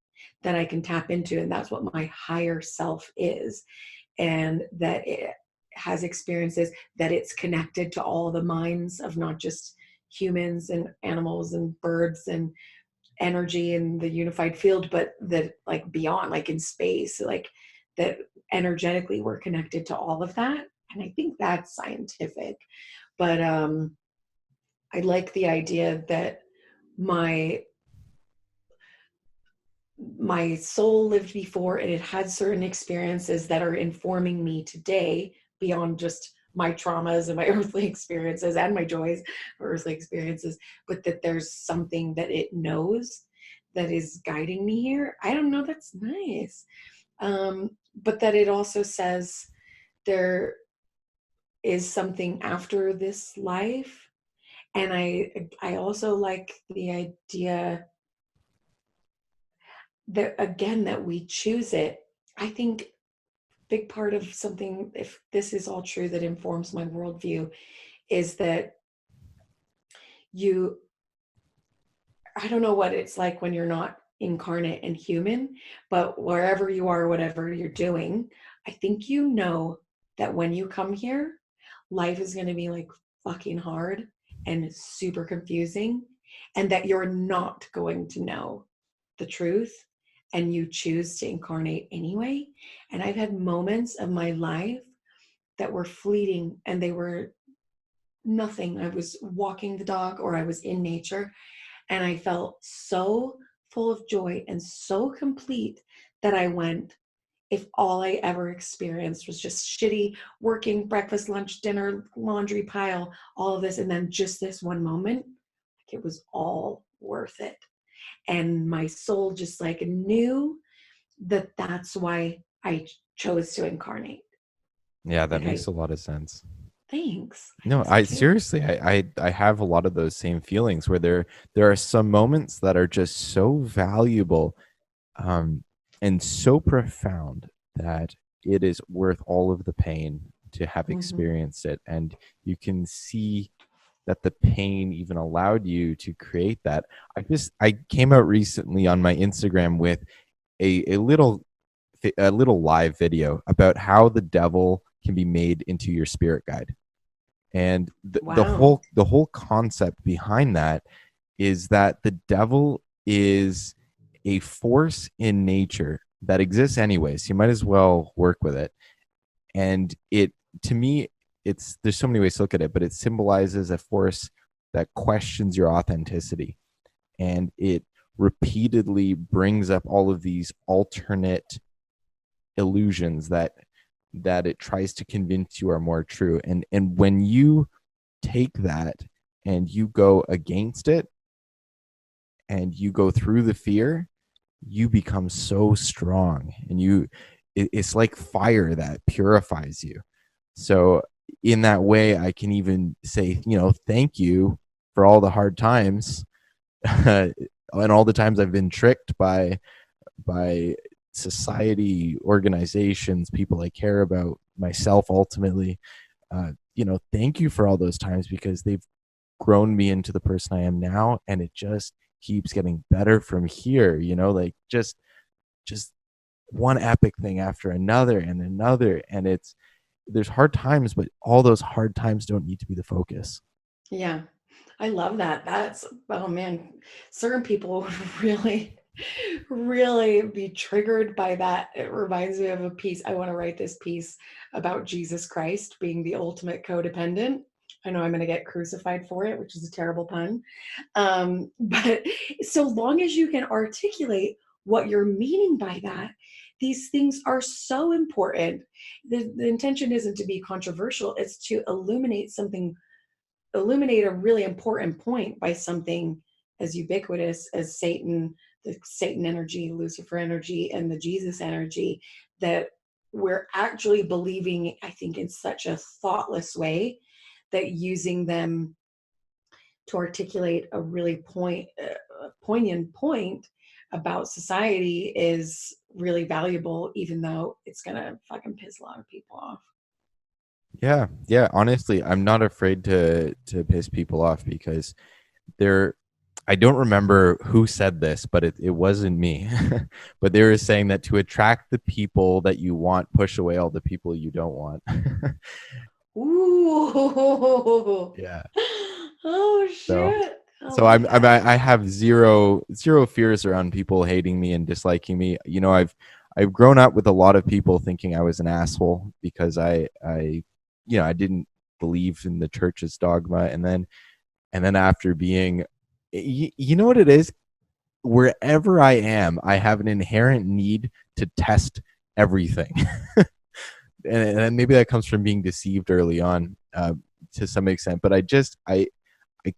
that I can tap into, and that's what my higher self is, and that it has experiences, that it's connected to all the minds of not just humans and animals and birds and energy in the unified field, but that like beyond, like in space, like that energetically we're connected to all of that. And I think that's scientific. But I like the idea that my my soul lived before and it had certain experiences that are informing me today beyond just my traumas and my earthly experiences and my joys or earthly experiences, but that there's something that it knows that is guiding me here. I don't know, that's nice. But that it also says there is something after this life. And I also like the idea that, again, that we choose it. I think big part of something, if this is all true, that informs my worldview is that you, I don't know what it's like when you're not incarnate and human, but wherever you are, whatever you're doing, I think that when you come here, life is going to be like fucking hard and super confusing, and that you're not going to know the truth, and you choose to incarnate anyway. And I've had moments of my life that were fleeting and they were nothing. I was walking the dog or I was in nature and I felt so full of joy and so complete that I went, if all I ever experienced was just shitty working, breakfast, lunch, dinner, laundry pile, all of this, and then just this one moment, like it was all worth it. And my soul just like knew that that's why I chose to incarnate. Yeah, that Like makes a lot of sense. thanks. No, So I cute. seriously, I have a lot of those same feelings where there are some moments that are just so valuable, and so profound that it is worth all of the pain to have Mm-hmm. experienced it. And you can see that the pain even allowed you to create that. I came out recently on my Instagram with a little live video about how the devil can be made into your spirit guide. And Wow. the whole concept behind that is that the devil is a force in nature that exists anyways. You might as well work with it. And it, to me, it's, there's so many ways to look at it, but it symbolizes a force that questions your authenticity. and it repeatedly brings up all of these alternate illusions that it tries to convince you are more true. And when you take that and you go against it and you go through the fear, you become so strong, and it's like fire that purifies you. So in that way, I can even say, thank you for all the hard times and all the times I've been tricked by society, organizations, people I care about, myself ultimately. Thank you for all those times, because they've grown me into the person I am now, and it just keeps getting better from here. Like just one epic thing after another and another, and there's hard times, but all those hard times don't need to be the focus. Yeah, I love that. Oh man, certain people would really, really be triggered by that. It reminds me of a piece. I want to write this piece about Jesus Christ being the ultimate codependent. I know I'm going to get crucified for it, which is a terrible pun. But so long as you can articulate what you're meaning by that, these things are so important. The intention isn't to be controversial, it's to illuminate a really important point by something as ubiquitous as Satan, the Satan energy, Lucifer energy, and the Jesus energy, that we're actually believing, I think, in such a thoughtless way, that using them to articulate a really poignant point about society is really valuable, even though it's gonna fucking piss a lot of people off. Yeah, honestly, I'm not afraid to piss people off, because I don't remember who said this, but it wasn't me. But they were saying that to attract the people that you want, push away all the people you don't want. Ooh. Yeah. Oh So shit. Oh so my God. I have zero fears around people hating me and disliking me. I've grown up with a lot of people thinking I was an asshole because I didn't believe in the church's dogma, and then after being, you know what it is? Wherever I am, I have an inherent need to test everything. And maybe that comes from being deceived early on, to some extent. But I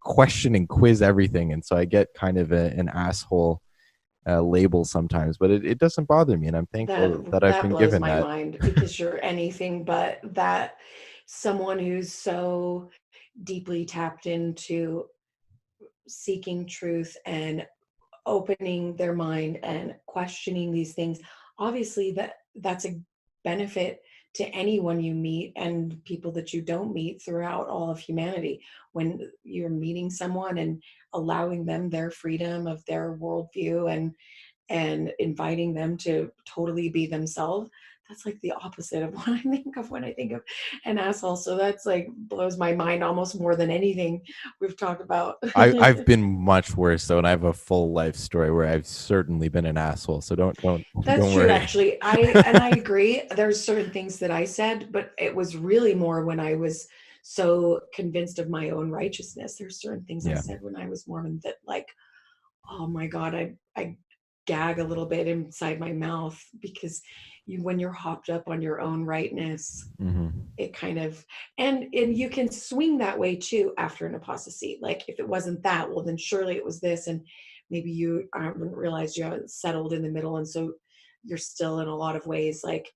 question and quiz everything, and so I get kind of an asshole label sometimes. But it doesn't bother me, and I'm thankful that I've That been blows given my that. mind, because you're anything but that. Someone who's so deeply tapped into seeking truth and opening their mind and questioning these things, obviously that's a benefit to anyone you meet and people that you don't meet throughout all of humanity. When you're meeting someone and allowing them their freedom of their worldview and inviting them to totally be themselves, that's like the opposite of what I think of when I think of an asshole. So that's like blows my mind almost more than anything we've talked about. I've been much worse though, and I have a full life story where I've certainly been an asshole. So That's don't true, worry. actually. I agree. There's certain things that I said, but it was really more when I was so convinced of my own righteousness. There's certain things I Yeah. said when I was Mormon that, like, oh my God, I gag a little bit inside my mouth, because when you're hopped up on your own rightness, Hmm. it kind of, and you can swing that way too after an apostasy. Like, if it wasn't that, well then surely it was this, and maybe you haven't realized you haven't settled in the middle, and so you're still in a lot of ways like,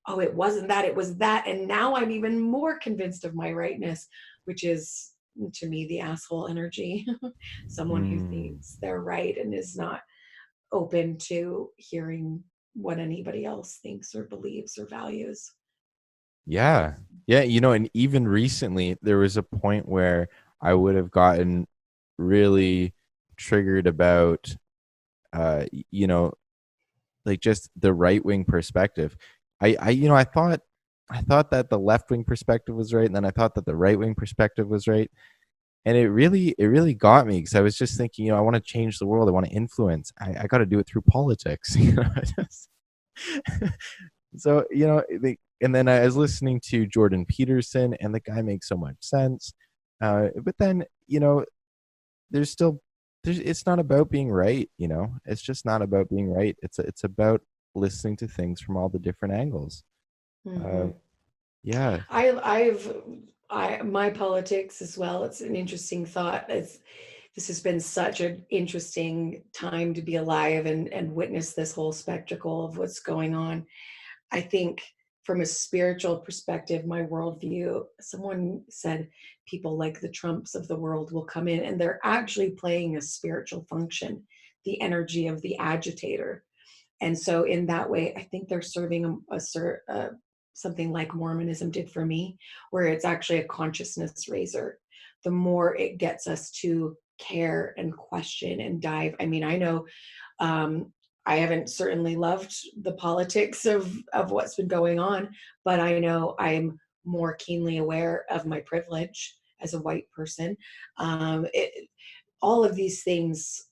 oh, it wasn't that, it was that, and now I'm even more convinced of my rightness, which is to me the asshole energy. Someone who Mm. thinks they're right and is not open to hearing what anybody else thinks or believes or values. Yeah. Yeah. And even recently, there was a point where I would have gotten really triggered about, like just the right wing perspective. I thought that the left wing perspective was right, and then I thought that the right wing perspective was right, and it really got me, because I was just thinking, I want to change the world, I want to influence. I got to do it through politics. So and then I was listening to Jordan Peterson, and the guy makes so much sense. But then there's still it's not about being right, you know. It's just not about being right. It's about listening to things from all the different angles. Uh, Mhm. yeah, My politics as well. It's an interesting thought. This has been such an interesting time to be alive and witness this whole spectacle of what's going on. I think from a spiritual perspective, my worldview, someone said people like the Trumps of the world will come in and they're actually playing a spiritual function, the energy of the agitator. And so in that way, I think they're serving something like Mormonism did for me, where it's actually a consciousness raiser. The more it gets us to care and question and dive. I mean, I know um, I haven't certainly loved the politics of what's been going on, but I know I'm more keenly aware of my privilege as a white person. All of these things,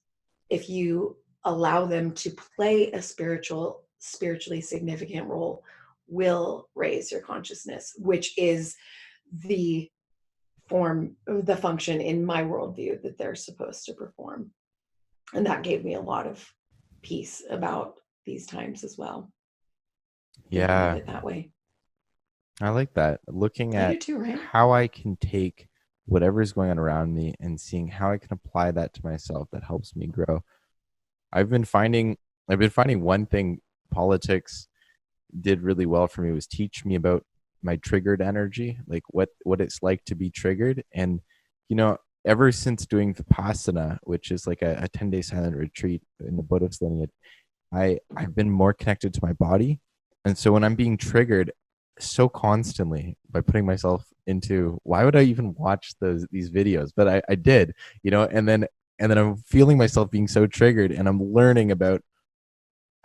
if you allow them to play a spiritually significant role, will raise your consciousness, which is the the function in my worldview that they're supposed to perform. And that gave me a lot of peace about these times as well, thinking of yeah, it that way. I like that. Looking I do at too, right? how I can take whatever's going on around me and seeing how I can apply that to myself that helps me grow. I've been finding one thing politics did really well for me was teach me about my triggered energy, like what it's like to be triggered. And you know, ever since doing Vipassana, which is like a 10-day silent retreat in the Buddhist lineage, I've been more connected to my body. And so when I'm being triggered so constantly by putting myself into, why would I even watch these videos? But I did, you know, and then I'm feeling myself being so triggered, and I'm learning about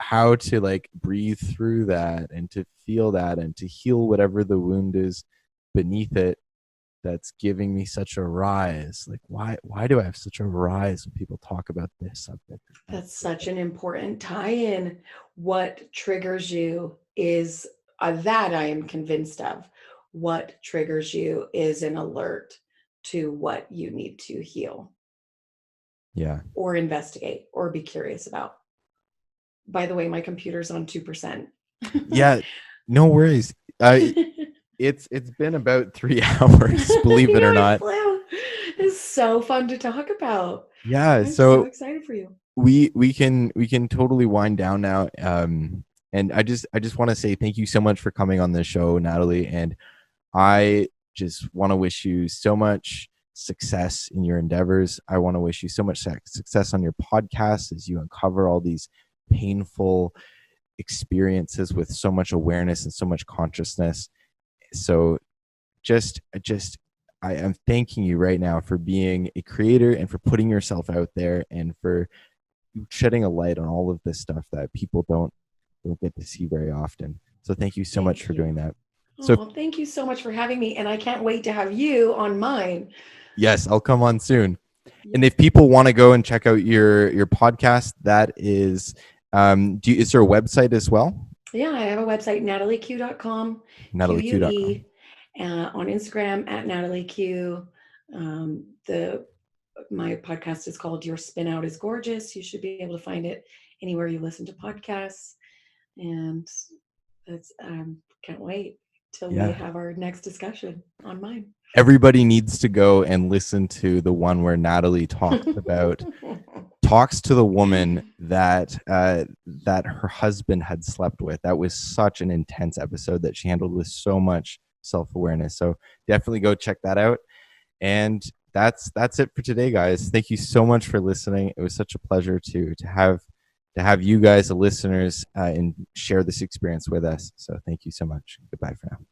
how to like breathe through that and to feel that and to heal whatever the wound is beneath it that's giving me such a rise. Like why do I have such a rise when people talk about this subject or that That's such subject? an important tie-in. What triggers you is that I am convinced of. What triggers you is an alert to what you need to heal Yeah. or investigate or be curious about. By the way, my computer's on 2%. Yeah, no worries. It's been about 3 hours, believe it or I not. flew. It's so fun to talk about. Yeah, I'm so so excited for you. we can totally wind down now. And I just want to say thank you so much for coming on the show, Natalie. And I just want to wish you so much success in your endeavors. I want to wish you so much success on your podcast as you uncover all these painful experiences with so much awareness and so much consciousness. So just I am thanking you right now for being a creator and for putting yourself out there and for shedding a light on all of this stuff that people don't get to see very often. So thank you so much Thank for doing you. that. So Oh, thank you so much for having me. And I can't wait to have you on mine. yes, I'll come on soon. And Yes. if people want to go and check out your podcast, that is is there a website as well? Yeah, I have a website, natalieq.com, NatalieQ.com. QUE, on Instagram at Natalie Que. The My podcast is called Your Spinout Is Gorgeous. You should be able to find it anywhere you listen to podcasts. And that's can't wait till we Yeah. have our next discussion on mine. Everybody needs to go and listen to the one where Natalie talks to the woman that her husband had slept with. That was such an intense episode that she handled with so much self-awareness. So definitely go check that out. And that's it for today, guys. Thank you so much for listening. It was such a pleasure to have you guys, the listeners, and share this experience with us. So thank you so much. Goodbye for now.